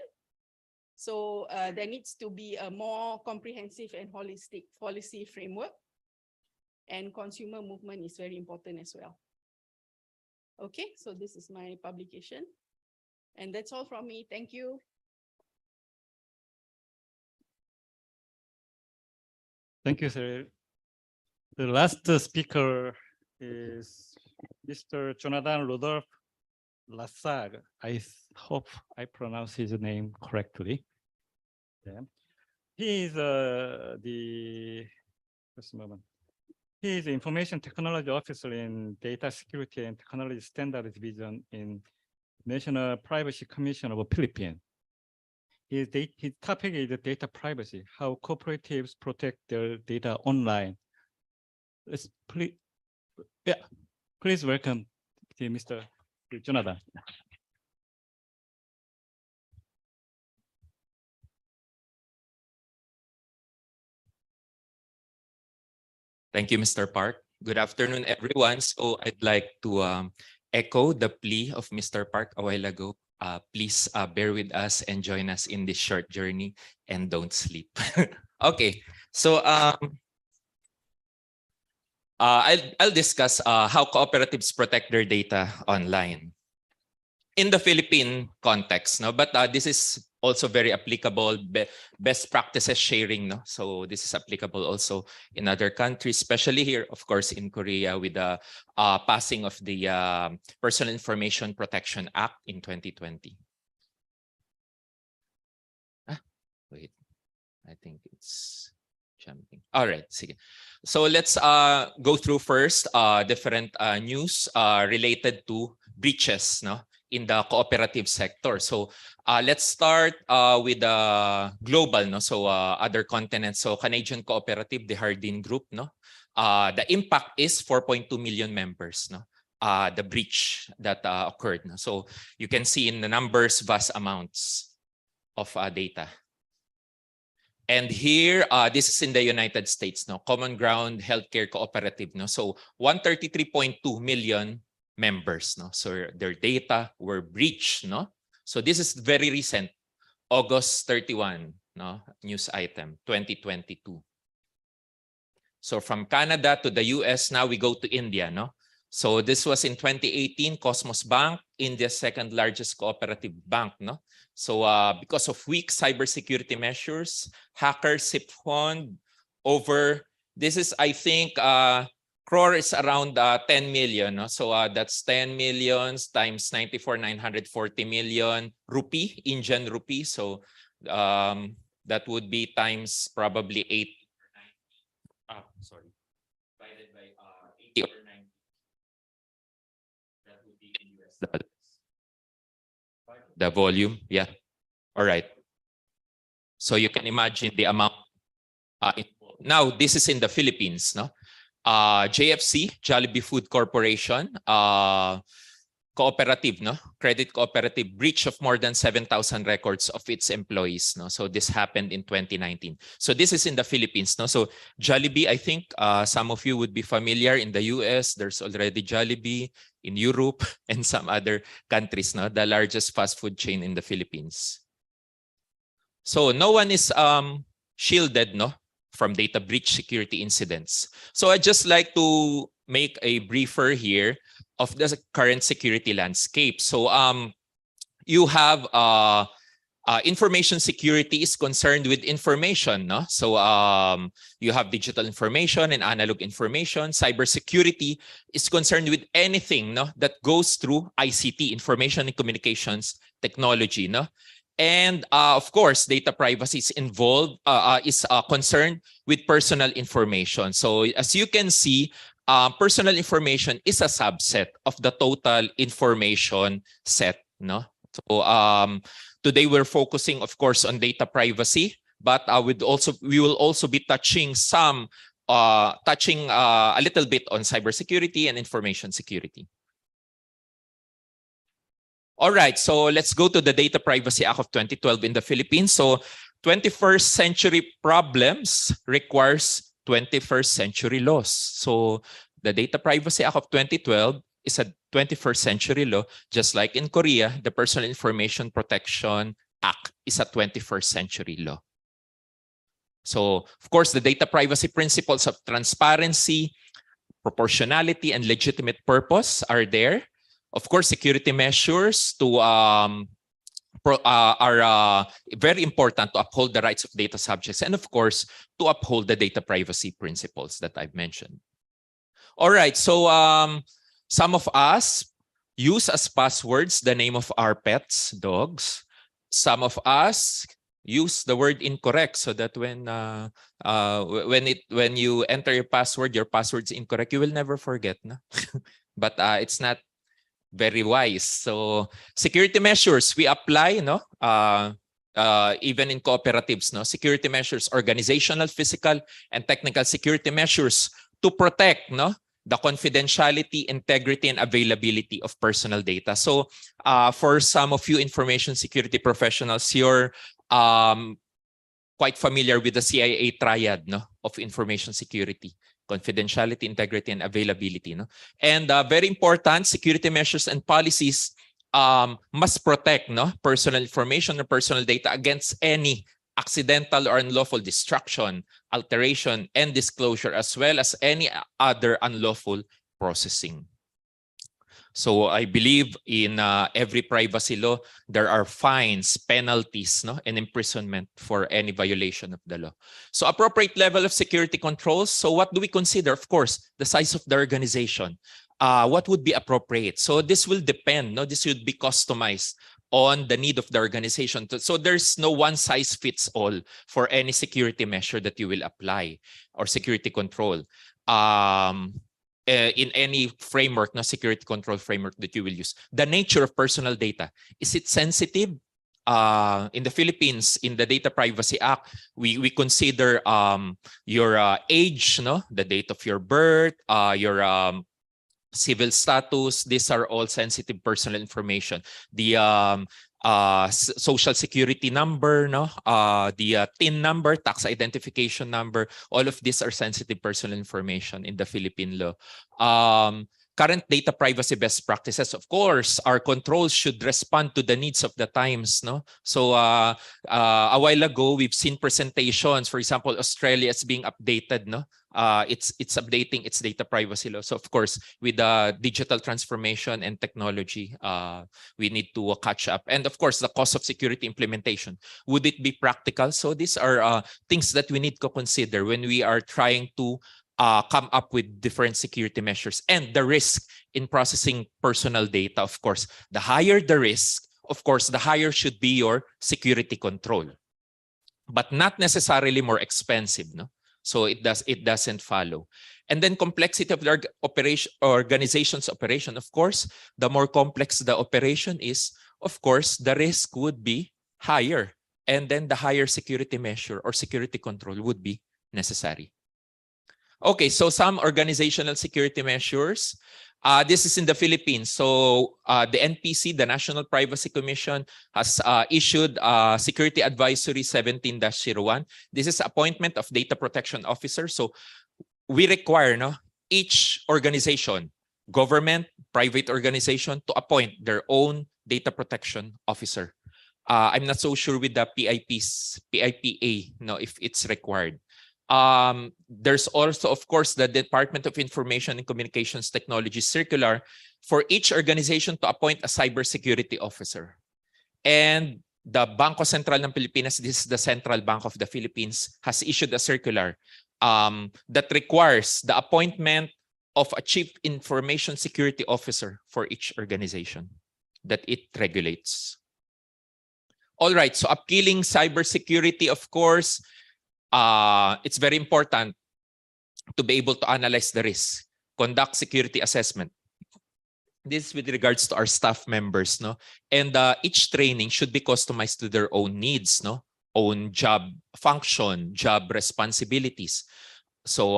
So there needs to be a more comprehensive and holistic policy framework, and consumer movement is very important as well. Okay, so this is my publication, and that's all from me. Thank you. Thank you, sir. The last speaker is Mr. Jonathan Rudolph Lassagne. I hope I pronounce his name correctly. Yeah. He is just a moment. He is the Information Technology Officer in Data Security and Technology Standards Division in National Privacy Commission of the Philippines. His topic is data privacy, how cooperatives protect their data online. Let's please welcome to Mr. Jonathan. Thank you, Mr. Park. Good afternoon, everyone. So I'd like to echo the plea of Mr. Park a while ago. Please bear with us and join us in this short journey and don't sleep. Okay, so I'll discuss how cooperatives protect their data online in the Philippine context, no? But this is also very applicable, best practices sharing, no? So this is applicable also in other countries, especially here, of course, in Korea with the passing of the Personal Information Protection Act in 2020. Wait, I think it's jumping. All right, so let's go through first different news related to breaches, no, in the cooperative sector. So let's start with the global, no, so other continents. So Canadian cooperative, the Hardin Group, no, the impact is 4.2 million members, no, the breach that occurred, no? So you can see in the numbers, vast amounts of data. And here, this is in the United States, no? Common Ground Healthcare Cooperative, no? So 133.2 million members, no? So their data were breached, no? So this is very recent, August 31, no? News item, 2022. So from Canada to the US, now we go to India, no? So this was in 2018, Cosmos Bank, India's second largest cooperative bank, no? So because of weak cybersecurity measures, hackers siphoned over, this is, I think, crore is around 10 million, no? So that's 10 millions times 940 million rupee, Indian rupee. So that would be times probably 8. Sorry, divided by 80 or 90. That would be in US dollars. The volume, yeah. All right. So you can imagine the amount. Now this is in the Philippines, no? JFC, Jollibee Food Corporation, cooperative, no? Credit cooperative, breach of more than 7,000 records of its employees, no? So this happened in 2019. So this is in the Philippines, no? So Jollibee, I think some of you would be familiar. In the US, there's already Jollibee. In Europe and some other countries, no? The largest fast food chain in the Philippines. So no one is shielded, no? From data breach security incidents. So I'd just like to make a briefer here of the current security landscape. So you have information security is concerned with information, no? So you have digital information and analog information. Cybersecurity is concerned with anything, no, that goes through ICT, information and communications technology, no? And of course, data privacy is involved, concerned with personal information. So as you can see, personal information is a subset of the total information set, no? So today we're focusing, of course, on data privacy, but we will also be touching a little bit on cybersecurity and information security. All right, so let's go to the Data Privacy Act of 2012 in the Philippines. So 21st century problems requires 21st century laws. So the Data Privacy Act of 2012 is a 21st century law. Just like in Korea, the Personal Information Protection Act is a 21st century law. So, of course, the data privacy principles of transparency, proportionality, and legitimate purpose are there. Of course, security measures are very important to uphold the rights of data subjects and, of course, to uphold the data privacy principles that I've mentioned. All right, so some of us use as passwords the name of our pets, dogs. Some of us use the word incorrect so that when you enter your password's incorrect, you will never forget, no? But it's not very wise. So security measures we apply, no? Even in cooperatives, no? Security measures, organizational, physical, and technical security measures to protect, no, the confidentiality, integrity, and availability of personal data. So for some of you information security professionals, you're quite familiar with the CIA triad, no, of information security: confidentiality, integrity, and availability, no? And very important, security measures and policies must protect, no, personal information or personal data against any accidental or unlawful destruction, alteration, and disclosure, as well as any other unlawful processing. So I believe in every privacy law, there are fines, penalties, no, and imprisonment for any violation of the law. So appropriate level of security controls. So what do we consider? Of course, the size of the organization. What would be appropriate? So this will depend, no? This would be customized on the need of the organization. So there's no one size fits all for any security measure that you will apply or security control. In any framework, no, security control framework that you will use. The nature of personal data. Is it sensitive? In the Philippines, in the Data Privacy Act, we consider your age, no, the date of your birth, your civil status. These are all sensitive personal information. The social security number, no, the TIN number, tax identification number. All of these are sensitive personal information in the Philippine law. Current data privacy best practices, of course, our controls should respond to the needs of the times, no? So a while ago, we've seen presentations. For example, Australia is being updated, no? It's updating its data privacy law. So of course, with the digital transformation and technology, we need to catch up. And of course, the cost of security implementation. Would it be practical? So these are things that we need to consider when we are trying to come up with different security measures. And the risk in processing personal data, of course, the higher the risk, of course, the higher should be your security control, but not necessarily more expensive, no? So it doesn't follow. And then complexity of the organization's operation. Of course, the more complex the operation is, of course, the risk would be higher. And then the higher security measure or security control would be necessary. Okay, so some organizational security measures. This is in the Philippines. So the NPC, the National Privacy Commission, has issued Security Advisory 17-01. This is appointment of data protection officer. So we require, no, each organization, government, private organization, to appoint their own data protection officer. I'm not so sure with the PIPA, no, if it's required. There's also, of course, the Department of Information and Communications Technology circular for each organization to appoint a cybersecurity officer. And the Bangko Sentral ng Pilipinas, this is the Central Bank of the Philippines, has issued a circular that requires the appointment of a chief information security officer for each organization that it regulates. All right, so upskilling cybersecurity, of course, it's very important to be able to analyze the risk, conduct security assessment. This with regards to our staff members, no? And each training should be customized to their own needs, no? Own job function, job responsibilities. So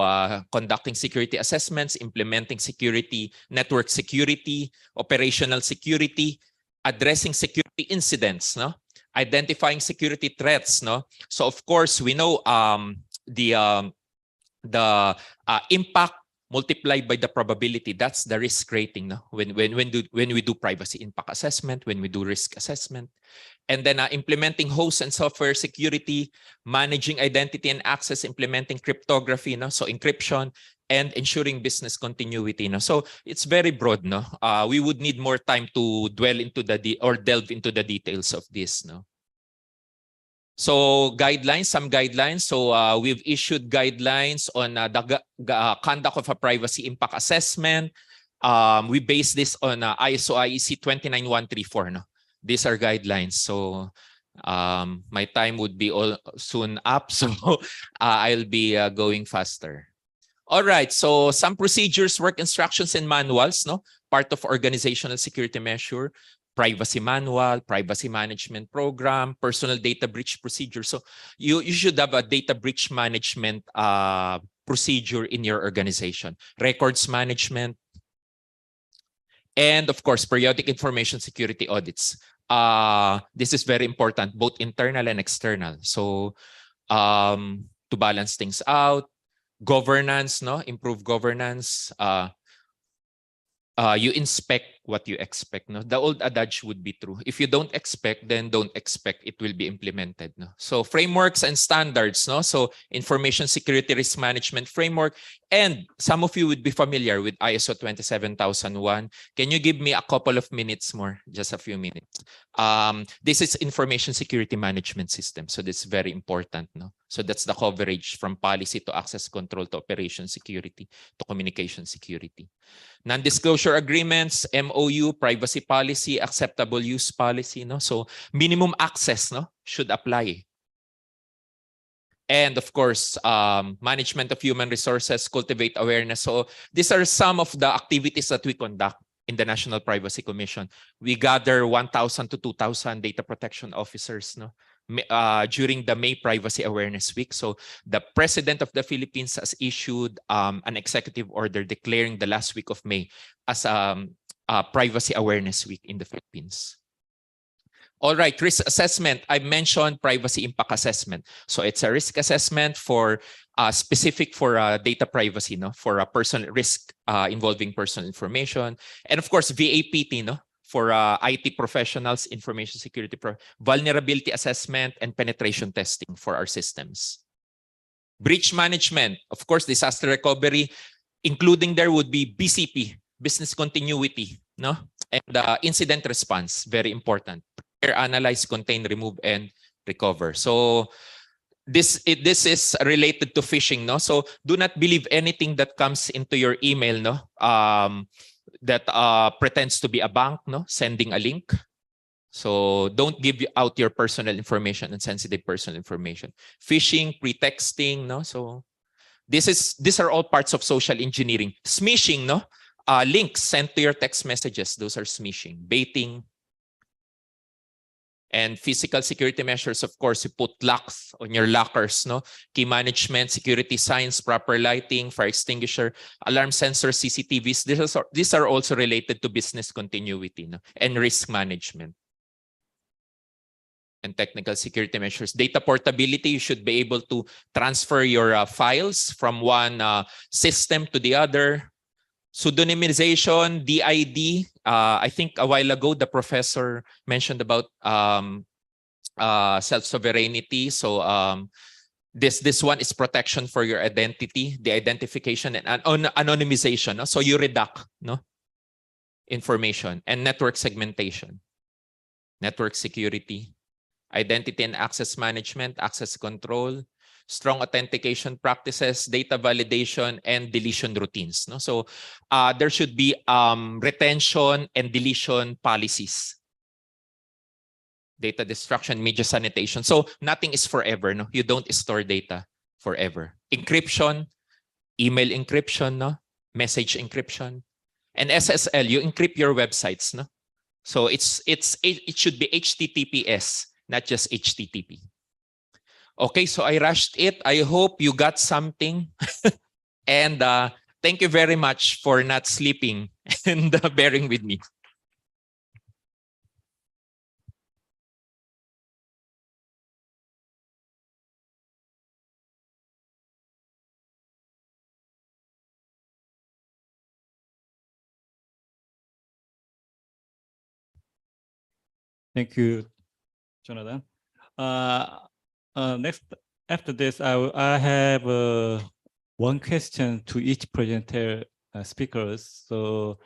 conducting security assessments, implementing security, network security, operational security, addressing security incidents, no? Identifying security threats, no? So of course we know the impact multiplied by the probability. That's the risk rating, no? When we do privacy impact assessment, when we do risk assessment, and then implementing host and software security, managing identity and access, implementing cryptography, no? So encryption, and ensuring business continuity, no? So it's very broad, no? We would need more time to delve into the details of this, no? So guidelines, some guidelines. So we've issued guidelines on the conduct of a privacy impact assessment. We base this on ISO IEC 29134, no? These are guidelines. So my time would be soon up, so I'll be going faster. All right, so some procedures, work instructions, and manuals, no? Part of organizational security measure, privacy manual, privacy management program, personal data breach procedure. So you should have a data breach management procedure in your organization, records management, and of course, periodic information security audits. This is very important, both internal and external. So to balance things out, governance, no? Improve governance. You inspect what you expect, no? The old adage would be true. If you don't expect, then don't expect it will be implemented, no? So frameworks and standards, no? So information security risk management framework. And some of you would be familiar with ISO 27001. Can you give me a couple of minutes more? Just a few minutes. This is information security management system. So this is very important, no? So that's the coverage from policy to access control to operation security to communication security. Non-disclosure agreements, MOU, privacy policy, acceptable use policy, no? So minimum access, no, should apply. And of course, management of human resources, cultivate awareness. So these are some of the activities that we conduct in the National Privacy Commission. We gather 1,000 to 2,000 data protection officers, no? During the May Privacy Awareness Week. So the President of the Philippines has issued an executive order declaring the last week of May as Privacy Awareness Week in the Philippines. All right, risk assessment. I mentioned privacy impact assessment. So it's a risk assessment for specific for data privacy, no, for a personal risk involving personal information, and of course VAPT, no, for IT professionals, information security, vulnerability assessment, and penetration testing for our systems. Breach management, of course, disaster recovery, including there would be BCP, business continuity, no, and incident response, very important. Analyze, contain, remove, and recover. So this is related to phishing, no? So do not believe anything that comes into your email, no? That pretends to be a bank, no? Sending a link. So don't give out your personal information and sensitive personal information. Phishing, pretexting, no? So these are all parts of social engineering. Smishing, no? Links sent to your text messages, those are smishing. Baiting. And physical security measures, of course, you put locks on your lockers, no? Key management, security signs, proper lighting, fire extinguisher, alarm sensors, CCTVs. These are also related to business continuity, no? And risk management. And technical security measures. Data portability, you should be able to transfer your files from one system to the other. Pseudonymization, DID. I think a while ago, the professor mentioned about self-sovereignty. So this one is protection for your identity, the identification and anonymization. No? So you redact, no, information. And network segmentation, network security, identity and access management, access control, strong authentication practices, data validation, and deletion routines. No? So there should be retention and deletion policies. Data destruction, media sanitation. So nothing is forever. No? You don't store data forever. Encryption, email encryption, no? Message encryption, and SSL. You encrypt your websites. No? So it should be HTTPS, not just HTTP. Okay, so I rushed it. I hope you got something. And thank you very much for not sleeping and bearing with me. Thank you, Jonathan. Next, after this, I have one question to each presenter speakers. So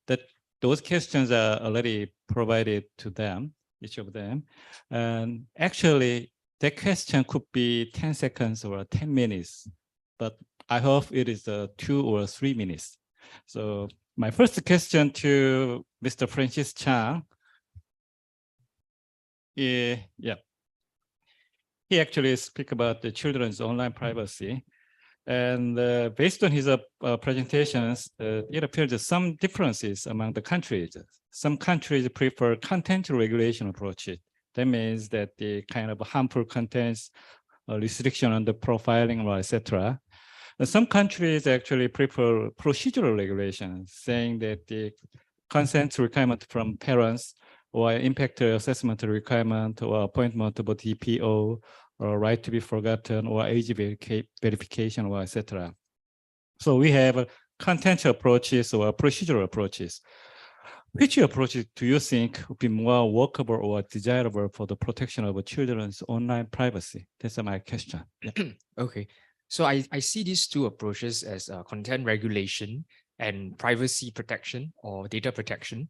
that those questions are already provided to them, each of them. And actually, that question could be 10 seconds or 10 minutes, but I hope it is 2 or 3 minutes. So my first question to Mr. Francis Chang. Yeah. He actually speak about the children's online privacy. And based on his presentations, it appears that some differences among the countries. Some countries prefer content regulation approaches. That means that the kind of harmful contents, restriction on the profiling, or etc. Some countries actually prefer procedural regulation, saying that the consent requirement from parents or impact assessment requirement or appointment of a DPO or right to be forgotten or age verification or etc. So we have content approaches or procedural approaches. Which approaches do you think would be more workable or desirable for the protection of children's online privacy? That's my question. Yeah. Okay, so I see these two approaches as content regulation and privacy protection or data protection.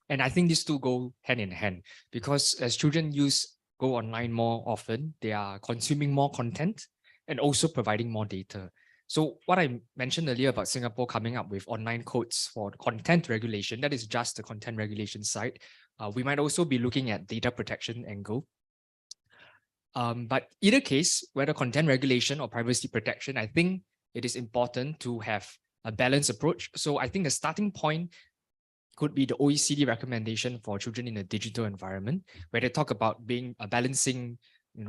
And I think these two go hand in hand because as children go online more often, they are consuming more content and also providing more data. So what I mentioned earlier about Singapore coming up with online codes for content regulation, that is just the content regulation side. We might also be looking at data protection angle. But either case, whether content regulation or privacy protection, I think it is important to have a balanced approach. So I think the starting point could be the OECD recommendation for children in a digital environment, where they talk about being balancing,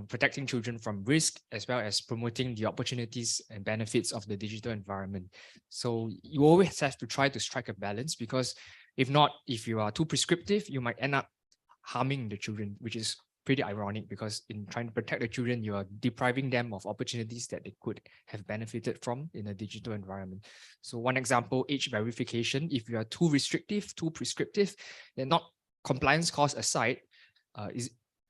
protecting children from risk as well as promoting the opportunities and benefits of the digital environment. So you always have to try to strike a balance because if not, if you are too prescriptive, you might end up harming the children, which is pretty ironic because in trying to protect the children, you are depriving them of opportunities that they could have benefited from in a digital environment. So one example, age verification. If you are too restrictive, too prescriptive, then not compliance costs aside,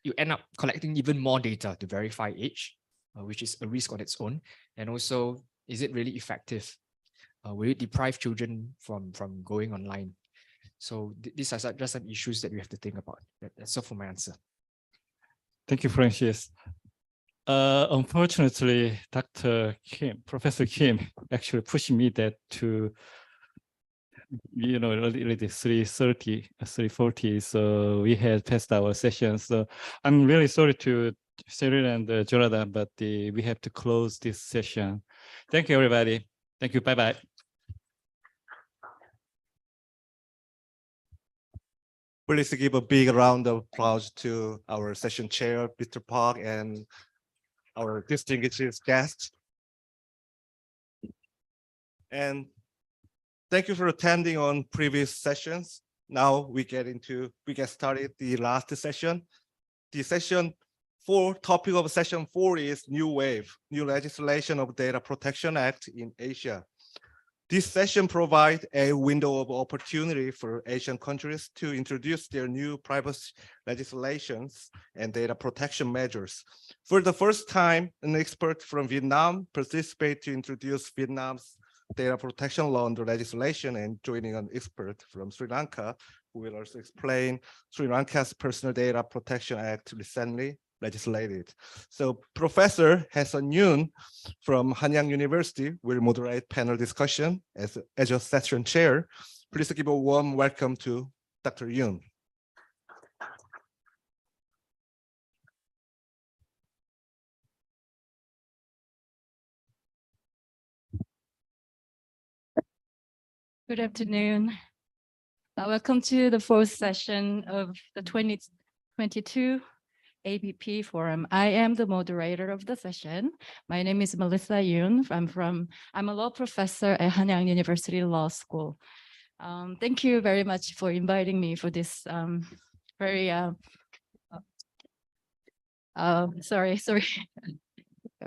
you end up collecting even more data to verify age, which is a risk on its own. And also, is it really effective? Will it deprive children from going online? So these are just some issues that we have to think about. That's all for my answer. Thank you, Francis. Unfortunately, Professor Kim actually pushed me that to, already 3:30, 3:40. So we had passed our session. So I'm really sorry to Cyril and Jonathan, but we have to close this session. Thank you, everybody. Thank you. Bye-bye. Please give a big round of applause to our session chair, Mr. Park, and our distinguished guests. And thank you for attending on previous sessions. Now we get started the last session. The session 4, topic of session 4 is New Wave, New Legislation of Data Protection Act in Asia. This session provides a window of opportunity for Asian countries to introduce their new privacy legislations and data protection measures. For the first time, an expert from Vietnam participates to introduce Vietnam's data protection law under legislation, and joining an expert from Sri Lanka, who will also explain Sri Lanka's Personal Data Protection Act recently legislated. So Professor Ha-Seon Yoon from Hanyang University will moderate panel discussion as a session chair. Please give a warm welcome to Dr. Yoon. Good afternoon. Welcome to the 4th session of the 2022 ABP Forum. I am the moderator of the session. My name is Melissa Yoon. I'm a law professor at Hanyang University Law School. Thank you very much for inviting me for this sorry.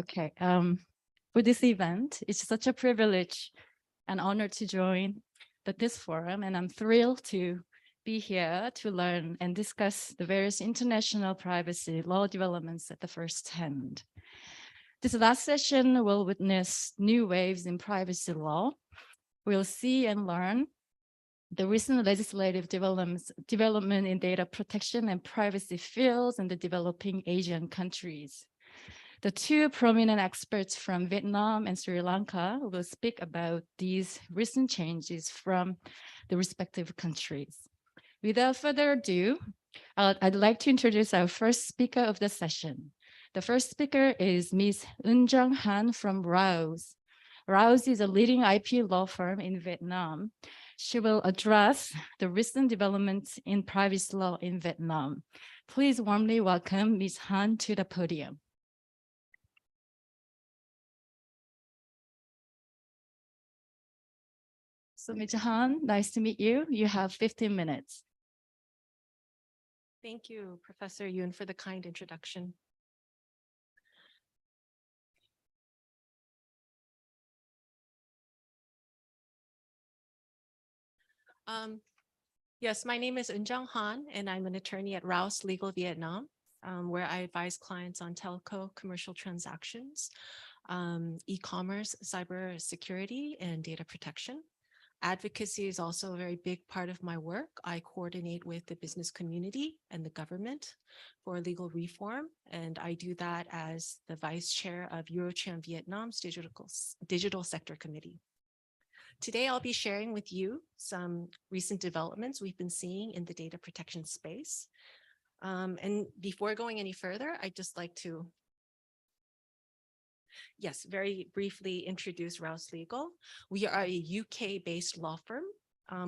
Okay. For this event, it's such a privilege and honor to join this forum, and I'm thrilled to be here to learn and discuss the various international privacy law developments at the first hand. This last session will witness new waves in privacy law. We'll see and learn the recent legislative development in data protection and privacy fields in the developing Asian countries. The 2 prominent experts from Vietnam and Sri Lanka will speak about these recent changes from the respective countries. Without further ado, I'd like to introduce our first speaker of the session. The first speaker is Ms. Eun Jung Han from Rouse. Rouse is a leading IP law firm in Vietnam. She will address the recent developments in privacy law in Vietnam. Please warmly welcome Ms. Han to the podium. So Ms. Han, nice to meet you. You have 15 minutes. Thank you, Professor Yoon, for the kind introduction. Yes, my name is Eun Jung Han, and I'm an attorney at Rouse Legal Vietnam, where I advise clients on telco, commercial transactions, e-commerce, cyber security, and data protection. Advocacy is also a very big part of my work. I coordinate with the business community and the government for legal reform, and I do that as the vice chair of Eurochan Vietnam's Digital Sector Committee. Today, I'll be sharing with you some recent developments we've been seeing in the data protection space. And before going any further, I'd just like to very briefly introduce Rouse Legal. We are a UK-based law firm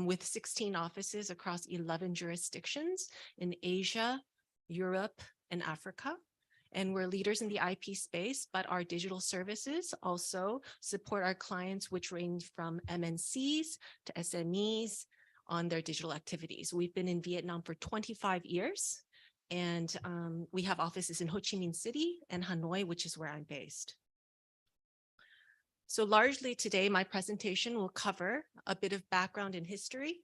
with 16 offices across 11 jurisdictions in Asia, Europe, and Africa. And we're leaders in the IP space, but our digital services also support our clients, which range from MNCs to SMEs on their digital activities. We've been in Vietnam for 25 years, And we have offices in Ho Chi Minh City and Hanoi, which is where I'm based. So largely today, my presentation will cover a bit of background and history,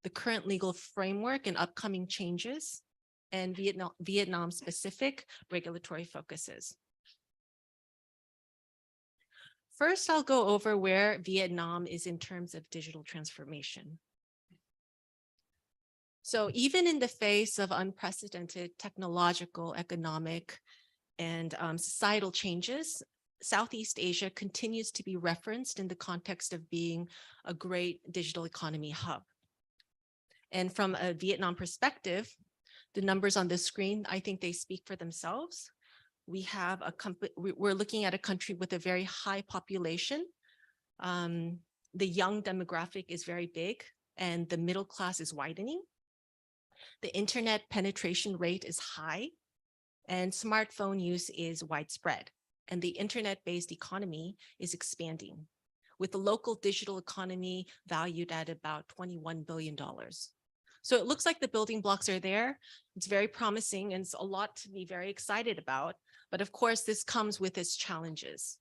the current legal framework and upcoming changes, and Vietnam-specific regulatory focuses. First, I'll go over where Vietnam is in terms of digital transformation. So even in the face of unprecedented technological, economic, and societal changes, Southeast Asia continues to be referenced in the context of being a great digital economy hub. And from a Vietnam perspective, the numbers on this screen, I think they speak for themselves. We're looking at a country with a very high population. The young demographic is very big and the middle class is widening. The internet penetration rate is high and smartphone use is widespread. And the internet-based economy is expanding with the local digital economy valued at about $21 billion. So it looks like the building blocks are there. It's very promising and it's a lot to be very excited about. But of course, this comes with its challenges.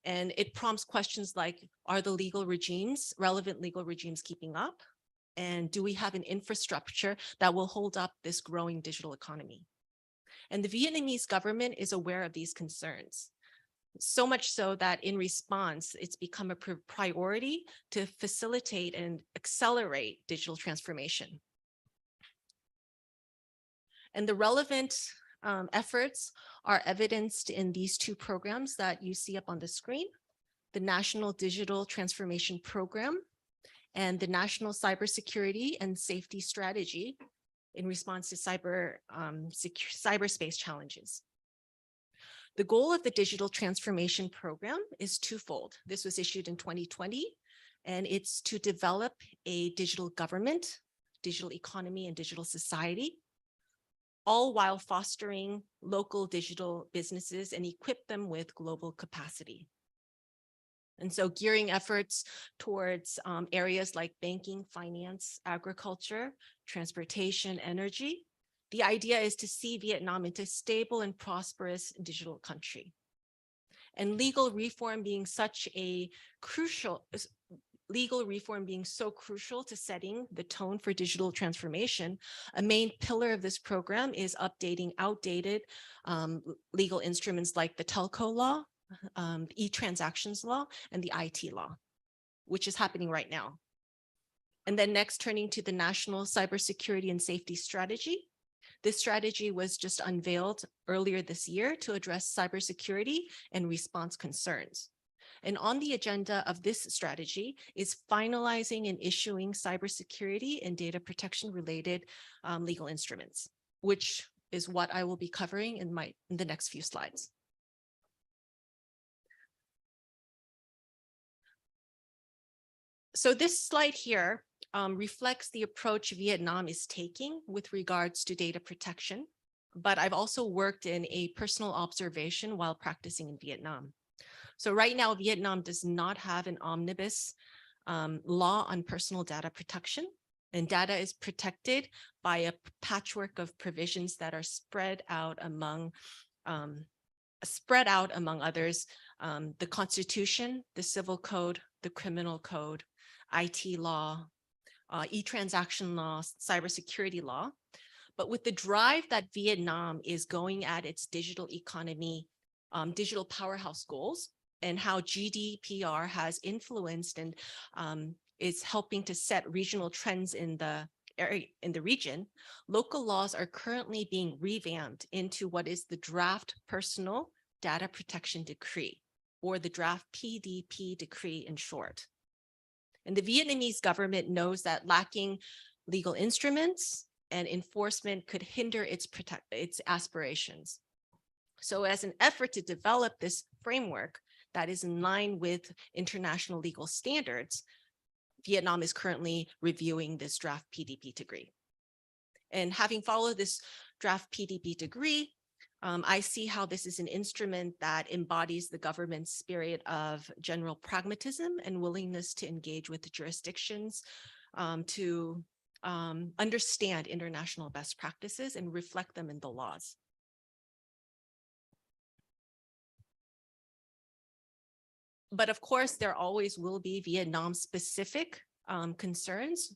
And it prompts questions like, are the relevant legal regimes keeping up? And do we have an infrastructure that will hold up this growing digital economy? And the Vietnamese government is aware of these concerns. So much so that in response, it's become a priority to facilitate and accelerate digital transformation. And the relevant efforts are evidenced in these two programs that you see up on the screen, the National Digital Transformation Program and the National Cybersecurity and Safety Strategy in response to cyberspace challenges. The goal of the Digital Transformation Program is twofold. This was issued in 2020, and it's to develop a digital government, digital economy, and digital society, all while fostering local digital businesses and equip them with global capacity. And so gearing efforts towards areas like banking, finance, agriculture, transportation, energy. The idea is to see Vietnam into a stable and prosperous digital country. And legal reform being so crucial to setting the tone for digital transformation, a main pillar of this program is updating outdated legal instruments like the telco law, e-transactions law, and the IT law, which is happening right now. And then next, turning to the National Cybersecurity and Safety Strategy. This strategy was just unveiled earlier this year to address cybersecurity and response concerns. And on the agenda of this strategy is finalizing and issuing cybersecurity and data protection related legal instruments, which is what I will be covering in the next few slides. So this slide here reflects the approach Vietnam is taking with regards to data protection, but I've also worked in a personal observation while practicing in Vietnam. So right now, Vietnam does not have an omnibus law on personal data protection, and data is protected by a patchwork of provisions that are spread out among others, the Constitution, the Civil Code, the Criminal Code, IT law, e-transaction law, cybersecurity law. But with the drive that Vietnam is going at its digital economy, digital powerhouse goals, and how GDPR has influenced and is helping to set regional trends in the region, local laws are currently being revamped into what is the Draft Personal Data Protection Decree, or the Draft PDP Decree in short. And the Vietnamese government knows that lacking legal instruments and enforcement could hinder its aspirations. So as an effort to develop this framework that is in line with international legal standards, Vietnam is currently reviewing this draft PDP decree. And having followed this draft PDP decree, I see how this is an instrument that embodies the government's spirit of general pragmatism and willingness to engage with the jurisdictions to understand international best practices and reflect them in the laws. But of course, there always will be Vietnam-specific concerns.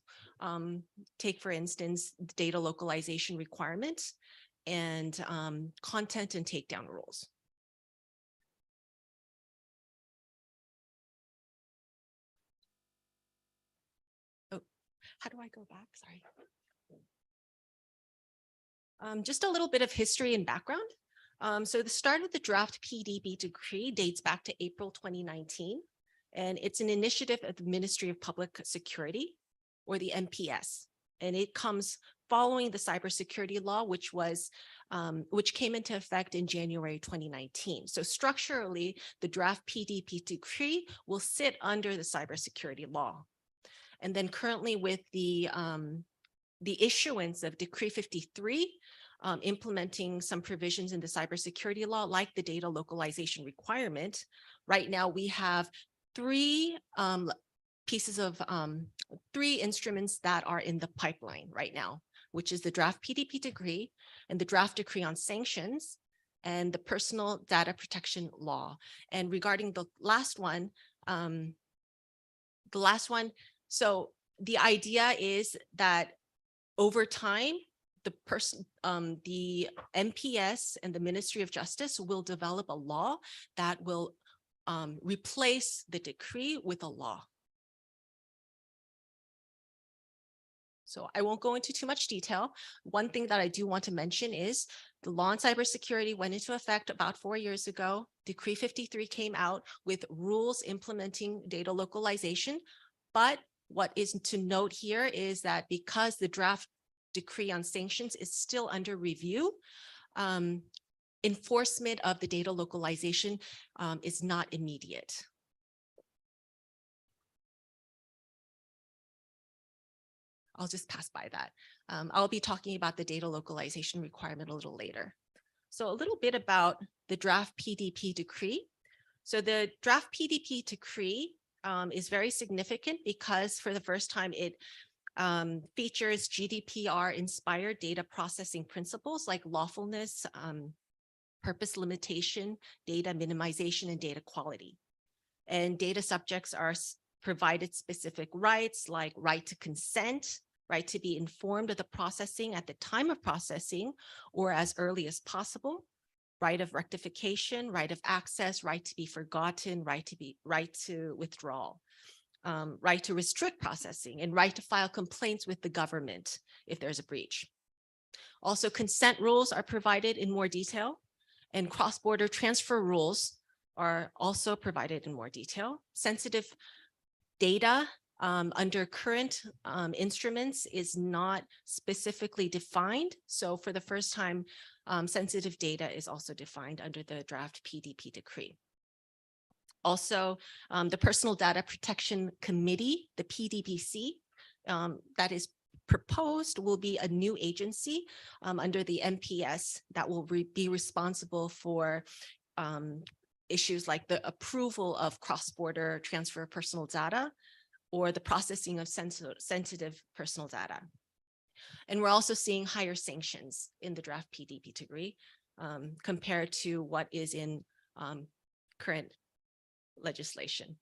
Take, for instance, the data localization requirements and content and takedown rules. Oh, how do I go back? Sorry. Just a little bit of history and background. So the start of the draft PDP decree dates back to April 2019, and it's an initiative of the Ministry of Public Security, or the MPS, and it comes following the cybersecurity law, which came into effect in January 2019. So structurally, the draft PDP decree will sit under the cybersecurity law. And then currently with the issuance of Decree 53, implementing some provisions in the cybersecurity law, like the data localization requirement. Right now, we have three instruments that are in the pipeline right now, which is the draft PDP decree and the draft decree on sanctions and the personal data protection law. And regarding the last one, so the idea is that over time, the MPS and the Ministry of Justice will develop a law that will replace the decree with a law. So I won't go into too much detail. One thing that I do want to mention is the law on cybersecurity went into effect about 4 years ago. Decree 53 came out with rules implementing data localization. But what is to note here is that because the draft decree on sanctions is still under review, enforcement of the data localization is not immediate. I'll just pass by that. I'll be talking about the data localization requirement a little later. So a little bit about the draft PDP decree. So the draft PDP decree is very significant because for the first time it features GDPR-inspired data processing principles like lawfulness, purpose limitation, data minimization, and data quality. And data subjects are provided specific rights like right to consent, right to be informed of the processing at the time of processing or as early as possible, right of rectification, right of access, right to be forgotten, right to withdrawal, right to restrict processing, and right to file complaints with the government if there's a breach. Also, consent rules are provided in more detail, and cross-border transfer rules are also provided in more detail. Sensitive data under current instruments is not specifically defined. So for the first time, sensitive data is also defined under the draft PDP decree. Also, the Personal Data Protection Committee, the PDPC, that is proposed will be a new agency under the MPS that will be responsible for issues like the approval of cross-border transfer of personal data or the processing of sensitive personal data. And we're also seeing higher sanctions in the draft PDP decree compared to what is in current legislation.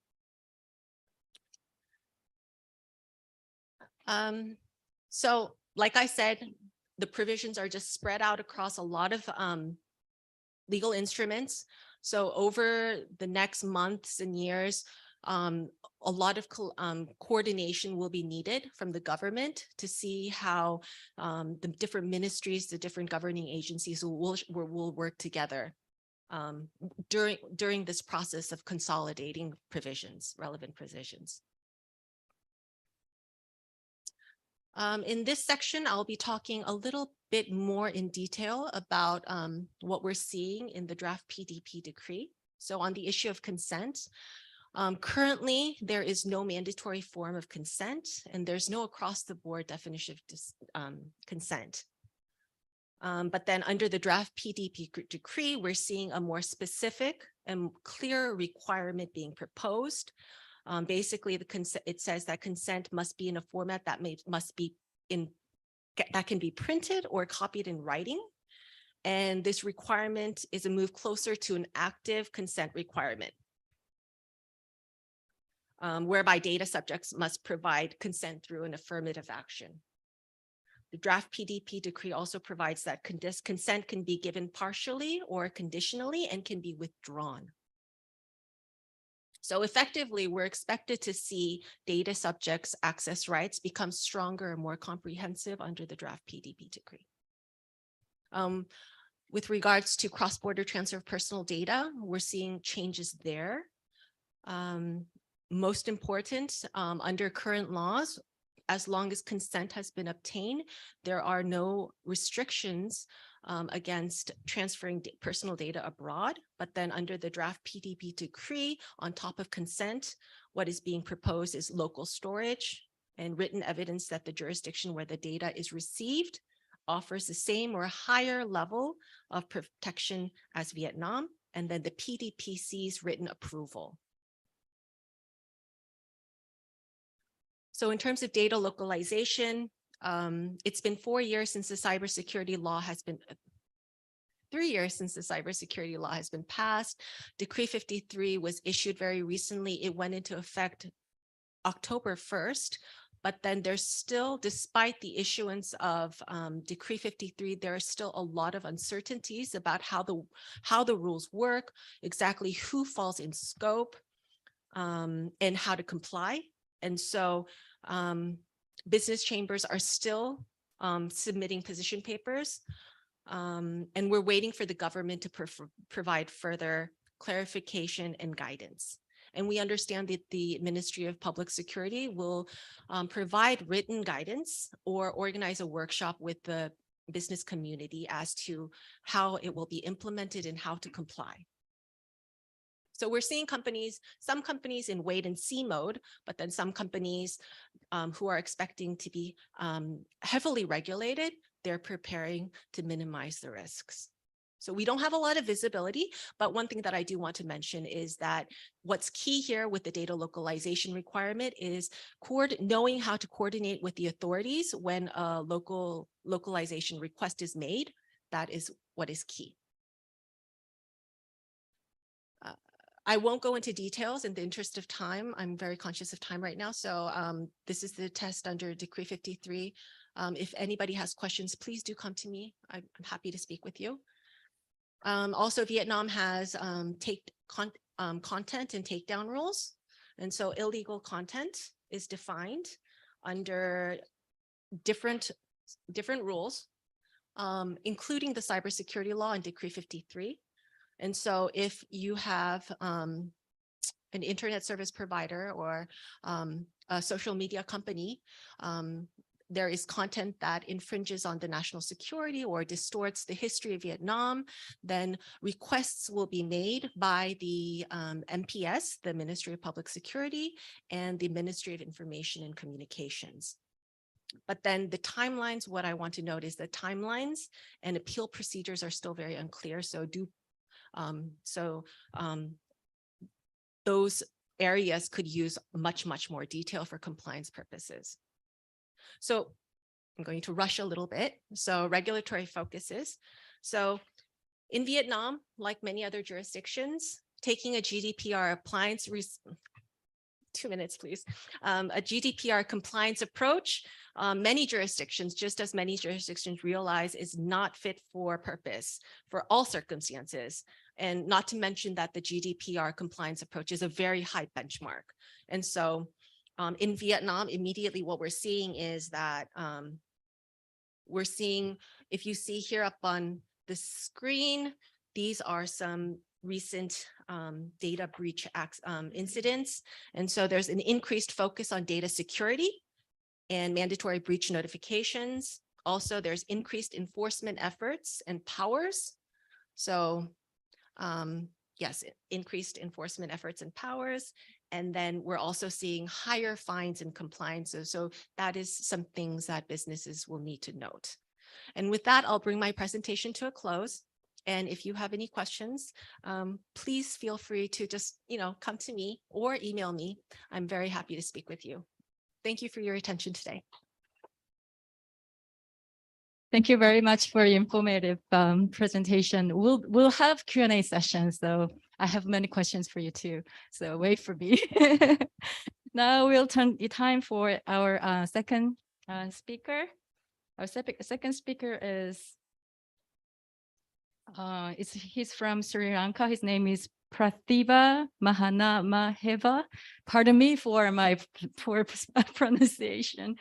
So like I said, the provisions are just spread out across a lot of legal instruments. So over the next months and years, a lot of coordination will be needed from the government to see how the different ministries, the different governing agencies will work together during this process of consolidating provisions, relevant provisions. In this section, I'll be talking a little bit more in detail about what we're seeing in the draft PDP decree. So on the issue of consent, currently, there is no mandatory form of consent, and there's no across-the-board definition of consent. But then under the draft PDP decree, we're seeing a more specific and clear requirement being proposed. Basically, it says that consent must be in a format that must be that can be printed or copied in writing. And this requirement is a move closer to an active consent requirement, whereby data subjects must provide consent through an affirmative action. The draft PDP decree also provides that consent can be given partially or conditionally and can be withdrawn. So effectively, we're expected to see data subjects' access rights become stronger and more comprehensive under the draft PDP decree. With regards to cross-border transfer of personal data, we're seeing changes there. Most important, under current laws, as long as consent has been obtained, there are no restrictions against transferring personal data abroad. But then under the draft PDP decree, on top of consent, what is being proposed is local storage and written evidence that the jurisdiction where the data is received offers the same or higher level of protection as Vietnam, and then the PDPC's written approval. So in terms of data localization, it's been 4 years since the cybersecurity law has been, 3 years since the cybersecurity law has been passed. Decree 53 was issued very recently. It went into effect October 1st, but then there's still, despite the issuance of Decree 53, there are still a lot of uncertainties about how the rules work, exactly who falls in scope, and how to comply. And so business chambers are still submitting position papers, and we're waiting for the government to provide further clarification and guidance. And we understand that the Ministry of Public Security will provide written guidance or organize a workshop with the business community as to how it will be implemented and how to comply. So we're seeing some companies in wait and see mode, but then some companies who are expecting to be heavily regulated, they're preparing to minimize the risks. So we don't have a lot of visibility, but one thing that I do want to mention is that what's key here with the data localization requirement is knowing how to coordinate with the authorities when a localization request is made. That is what is key. I won't go into details in the interest of time. I'm very conscious of time right now. So this is the test under Decree 53. If anybody has questions, please do come to me. I'm happy to speak with you. Also, Vietnam has content and takedown rules. And so illegal content is defined under different rules, including the cybersecurity law and Decree 53. And so if you have an internet service provider or a social media company, there is content that infringes on the national security or distorts the history of Vietnam, then requests will be made by the MPS, the Ministry of Public Security, and the Ministry of Information and Communications. But then the timelines, what I want to note is the timelines and appeal procedures are still very unclear. So those areas could use much more detail for compliance purposes. So I'm going to rush a little bit. So regulatory focuses. So in Vietnam, like many other jurisdictions, taking a GDPR appliance, 2 minutes, please. A GDPR compliance approach, many jurisdictions, just as many jurisdictions realize, is not fit for purpose for all circumstances. And not to mention that the GDPR compliance approach is a very high benchmark. And so in Vietnam, immediately what we're seeing is that we're seeing, if you see here up on the screen, these are some recent data breach incidents. And so there's an increased focus on data security and mandatory breach notifications. Also, there's increased enforcement efforts and powers. So yes, increased enforcement efforts and powers. And then we're also seeing higher fines and compliances. So that is some things that businesses will need to note. And with that, I'll bring my presentation to a close. And if you have any questions, please feel free to just, come to me or email me. I'm very happy to speak with you. Thank you for your attention today. Thank you very much for your informative presentation. We'll have Q&A sessions, so I have many questions for you too. So wait for me. Now we'll turn the time for our second speaker. Our second speaker is he's from Sri Lanka. His name is Pratibha Mahanamaheva. Pardon me for my poor pronunciation.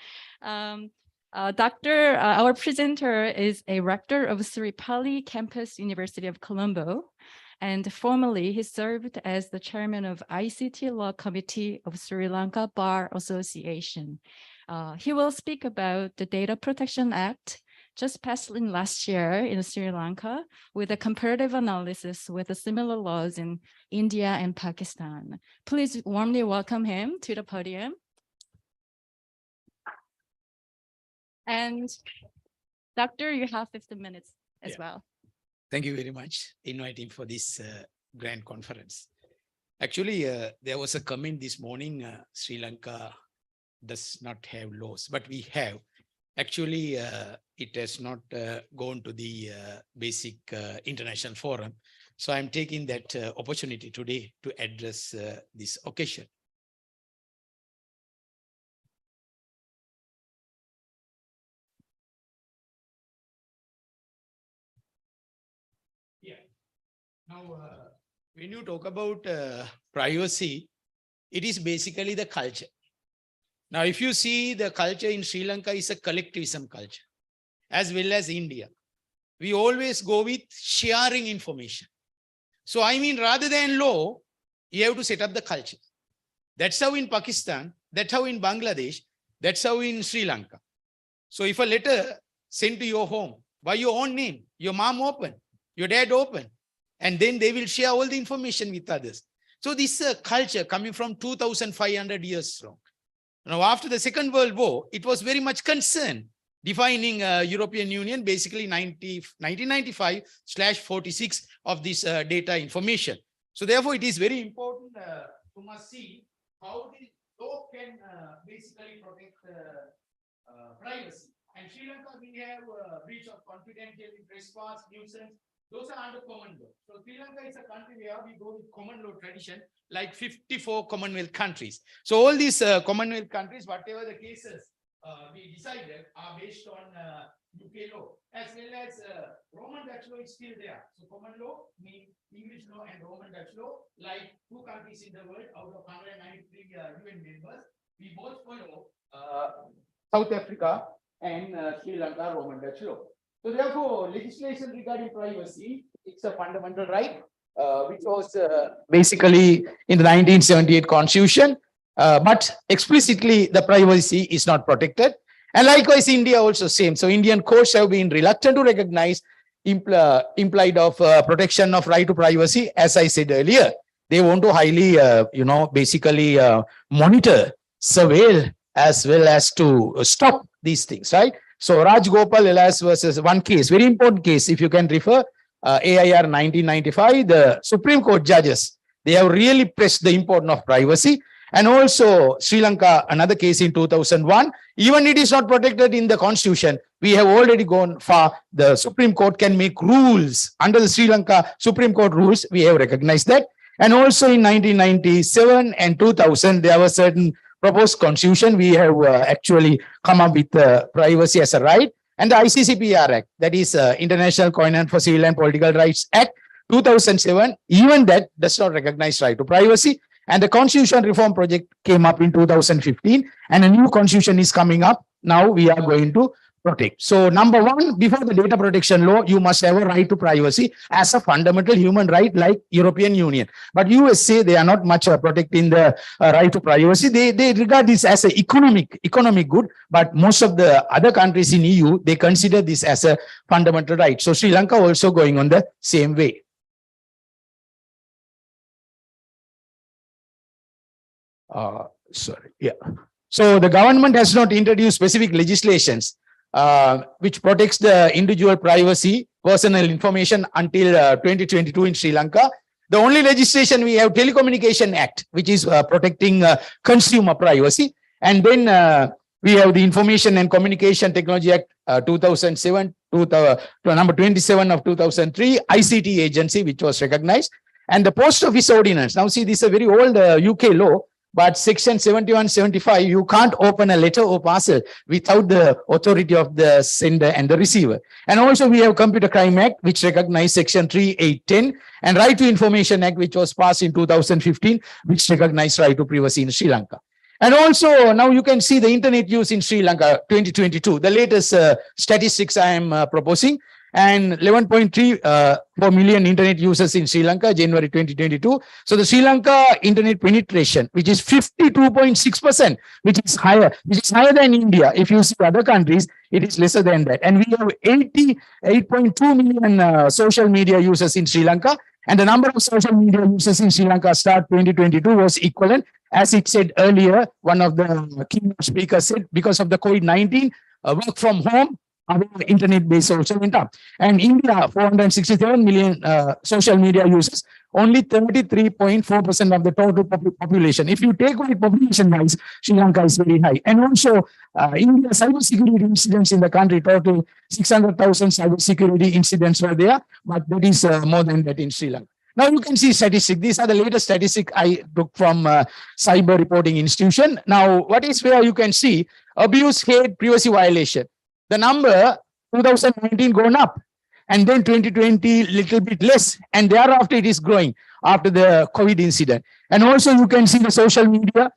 Our presenter is a rector of Sri Pali Campus, University of Colombo, and formerly he served as the chairman of ICT Law Committee of Sri Lanka Bar Association. He will speak about the Data Protection Act just passed in last year in Sri Lanka with a comparative analysis with the similar laws in India and Pakistan. Please warmly welcome him to the podium. And Doctor, you have 15 minutes as well. Thank you very much for inviting for this grand conference. Actually, there was a comment this morning, Sri Lanka does not have laws, but we have. Actually, it has not gone to the basic international forum. So I'm taking that opportunity today to address this occasion. Now, when you talk about privacy, it is basically the culture. Now, if you see the culture in Sri Lanka is a collectivism culture, as well as India. We always go with sharing information. So, I mean, rather than law, you have to set up the culture. That's how in Pakistan, that's how in Bangladesh, that's how in Sri Lanka. So, if a letter sent to your home by your own name, your mom open, your dad open, and then they will share all the information with others. So this culture coming from 2,500 years long. Now, after the Second World War, it was very much concerned defining European Union, basically 1995/46 of this data information. So therefore, it is very important to must see how the law can basically protect privacy. And Sri Lanka, we have breach of confidentiality, trespass, nuisance. Those are under common law. So Sri Lanka is a country where we go with common law tradition, like 54 Commonwealth countries. So all these Commonwealth countries, whatever the cases we decided, are based on UK law, as well as Roman Dutch law is still there. So common law means English law and Roman Dutch law, like 2 countries in the world out of 193 UN members. We both follow South Africa and Sri Lanka Roman Dutch law. So therefore, legislation regarding privacy, it's a fundamental right, which was basically in the 1978 Constitution, but explicitly the privacy is not protected. And likewise, India also same. So Indian courts have been reluctant to recognize implied of protection of right to privacy. As I said earlier, they want to highly, basically monitor, surveil, as well as to stop these things, right? So Raj Gopal Elias versus one case, very important case, if you can refer, AIR 1995, the Supreme Court judges, they have really pressed the importance of privacy. And also Sri Lanka, another case in 2001, even it is not protected in the constitution, we have already gone far. The Supreme Court can make rules under the Sri Lanka Supreme Court rules, we have recognized that. And also in 1997 and 2000, there were certain proposed constitution, we have actually come up with privacy as a right, and the ICCPR Act, that is International Covenant for Civil and Political Rights Act 2007, even that does not recognize right to privacy. And the constitution reform project came up in 2015, and a new constitution is coming up. Now we are going to protect. So number one, before the data protection law, you must have a right to privacy as a fundamental human right like European Union. But USA, they are not much protecting the right to privacy. They regard this as an economic good, but most of the other countries in EU, they consider this as a fundamental right. So Sri Lanka also going on the same way. So the government has not introduced specific legislations which protects the individual privacy, personal information until 2022 in Sri Lanka. The only legislation we have, Telecommunication Act, which is protecting consumer privacy. And then We have the Information and Communication Technology Act 2007 to number 27 of 2003, ICT agency, which was recognized, and the Post Office Ordinance. Now see, this is a very old UK law, but section 71, 75, you can't open a letter or parcel without the authority of the sender and the receiver. And also we have Computer Crime Act, which recognized section 3, 8, 10, and Right to Information Act, which was passed in 2015, which recognized right to privacy in Sri Lanka. And also now you can see the internet use in Sri Lanka 2022, the latest statistics I am proposing, and 11.34 million internet users in Sri Lanka, January 2022. So the Sri Lanka internet penetration, which is 52.6%, which is higher than India. If you see other countries, it is lesser than that. And we have 88.2 million social media users in Sri Lanka. And the number of social media users in Sri Lanka start 2022 was equivalent. As it said earlier, one of the keynote speakers said, because of the COVID-19, work from home, our internet-based also went up. And India, 467 million social media users, only 33.4% of the total population. If you take away population-wise, Sri Lanka is very high. And also, India cybersecurity incidents in the country, total 600,000 cybersecurity incidents were there, but that is more than that in Sri Lanka. Now you can see statistics. These are the latest statistics I took from Cyber Reporting Institution. Now, what is where you can see abuse, hate, privacy violation. The number 2019 gone up, and then 2020 little bit less, and thereafter it is growing after the COVID incident. And also you can see the social media.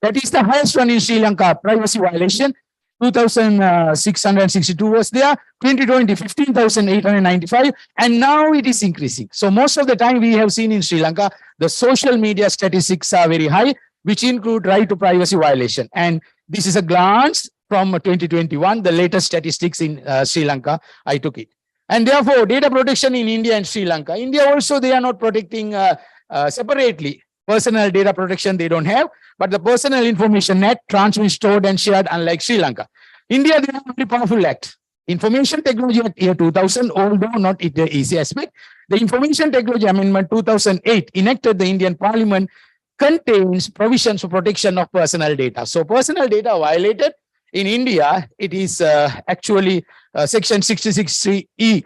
That is the highest one in Sri Lanka, privacy violation. 2,662 was there, 2020, 15,895, and now it is increasing. So most of the time we have seen in Sri Lanka, the social media statistics are very high, which include right to privacy violation. And this is a glance from 2021, the latest statistics in Sri Lanka, I took it. And therefore, data protection in India and Sri Lanka. India also, they are not protecting separately. Personal data protection they don't have, but the Personal Information Act transmits, stored and shared, unlike Sri Lanka. India, they have a very powerful act. Information Technology Act year 2000, although not in the easy aspect. The Information Technology Amendment 2008 enacted the Indian Parliament contains provisions for protection of personal data. So personal data violated in India, it is actually section 66(3)(e),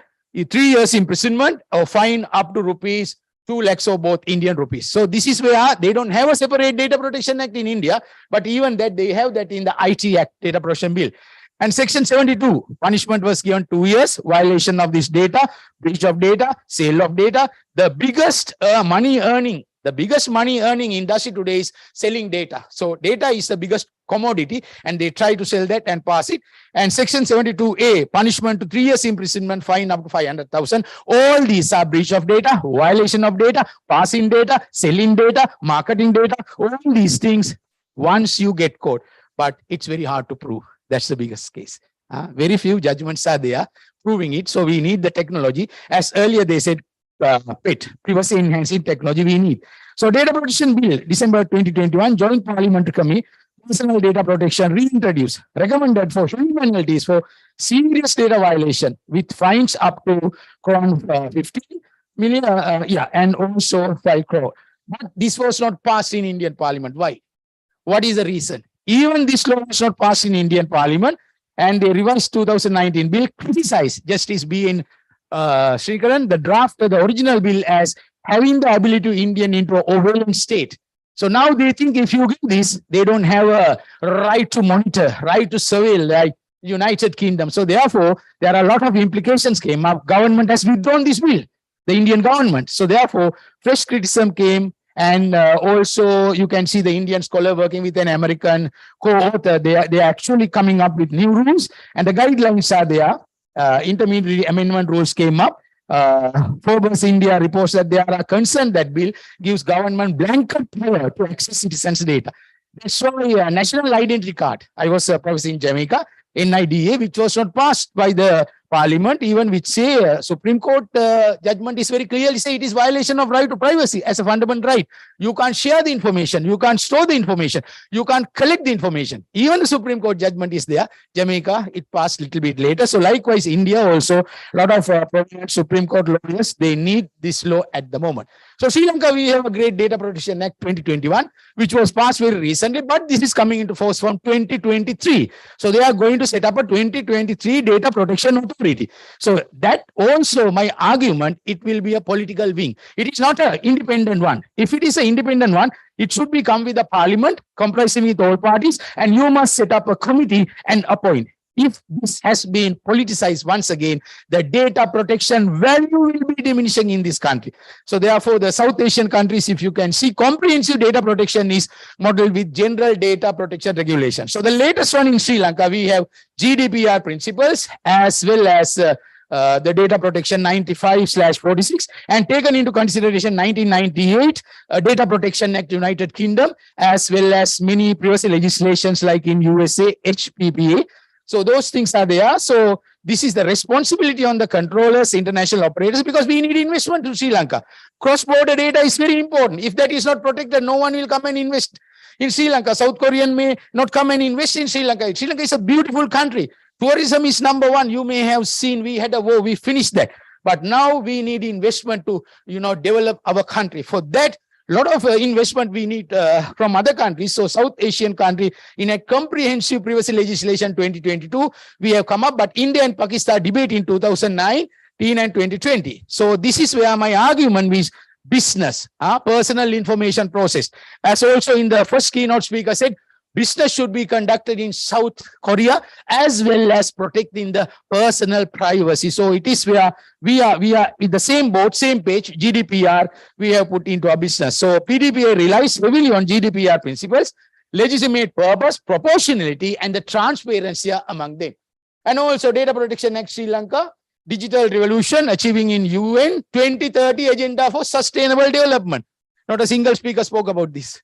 3 years imprisonment or fine up to rupees 2 lakhs or both Indian rupees. So this is where they don't have a separate data protection act in India, but even that they have that in the IT Act, data protection bill. And section 72, punishment was given 2 years, violation of this data, breach of data, sale of data. The biggest money earning industry today is selling data. So data is the biggest commodity, and they try to sell that and pass it. And section 72A, punishment to 3 years imprisonment, fine up to 500,000. All these are breach of data, violation of data, passing data, selling data, marketing data, all these things once you get caught. But it's very hard to prove. That's the biggest case. Very few judgments are there proving it. So we need the technology. As earlier they said, PET, privacy enhancing technology we need. So data protection bill, December 2021, joint parliamentary committee, personal data protection reintroduced, recommended for heavy penalties for serious data violation with fines up to 15 million, and also 5 crore. But this was not passed in Indian Parliament. Why? What is the reason? Even this law was not passed in Indian Parliament, and the revised 2019 bill criticized Justice B.N. Srikaran, the draft of the original bill, as having the ability to Indian into a overwhelming state. So now they think if you give this, they don't have a right to monitor, right to surveil, like United Kingdom. So therefore, there are a lot of implications came up. Government has withdrawn this bill, the Indian government. So therefore, fresh criticism came. And also you can see the Indian scholar working with an American co-author. They are actually coming up with new rules, and the guidelines are there. Intermediary amendment rules came up. Forbes India reports that they are concerned that bill gives government blanket power to access citizens' data. That's why national identity card. I was a professor in Jamaica, NIDA, which was not passed by the Parliament, even which say Supreme Court judgment is very clearly say it is violation of right to privacy as a fundamental right. You can't share the information, you can't store the information, you can't collect the information. Even the Supreme Court judgment is there. Jamaica, it passed a little bit later. So likewise, India also, a lot of prominent Supreme Court lawyers, they need this law at the moment. So Sri Lanka, we have a great Data Protection Act 2021, which was passed very recently, but this is coming into force from 2023. So they are going to set up a 2023 Data Protection Authority. So that also my argument, it will be a political wing. It is not an independent one. If it is an independent one, it should be come with a parliament comprising with all parties, and you must set up a committee and appoint. If this has been politicized once again, the data protection value will be diminishing in this country. So therefore, the South Asian countries, if you can see, comprehensive data protection is modeled with general data protection regulation. So the latest one in Sri Lanka, we have GDPR principles as well as the data protection 95/46, and taken into consideration 1998 Data Protection Act United Kingdom, as well as many privacy legislations like in USA HPPA. So those things are there. So this is the responsibility on the controllers, international operators, because we need investment to Sri Lanka. Cross-border data is very important. If that is not protected, no one will come and invest in Sri Lanka. South Korean may not come and invest in Sri Lanka. Sri Lanka is a beautiful country. Tourism is number one. You may have seen we had a war, we finished that. But now we need investment to, develop our country. For that, a lot of investment we need from other countries. So South Asian country, in a comprehensive privacy legislation 2022, we have come up, but India and Pakistan debate in 2019 and 2020. So this is where my argument is business, personal information process. As also in the first keynote speaker said, business should be conducted in South Korea as well as protecting the personal privacy. So it is where we are in the same boat, same page, GDPR, we have put into our business. So PDPA relies heavily on GDPR principles, legitimate purpose, proportionality, and the transparency among them. And also Data Protection Act Sri Lanka, Digital Revolution, achieving in UN 2030 Agenda for Sustainable Development. Not a single speaker spoke about this.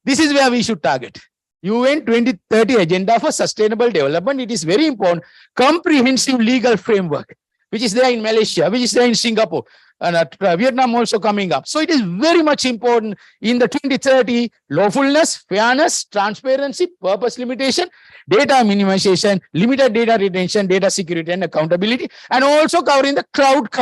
This is where we should target. UN 2030 Agenda for Sustainable Development. It is very important. Comprehensive legal framework, which is there in Malaysia, which is there in Singapore, and Vietnam also coming up. So it is very much important in the 2030 lawfulness, fairness, transparency, purpose limitation, data minimization, limited data retention, data security and accountability, and also covering the cloud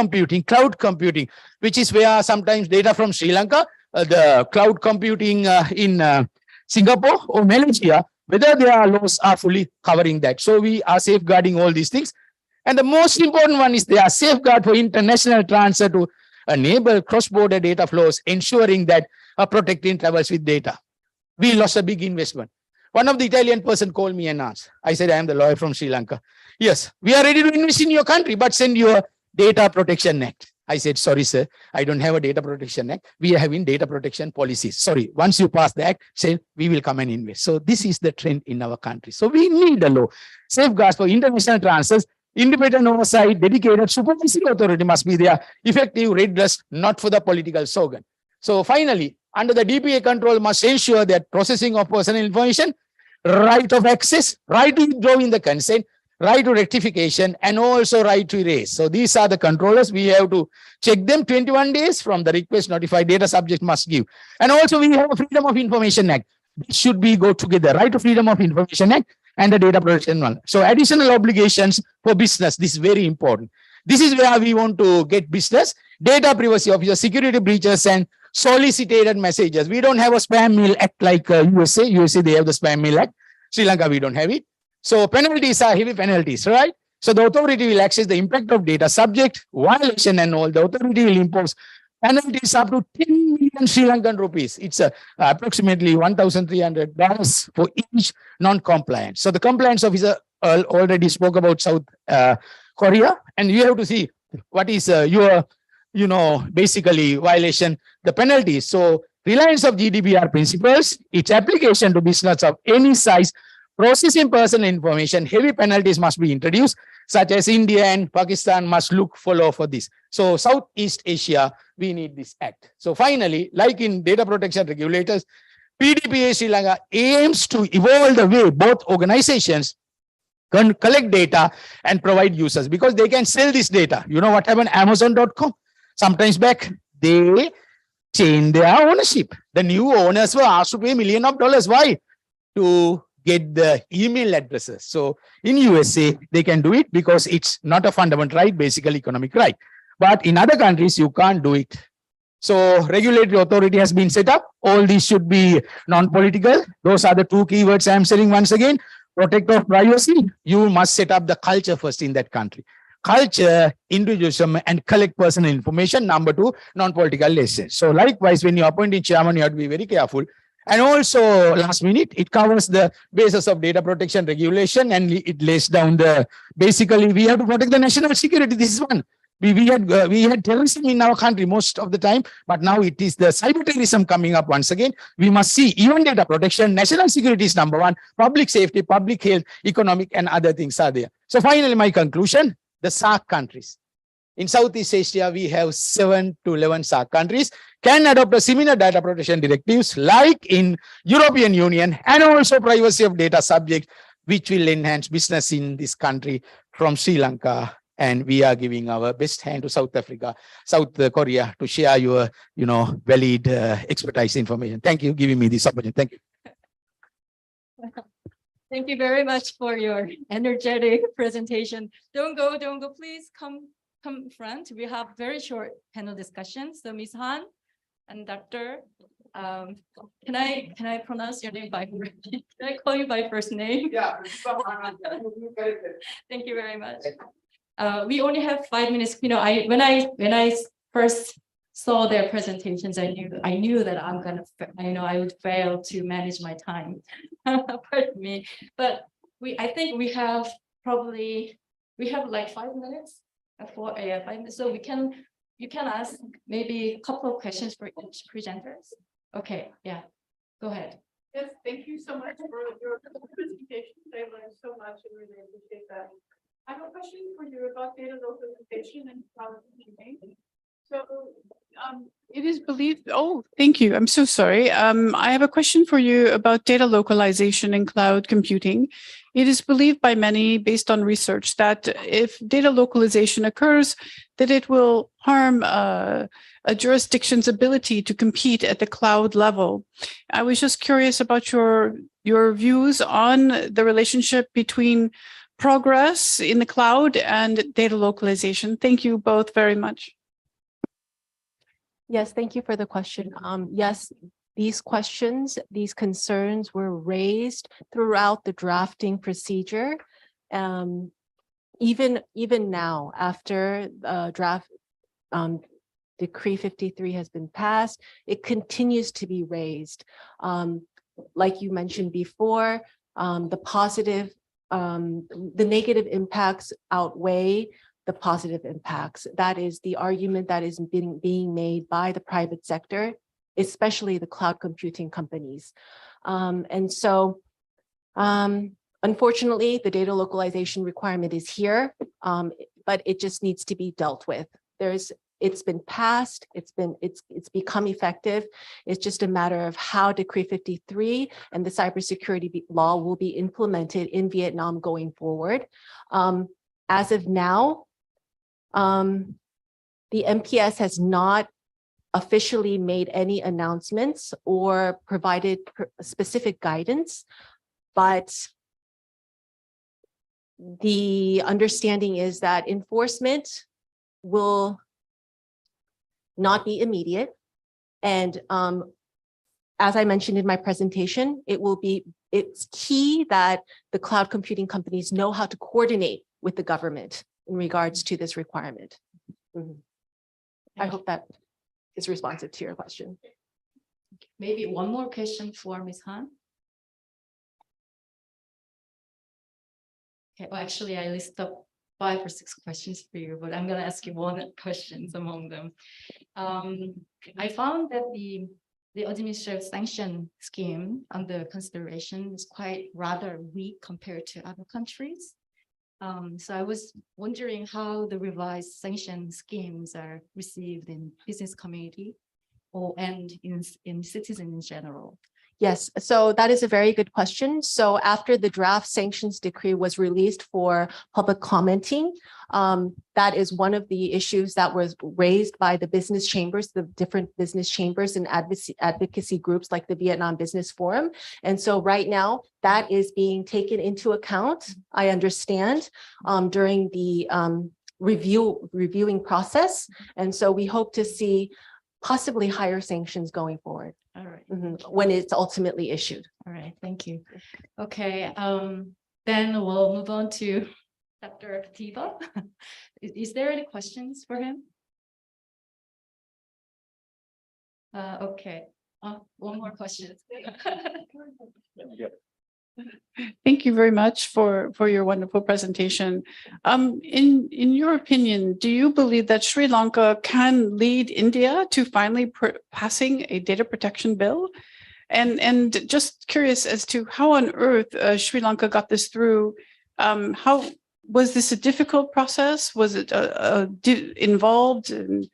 computing, which is where sometimes data from Sri Lanka, the cloud computing in Singapore or Malaysia, whether their laws are fully covering that. So we are safeguarding all these things. And the most important one is they are safeguard for international transfer to enable cross-border data flows, ensuring that protecting travels with data. We lost a big investment. One of the Italian person called me and asked, I said, I am the lawyer from Sri Lanka. Yes, we are ready to invest in your country, but send you a Data Protection Act. I said, sorry, sir, I don't have a Data Protection Act. We are having data protection policies. Sorry, once you pass the act, say we will come and invest. So this is the trend in our country. So we need a law. Safeguards for international transfers, independent oversight, dedicated supervisory authority must be there. Effective redress, not for the political slogan. So finally, under the DPA control must ensure that processing of personal information, right of access, right to withdraw in the consent, right to rectification, and also right to erase. So these are the controllers. We have to check them 21 days from the request notified data subject must give. And also we have a Freedom of Information Act. This should be go together, right to Freedom of Information Act and the Data Protection one. So additional obligations for business, this is very important. This is where we want to get business, data privacy officer, security breaches, and solicited messages. We don't have a spam mail act like USA. USA, they have the spam mail act. Sri Lanka, we don't have it. So penalties are heavy penalties, right? So the authority will assess the impact of data subject, violation and all. The authority will impose penalties up to 10 million Sri Lankan rupees. It's approximately $1,300 for each non-compliance. So the compliance officer already spoke about South Korea, and you have to see what is your, basically violation, the penalties. So reliance of GDPR principles, its application to business of any size, processing personal information, heavy penalties must be introduced, such as India and Pakistan must follow for this. So Southeast Asia, we need this act. So finally, like in data protection regulators, PDPA Sri Lanka aims to evolve the way both organizations can collect data and provide users, because they can sell this data. You know what happened? Amazon.com, sometimes back, they changed their ownership. The new owners were asked to pay millions of dollars. Why? To get the email addresses. So in USA, they can do it because it's not a fundamental right, basically economic right. But in other countries, you can't do it. So regulatory authority has been set up. All these should be non-political. Those are the two keywords I'm saying once again. Protect of privacy. You must set up the culture first in that country. Culture, individualism, and collect personal information. Number two, non-political license. So likewise, when you appoint a chairman, you have to be very careful. And also last minute, it covers the basis of data protection regulation, and it lays down the, basically we have to protect the national security. This is one. We had terrorism in our country most of the time, but now it is the cyber terrorism coming up once again. We must see even data protection, national security is number one, public safety, public health, economic, and other things are there. So finally, my conclusion, the SAARC countries. In Southeast Asia, we have 7 to 11 SAARC countries can adopt a similar data protection directives like in European Union, and also privacy of data subject, which will enhance business in this country from Sri Lanka. And we are giving our best hand to South Africa, South Korea to share your, valid expertise information. Thank you for giving me this opportunity. Thank you. Thank you very much for your energetic presentation. Don't go, please come front. We have very short panel discussions. So Ms. Han and Dr. Can I pronounce your name by, can I call you by first name? Yeah. Thank you very much. We only have 5 minutes. When I first saw their presentations, I knew that I would fail to manage my time. Pardon me. But I think we have like 5 minutes. 5 minutes. So you can ask maybe a couple of questions for each presenters. Okay, yeah, go ahead. Yes, thank you so much for your presentation. I learned so much and really appreciate that. I have a question for you about data localization and cloud computing. So it is believed, thank you. I'm so sorry. I have a question for you about data localization and cloud computing. It is believed by many, based on research, that if data localization occurs, that it will harm a jurisdiction's ability to compete at the cloud level. I was just curious about your views on the relationship between progress in the cloud and data localization. Thank you both very much. Yes, thank you for the question. Yes, these questions, these concerns were raised throughout the drafting procedure. Even now, after draft Decree 53 has been passed, it continues to be raised. Like you mentioned before, the negative impacts outweigh the positive impacts. That is the argument that is being made by the private sector, especially the cloud computing companies. And so, unfortunately, the data localization requirement is here, but it just needs to be dealt with. It's been passed, it's become effective. It's just a matter of how Decree 53 and the cybersecurity law will be implemented in Vietnam going forward. As of now, the MPS has not officially made any announcements or provided specific guidance, but the understanding is that enforcement will not be immediate. And as I mentioned in my presentation, it's key that the cloud computing companies know how to coordinate with the government in regards to this requirement. I hope that is responsive to your question. Maybe one more question for Ms. Han. Okay, well, actually, I listed up 5 or 6 questions for you, but I'm going to ask you one question among them. I found that the administrative sanction scheme under consideration is quite rather weak compared to other countries. So I was wondering how the revised sanction schemes are received in business community and in citizens in general. Yes, so that is a very good question. So after the draft sanctions decree was released for public commenting, that is one of the issues that was raised by the business chambers, the different business chambers and advocacy groups like the Vietnam Business Forum. And so right now that is being taken into account, I understand, during the reviewing process. And so we hope to see possibly higher sanctions going forward. All right. When it's ultimately issued. All right, thank you. Okay, then we'll move on to Dr. Patiba. Is there any questions for him? Okay, one more question. Thank you very much for your wonderful presentation. In your opinion, do you believe that Sri Lanka can lead India to finally passing a data protection bill? And just curious as to how on earth Sri Lanka got this through. How was this a difficult process? Was it involved? And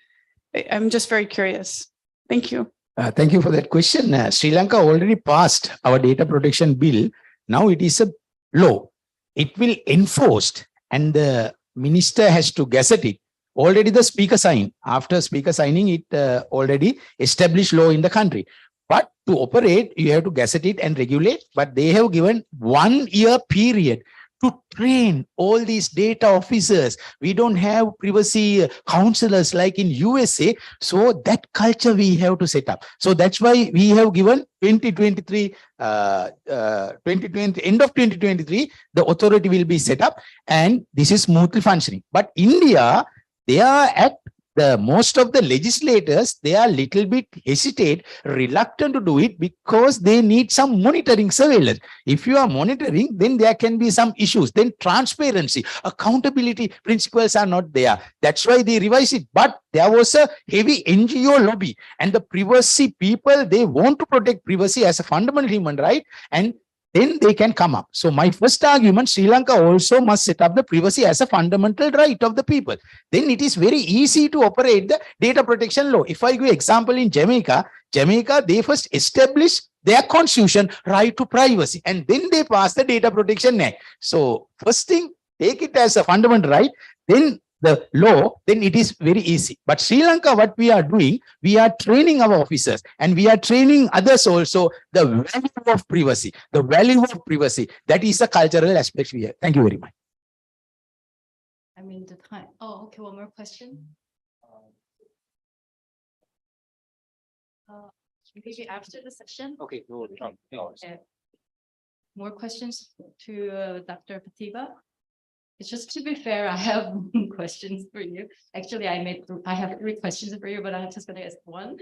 I'm just very curious. Thank you. Thank you for that question. Sri Lanka already passed our data protection bill. Now it is a law. It will enforced and the minister has to gazette it. Already the speaker signed. After speaker signing it, already established law in the country. But to operate, you have to gazette it and regulate. But they have given 1 year period to train all these data officers. We don't have privacy counselors like in USA. So that culture we have to set up. So that's why we have given 2023, end of 2023, the authority will be set up and this is smoothly functioning. But India, they are at the most of the legislators, they are little bit hesitate, reluctant to do it because they need some monitoring surveillance. If you are monitoring, then there can be some issues. Then transparency, accountability principles are not there. That's why they revise it. But there was a heavy NGO lobby and the privacy people, they want to protect privacy as a fundamental human right. And then they can come up. So my first argument, Sri Lanka also must set up the privacy as a fundamental right of the people. Then it is very easy to operate the data protection law. If I give example in Jamaica, they first established their constitution right to privacy and then they pass the data protection act. So first thing, take it as a fundamental right, then the law, then it is very easy. But Sri Lanka, what we are doing, we are training our officers and we are training others also the value of privacy, the value of privacy. That is the cultural aspect we have. Thank you very much. I mean, the time. Oh, okay, one more question. Maybe after the session. Okay. More questions to Dr. Patiba. It's just to be fair, I have questions for you. Actually, I have 3 questions for you, but I'm just going to ask one.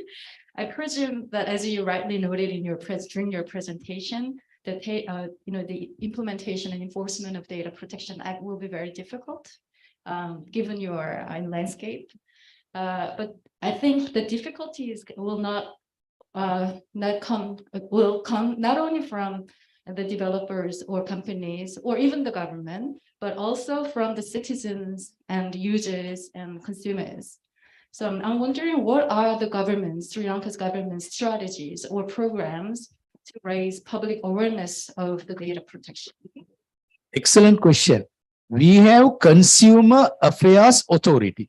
I presume that as you rightly noted in during your presentation, that the implementation and enforcement of Data Protection Act will be very difficult, given your landscape. But I think the difficulties will come not only from the developers or companies or even the government, but also from the citizens and users and consumers. So I'm wondering, what are the Sri Lanka's government's strategies or programs to raise public awareness of the data protection? Excellent question. We have Consumer Affairs Authority.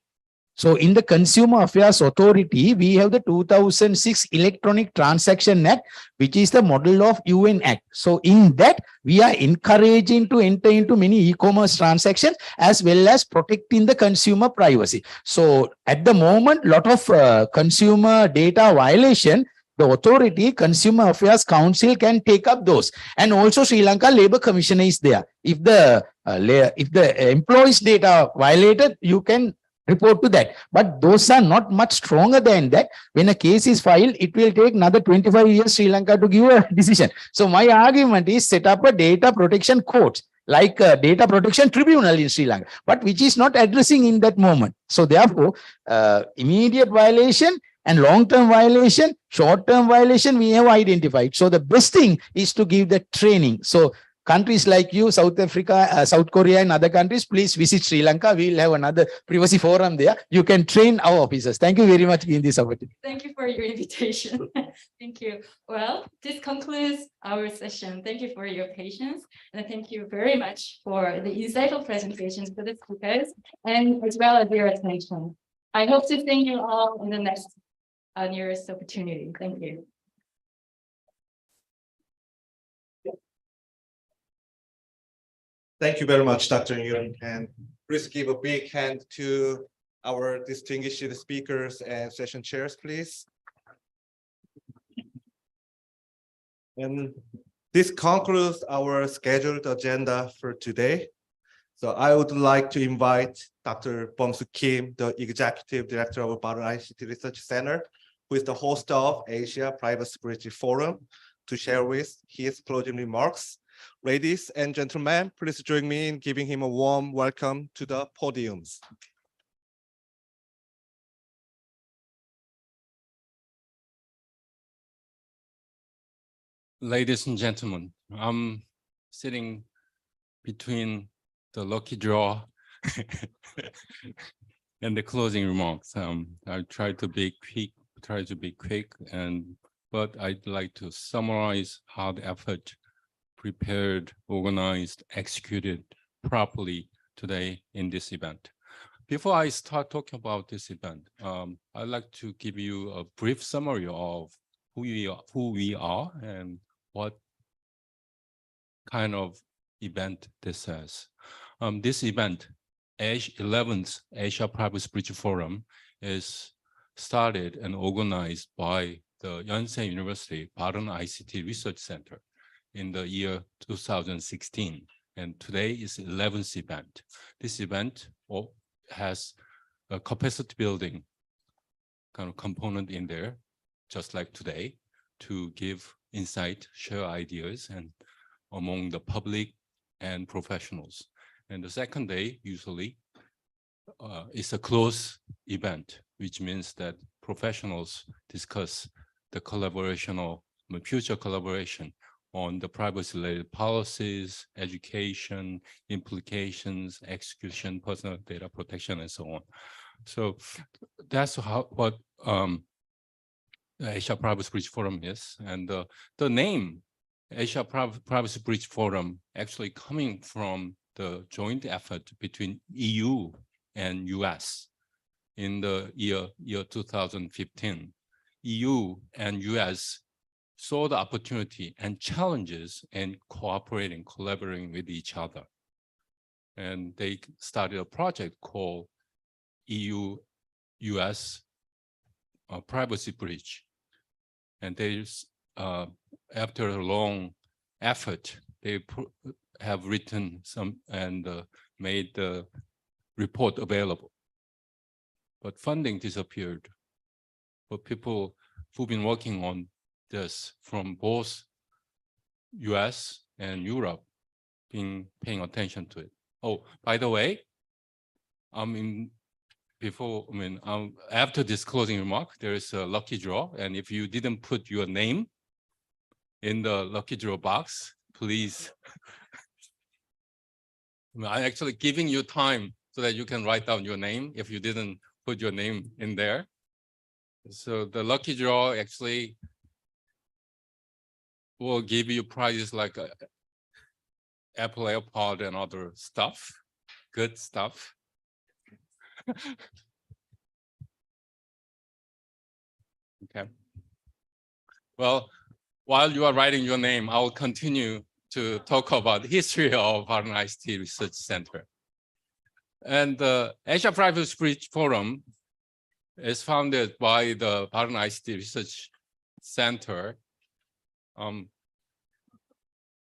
So in the Consumer Affairs Authority, we have the 2006 Electronic Transaction Act, which is the model of UN Act. So in that, we are encouraging to enter into many e-commerce transactions as well as protecting the consumer privacy. So at the moment, lot of consumer data violation, the authority, Consumer Affairs Council can take up those. And also Sri Lanka Labour Commissioner is there. If the employee's data violated, you can report to that. But those are not much stronger than that. When a case is filed, it will take another 25 years Sri Lanka to give a decision. So my argument is set up a data protection court, like a data protection tribunal in Sri Lanka, but which is not addressing in that moment. So therefore, immediate violation and long-term violation, short-term violation, we have identified. So the best thing is to give the training. So countries like you, South Africa, South Korea and other countries, please visit Sri Lanka. We will have another privacy forum there. You can train our officers. Thank you very much in this opportunity. Thank you for your invitation. Thank you. Well, this concludes our session. Thank you for your patience. And thank you very much for the insightful presentations for the speakers and as well as your attention. I hope to see you all in the next nearest opportunity. Thank you. Thank you very much, Dr. Yun, and please give a big hand to our distinguished speakers and session chairs, please. And this concludes our scheduled agenda for today. So I would like to invite Dr. Bong-Soo Kim, the Executive Director of Ba른ICT Research Center, who is the host of Asia Privacy Bridge Forum, to share with his closing remarks. Ladies and gentlemen, please join me in giving him a warm welcome to the podiums. Ladies and gentlemen, I'm sitting between the lucky draw and the closing remarks. I'll try to be quick, but I'd like to summarize how the effort prepared, organized, executed properly today in this event. Before I start talking about this event, I'd like to give you a brief summary of who we are and what kind of event this is. This event, 11th Asia Privacy Bridge Forum, is started and organized by the Yonsei University Ba른ICT Research Center in the year 2016. And today is the 11th event. This event has a capacity building kind of component in there, just like today, to give insight, share ideas, and among the public and professionals. And the second day, usually, is a closed event, which means that professionals discuss the collaboration or future collaboration on the privacy-related policies, education, implications, execution, personal data protection, and so on. So that's what the Asia Privacy Bridge Forum is. And the name Asia Privacy Bridge Forum actually coming from the joint effort between EU and US in the year 2015. EU and US saw the opportunity and challenges in collaborating with each other. And they started a project called EU-US Privacy Bridge. And they, after a long effort, they have written some and made the report available. But funding disappeared. But people who've been working on this from both US and Europe been paying attention to it. Oh, by the way, after this closing remark, there is a lucky draw. And if you didn't put your name in the lucky draw box, please. I'm actually giving you time so that you can write down your name if you didn't put your name in there. So the lucky draw actually will give you prizes like Apple AirPod and other stuff, good stuff. Okay. Well, while you are writing your name, I will continue to talk about the history of Ba른ICT Research Center. And the Asia Privacy Bridge Forum is founded by the Ba른ICT Research Center.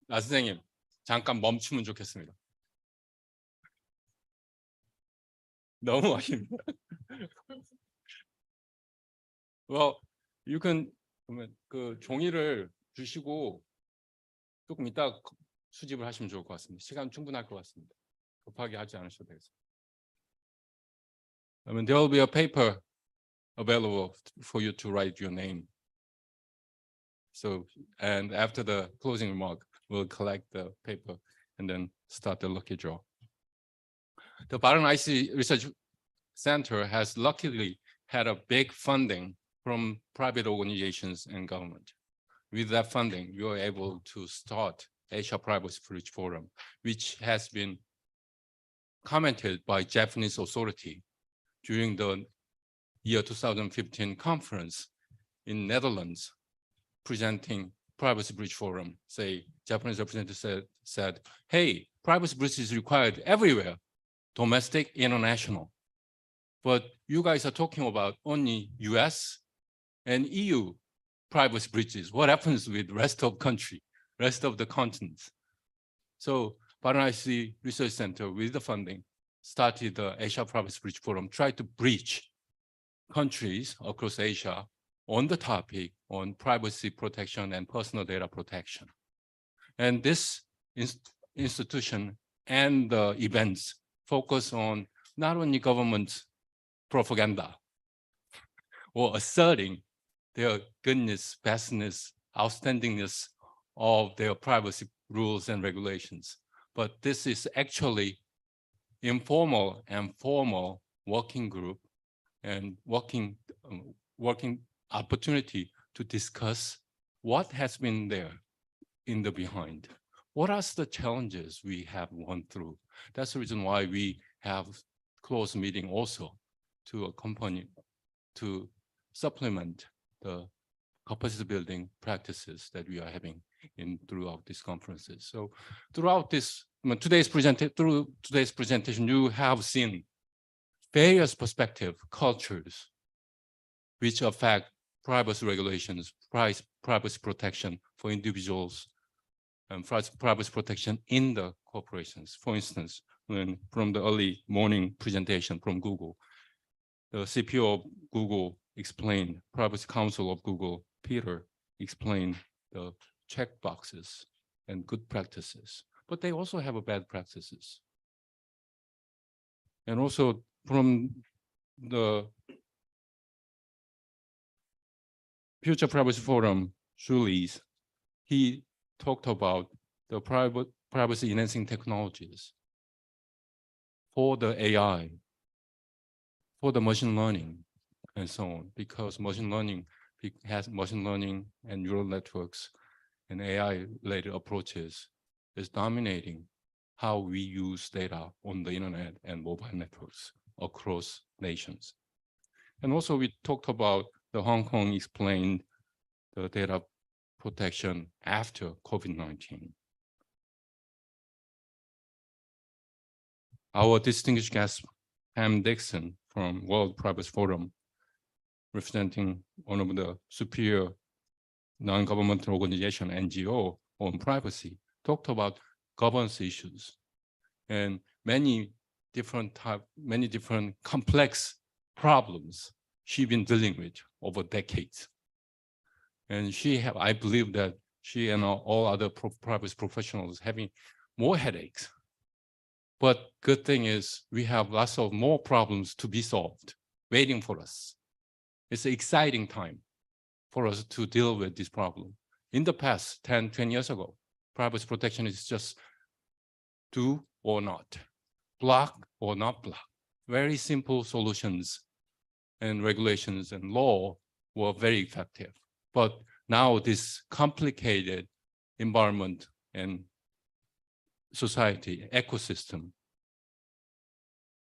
선생님, 잠깐 멈추면 좋겠습니다. 너무 아쉽네. Well, you can 그 종이를 주시고 조금 이따 수집을 하시면 좋을 것 같습니다. 시간 충분할 것 같습니다. 급하게 하지 않으셔도 되겠습니다. There will be a paper available for you to write your name. So, and after the closing remark, we'll collect the paper and then start the lucky draw. The Ba른ICT Research Center has luckily had a big funding from private organizations and government. With that funding, you are able to start Asia Privacy Bridge Forum, which has been commented by Japanese authority during the year 2015 conference in Netherlands, presenting Privacy Bridge Forum. Say, Japanese representative said, hey, privacy bridge is required everywhere, domestic, international. But you guys are talking about only US and EU privacy breaches? What happens with rest of country, rest of the continents? So Ba른IC Research Center with the funding started the Asia Privacy Breach Forum, tried to breach countries across Asia on the topic on privacy protection and personal data protection. And this institution and the events focus on not only government propaganda or asserting their goodness, bestness, outstandingness of their privacy rules and regulations, but this is actually informal and formal working group and working opportunity to discuss what has been there in the behind. What are the challenges we have gone through? That's the reason why we have closed meeting also to accompany, to supplement the capacity building practices that we are having throughout these conferences. So throughout this, today's presentation, you have seen various perspective, cultures, which affect privacy regulations, privacy protection for individuals, and privacy protection in the corporations. For instance, from the early morning presentation from Google, the CPO of Google explained, Privacy Council of Google, Peter, explained the check boxes and good practices, but they also have bad practices. And also from the Future Privacy Forum, Julie's, he talked about the privacy enhancing technologies for the AI, for the machine learning, and so on, because machine learning has machine learning and neural networks and AI-related approaches is dominating how we use data on the internet and mobile networks across nations. And also we talked about the Hong Kong explained the data protection after COVID-19. Our distinguished guest, Pam Dixon from World Privacy Forum, representing one of the superior non-governmental organization, NGO, on privacy, talked about governance issues and many different complex problems she's been dealing with over decades. And I believe that she and all other privacy professionals having more headaches. But good thing is we have lots of more problems to be solved, waiting for us. It's an exciting time for us to deal with this problem. In the past, 10 years ago, privacy protection is just do or not, block or not block. Very simple solutions and regulations and law were very effective. But now this complicated environment and society ecosystem,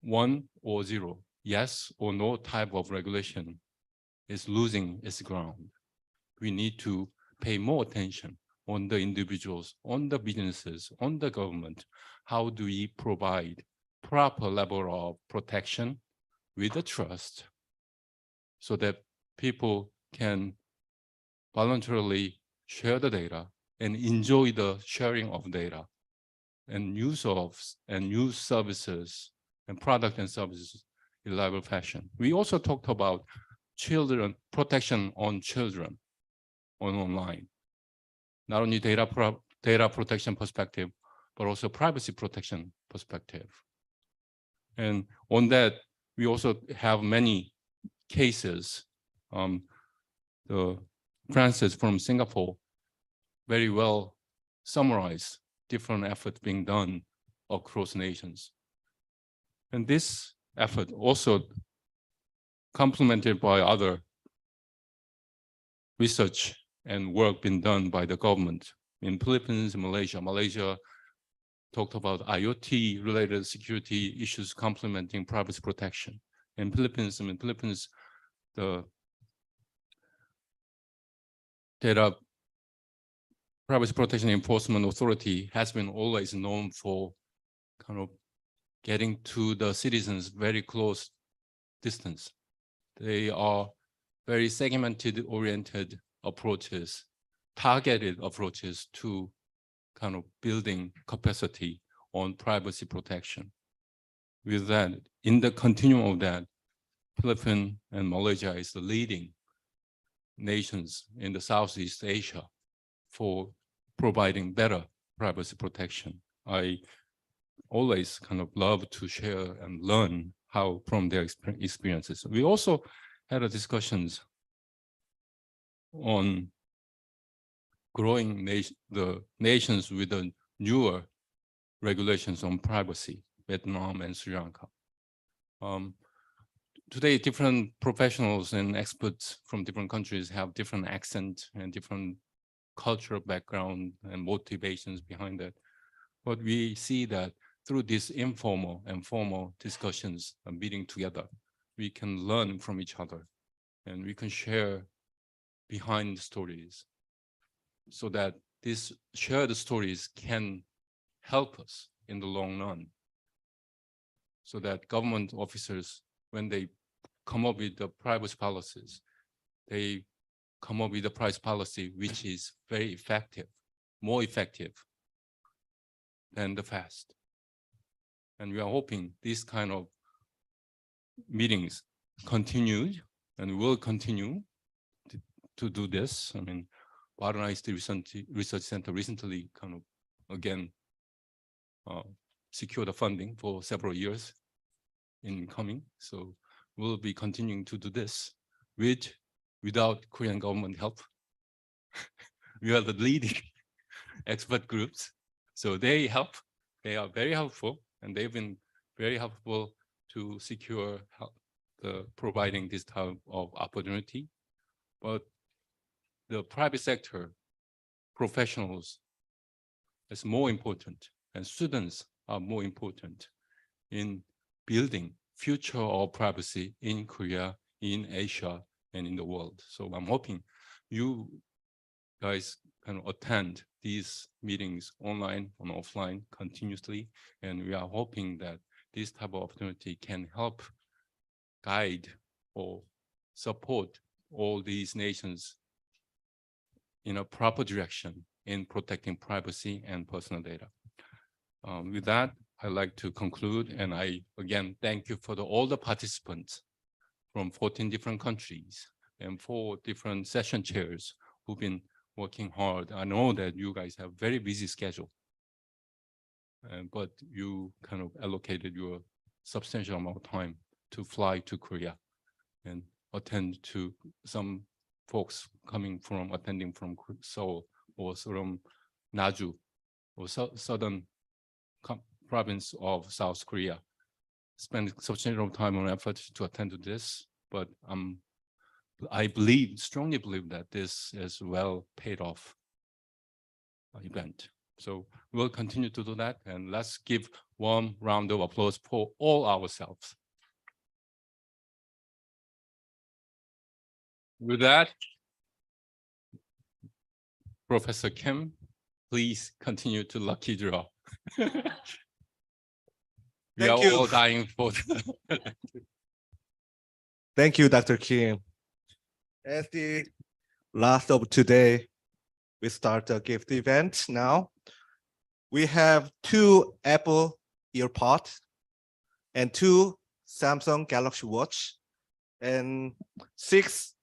1 or 0, yes or no type of regulation is losing its ground. We need to pay more attention on the individuals, on the businesses, on the government. How do we provide proper level of protection with the trust so that people can voluntarily share the data and enjoy the sharing of data and use services and product and services in reliable fashion. We also talked about children, protection on children on online. Not only data protection perspective, but also privacy protection perspective. And on that, we also have many cases. Francis from Singapore very well summarized different efforts being done across nations. And this effort also complemented by other research and work being done by the government in Philippines, Malaysia. Malaysia talked about IoT related security issues complementing privacy protection. In Philippines, the Data Privacy Protection Enforcement Authority has been always known for kind of getting to the citizens very close distance. They are very segmented oriented approaches, targeted approaches to kind of building capacity on privacy protection. With that, in the continuum of that, Philippines and Malaysia is the leading nations in the Southeast Asia for providing better privacy protection. I always kind of love to share and learn how from their experiences. We also had a discussions on growing the nations with the newer regulations on privacy, Vietnam and Sri Lanka. Today, different professionals and experts from different countries have different accent and different cultural background and motivations behind that. But we see that through these informal and formal discussions and meeting together, we can learn from each other and we can share behind stories so that these shared stories can help us in the long run. So that government officers, when they come up with the privacy policies, they come up with a privacy policy which is very effective, more effective than the past. And we are hoping this kind of meetings continued and will continue to do this. I mean, Ba른IctYon구소 Research Center recently kind of again secured the funding for several years in coming. So we'll be continuing to do this without Korean government help. We are the leading expert groups. So they help, they are very helpful, and they've been very helpful to secure providing this type of opportunity. But the private sector professionals is more important, and students are more important in building future of privacy in Korea, in Asia, and in the world. So I'm hoping you guys can attend these meetings online and offline continuously. And we are hoping that this type of opportunity can help guide or support all these nations in a proper direction in protecting privacy and personal data. With that, I'd like to conclude, and I again thank you for all the participants from 14 different countries and 4 different session chairs who've been working hard. I know that you guys have very busy schedule, but you kind of allocated your substantial amount of time to fly to Korea and attend to some folks attending from Seoul or from Naju or southern province of South Korea. Spend substantial time and effort to attend to this, but I strongly believe that this is well paid off event. So we'll continue to do that, and let's give one round of applause for all ourselves. With that, Professor Kim, please continue to lucky draw. We Thank are you. all dying for Thank you, Dr. Kim. As the last of today, we start a gift event now. We have 2 Apple EarPods and 2 Samsung Galaxy Watch and 6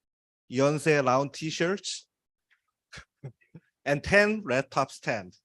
Yonsei round t-shirts and 10 laptop stands.